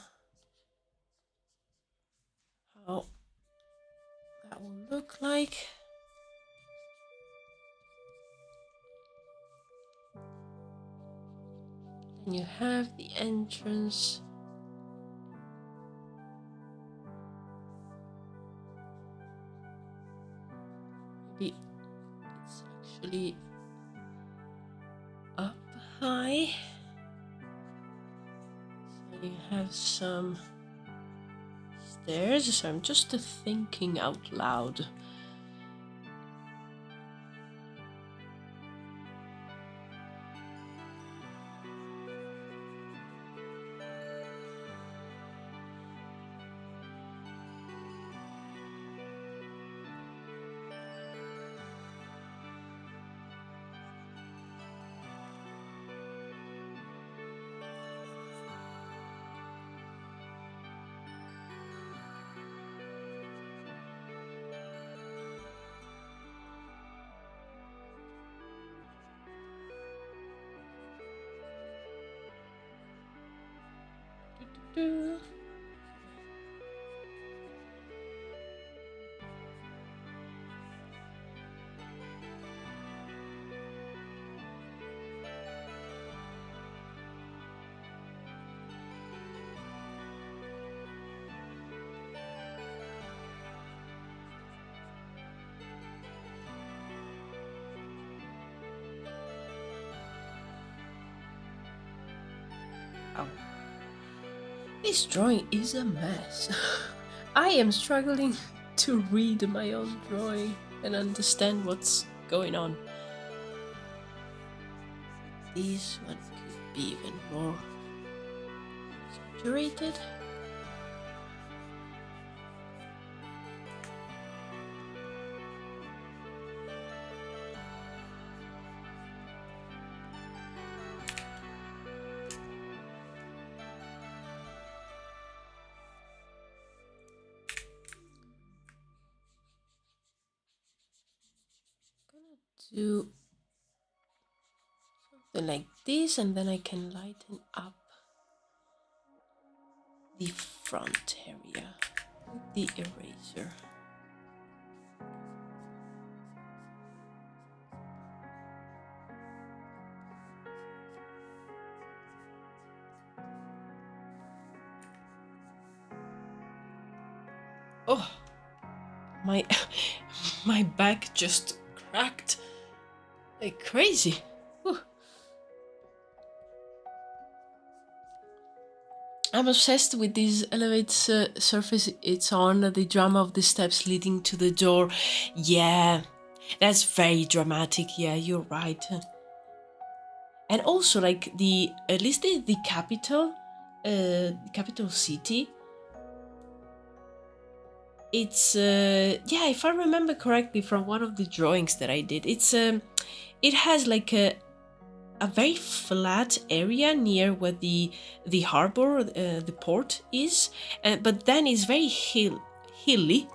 how that will look like. Then you have the entrance. Maybe it's actually up high. So you have some stairs. So I'm just thinking out loud. Oh. This drawing is a mess. I am struggling to read my own drawing and understand what's going on. This one could be even more saturated. Do something like this, and then I can lighten up the front area with the eraser. Oh, my my back just cracked like crazy. Whew. I'm obsessed with this elevated surface it's on, the drama of the steps leading to the door. Yeah, that's very dramatic. Yeah, you're right. And also, like at least the capital city. it's yeah, if I remember correctly from one of the drawings that I did, it has like a very flat area near where the harbor, the port is, but then it's very hilly.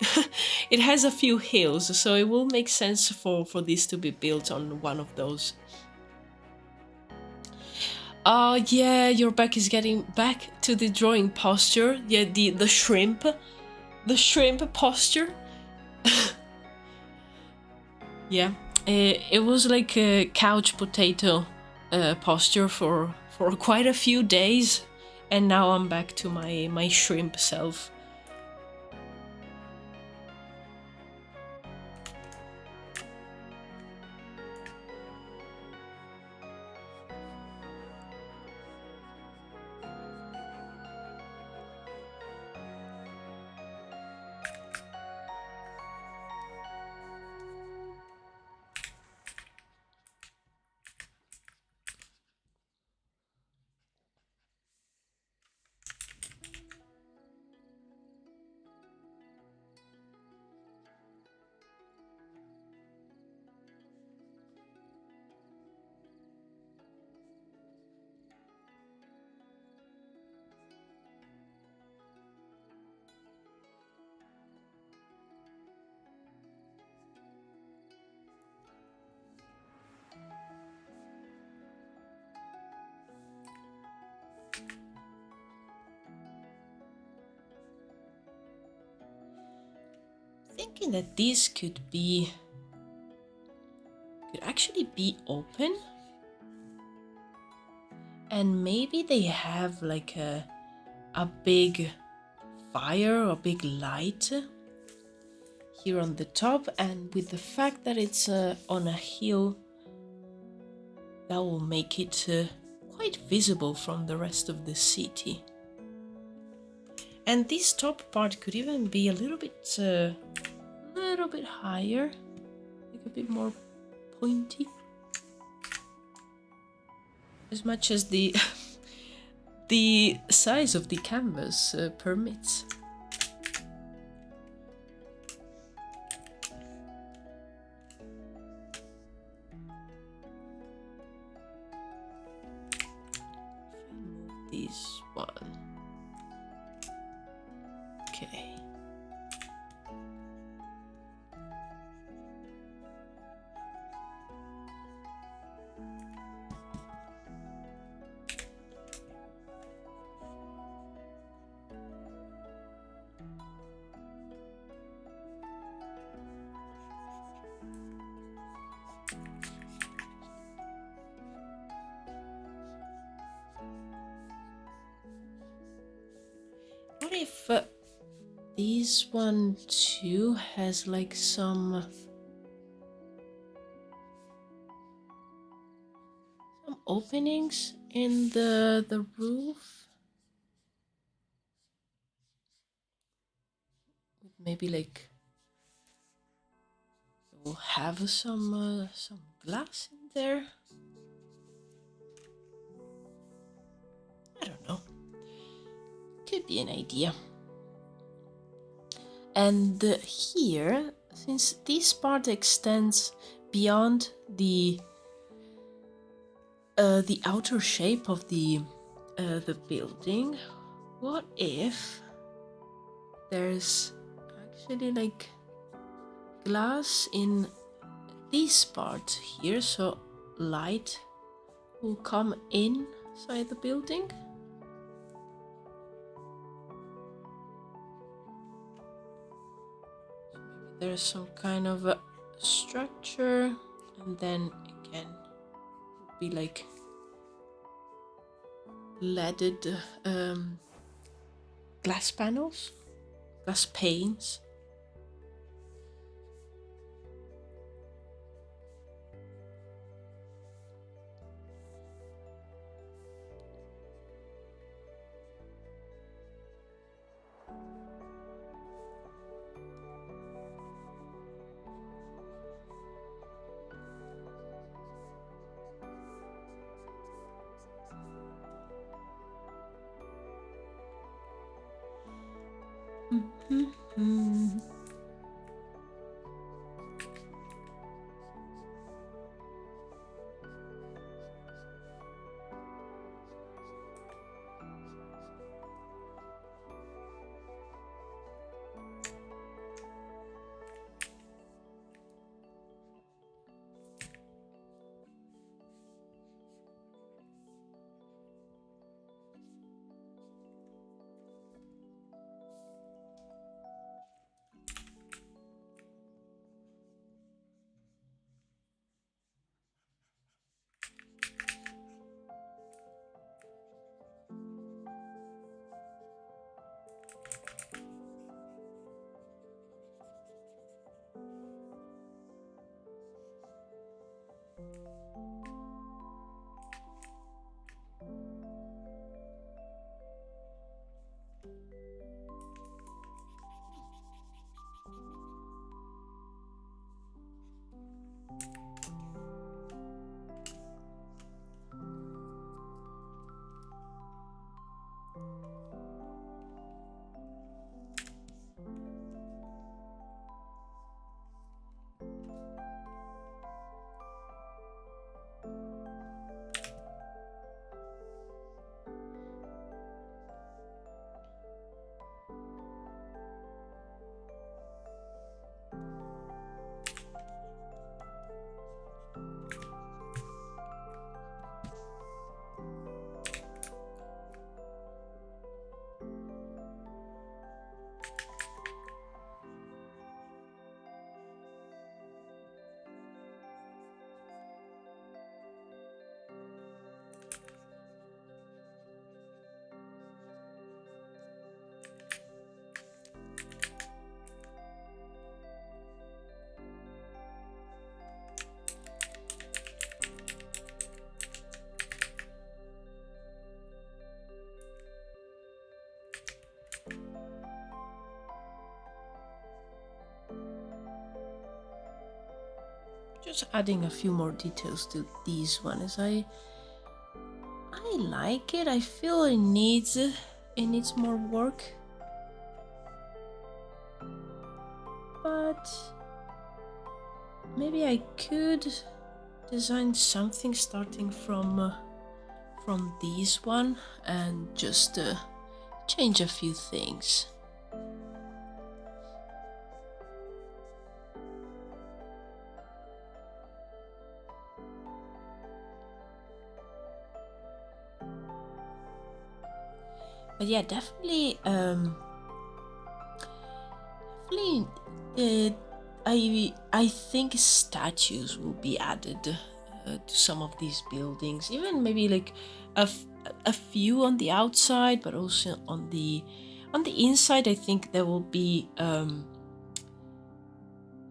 It has a few hills, so it will make sense for this to be built on one of those. Oh yeah, your back is getting back to the drawing posture. Yeah, the shrimp posture. Yeah, it was like a couch potato posture for quite a few days, and now I'm back to my shrimp self. Thinking that this could actually be open, and maybe they have like a big fire or big light here on the top, and with the fact that it's on a hill, that will make it quite visible from the rest of the city. And this top part could even be a little bit higher, like a bit more pointy, as much as the the size of the canvas permits. This one. Okay. What if this one too has like some openings in the roof? Maybe like we'll have some glass in there. I don't know. Could be an idea. And here, since this part extends beyond the outer shape of the building, what if there's actually like glass in this part here, so light will come inside the building? There's some kind of a structure, and then again be like leaded glass panels, glass panes. Hmm. Just adding a few more details to these ones. I like it. I feel it needs more work, but maybe I could design something starting from this one and just change a few things. But yeah, definitely, I think statues will be added to some of these buildings. Even maybe like a few on the outside, but also on the inside. I think there will be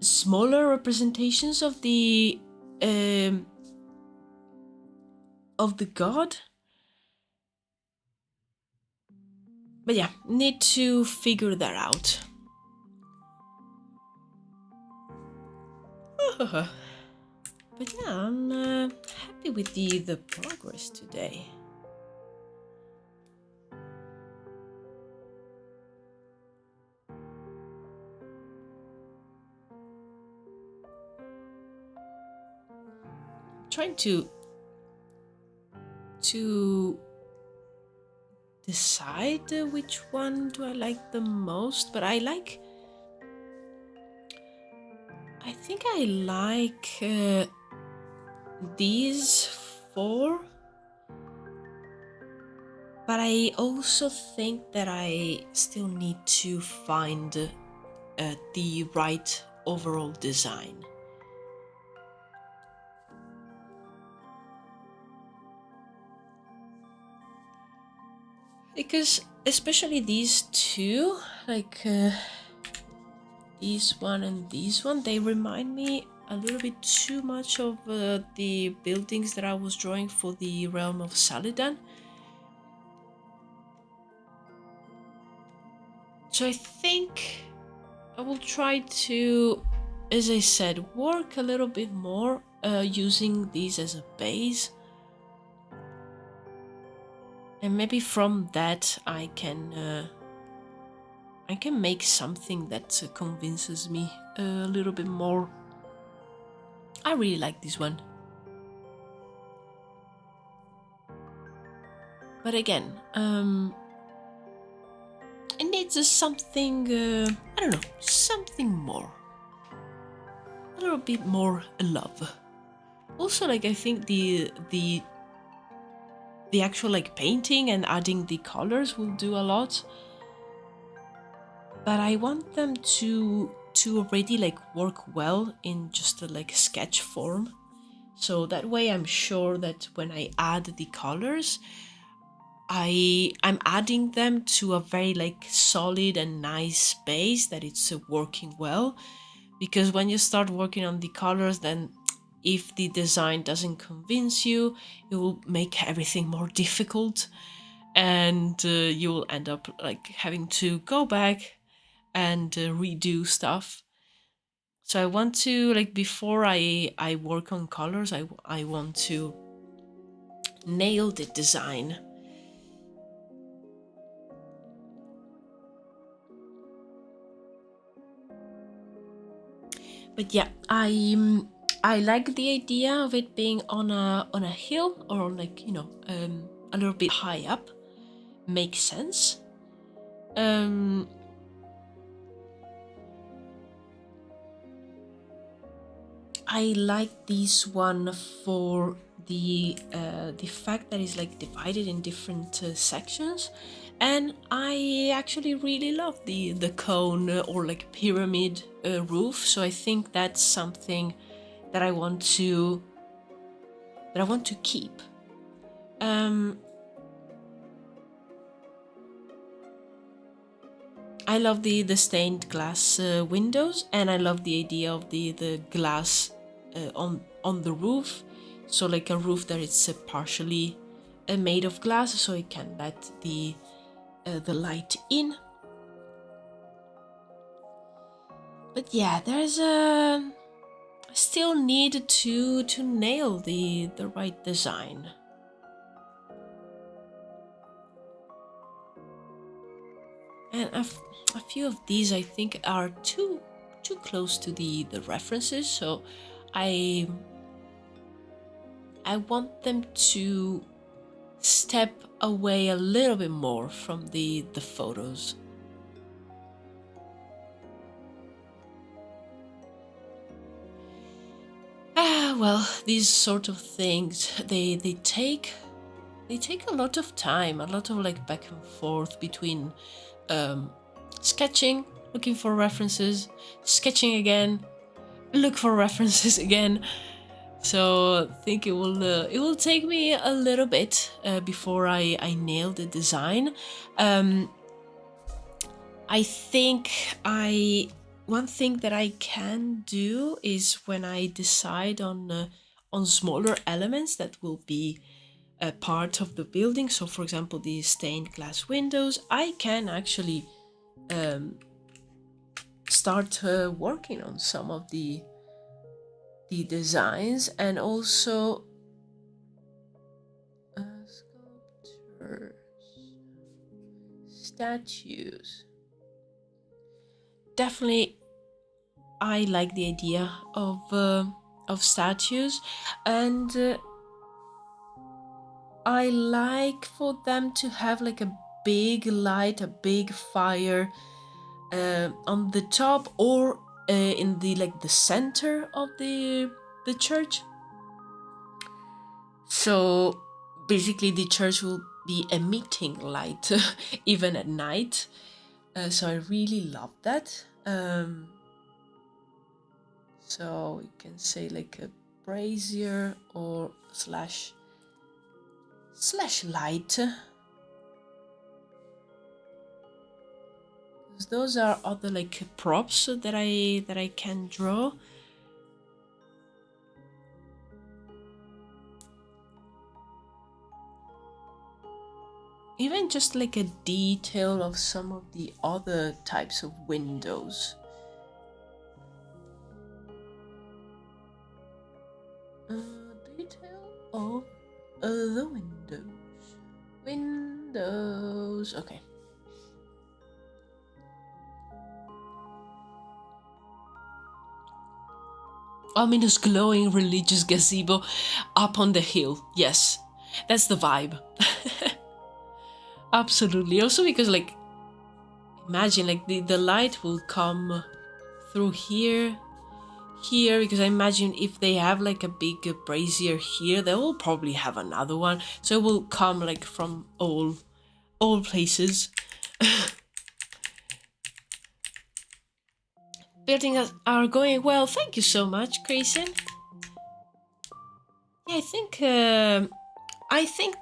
smaller representations of the god. But yeah, need to figure that out. But yeah, I'm happy with the progress today. I'm trying to decide which one do I like the most, but I think I like these 4, but I also think that I still need to find the right overall design. Because especially these two, like this one and this one, they remind me a little bit too much of the buildings that I was drawing for the realm of Saladan. So I think I will try to, as I said, work a little bit more using these as a base. And maybe from that I can I can make something that convinces me a little bit more. I really like this one. But again, it needs something, I don't know, something more. A little bit more love. Also, like, I think the actual like painting and adding the colors will do a lot. But I want them to already like work well in just a like sketch form. So that way I'm sure that when I add the colors, I'm adding them to a very like solid and nice base that it's working well. Because when you start working on the colors, then if the design doesn't convince you, it will make everything more difficult, and you will end up like having to go back and redo stuff. So I want to, like, before I work on colors, I want to nail the design. But yeah, I like the idea of it being on a hill, or like, you know, a little bit high up. Makes sense. I like this one for the fact that it's like divided in different sections, and I actually really love the cone or like pyramid roof. So I think that's something that I want to keep. I love the stained glass windows, and I love the idea of the glass on the roof. So like a roof that it's partially made of glass, so it can let the light in. But yeah, there's a still need to nail the right design. And a few of these I think are too close to the references, so I want them to step away a little bit more from the photos. Well, these sort of things, they take a lot of time, a lot of like back and forth between sketching, looking for references, sketching again, look for references again. So I think it will take me a little bit before I nail the design. I think one thing that I can do is when I decide on smaller elements that will be a part of the building. So, for example, the stained glass windows, I can actually start working on some of the designs, and also sculptures, statues. Definitely, I like the idea of statues, and I like for them to have like a big light, a big fire on the top, or in the like the center of the church. So basically, the church will be emitting light even at night. So I really love that. So you can say like a brazier or slash light. Those are other like props that I can draw. Even just like a detail of some of the other types of windows. Detail of the windows. Okay. ominous glowing religious gazebo up on the hill. Yes, that's the vibe. Absolutely. Also because like, imagine like the light will come through here, because I imagine if they have like a big brazier here, they will probably have another one, so it will come like from all places. Buildings are going well. Thank you so much, Grayson. Yeah, I think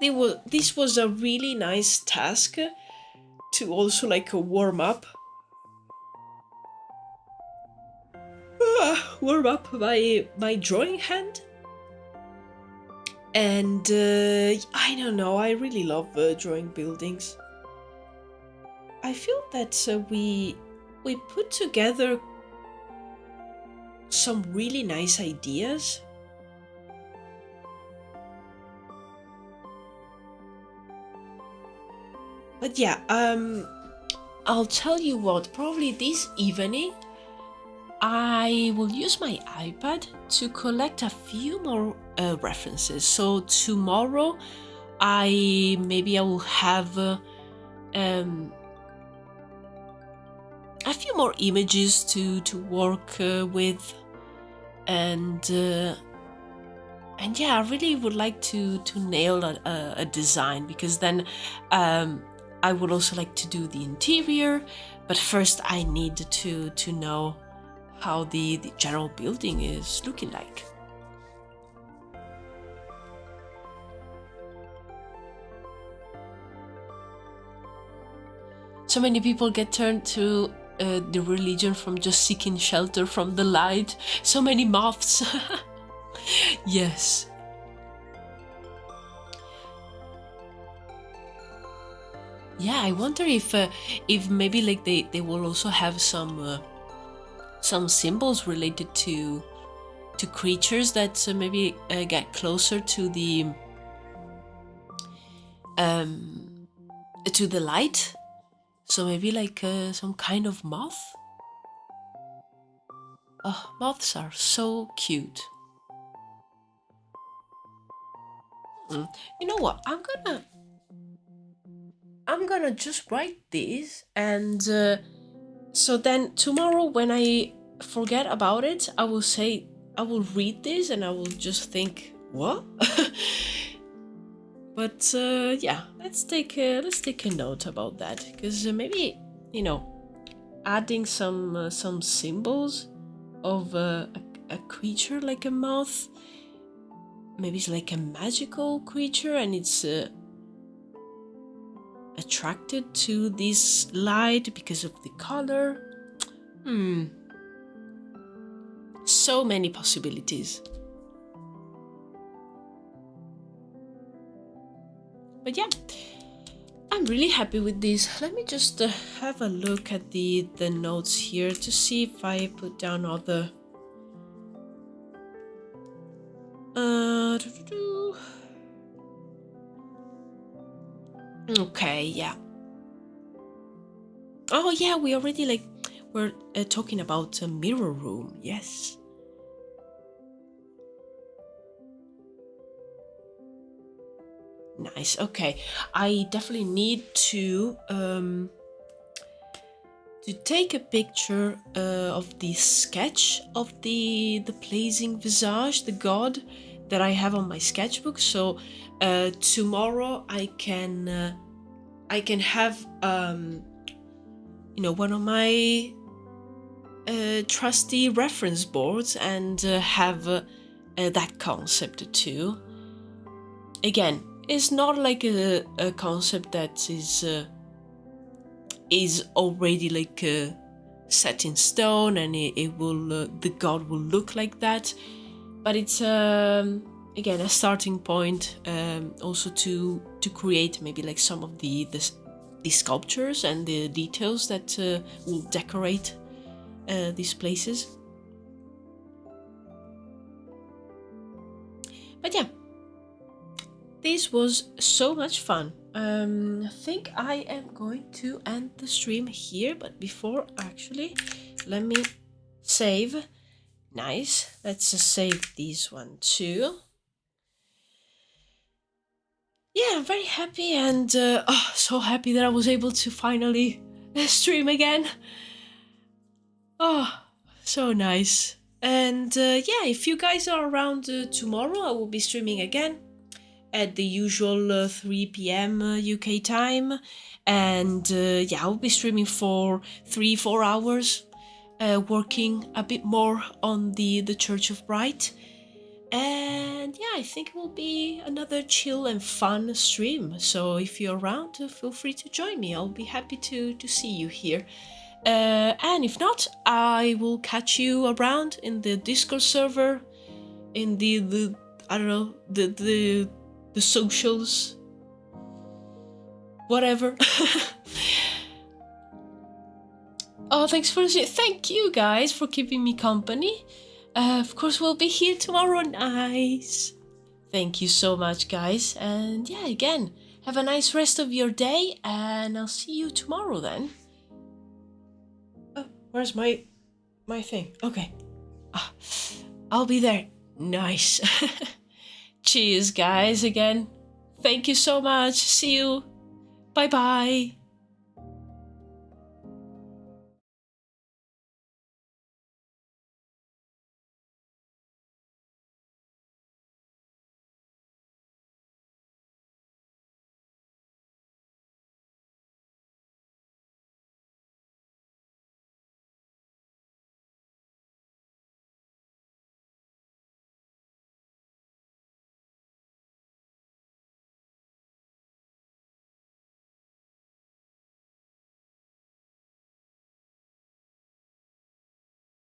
this was a really nice task to also like warm up my drawing hand. And I don't know, I really love drawing buildings. I feel that we put together some really nice ideas. But yeah, I'll tell you what, probably this evening I will use my iPad to collect a few more references. So tomorrow I will have a few more images to work with, and yeah, I really would like to nail a design, because then I would also like to do the interior, but first I need to know how the general building is looking like. So many people get turned to the religion from just seeking shelter from the light. So many moths. Yes. Yeah, I wonder if maybe like they will also have some symbols related to creatures that maybe get closer to the light. So maybe like some kind of moth. Oh, moths are so cute. You know what? I'm gonna just write this, and so then tomorrow when I forget about it, I will read this and I will just think, what? But yeah, let's take a note about that, because maybe, you know, adding some symbols of a creature like a moth. Maybe it's like a magical creature and it's attracted to this light because of the color. So many possibilities. But yeah, I'm really happy with this. Let me just have a look at the notes here to see if I put down other okay, yeah. Oh yeah, we already we're talking about a mirror room. Yes. Nice. Okay, I definitely need to take a picture of the sketch of the pleasing visage, the god that I have on my sketchbook. So tomorrow I can have one of my trusty reference boards and have that concept too. Again, it's not like a concept that is already set in stone and it will the god will look like that, but it's again a starting point, also to create maybe like some of the sculptures and the details that will decorate these places. But yeah, this was so much fun. I think I am going to end the stream here, but before, actually, let me save, Nice. Let's just save this one too. Yeah, I'm very happy and so happy that I was able to finally stream again. Oh, so nice. And yeah, if you guys are around tomorrow, I will be streaming again at the usual 3 p.m. UK time. And yeah, I'll be streaming for 3-4 hours, working a bit more on the Church of Bright. And yeah, I think it will be another chill and fun stream. So if you're around, feel free to join me. I'll be happy to see you here. And if not, I will catch you around in the Discord server, in the I don't know, the socials, whatever. Oh, thanks for listening. Thank you guys for keeping me company. Of course, we'll be here tomorrow. Nice. Thank you so much, guys. And yeah, again, have a nice rest of your day, and I'll see you tomorrow then. Oh, where's my thing? Okay. I'll be there. Nice. Cheers, guys, again. Thank you so much. See you. Bye-bye.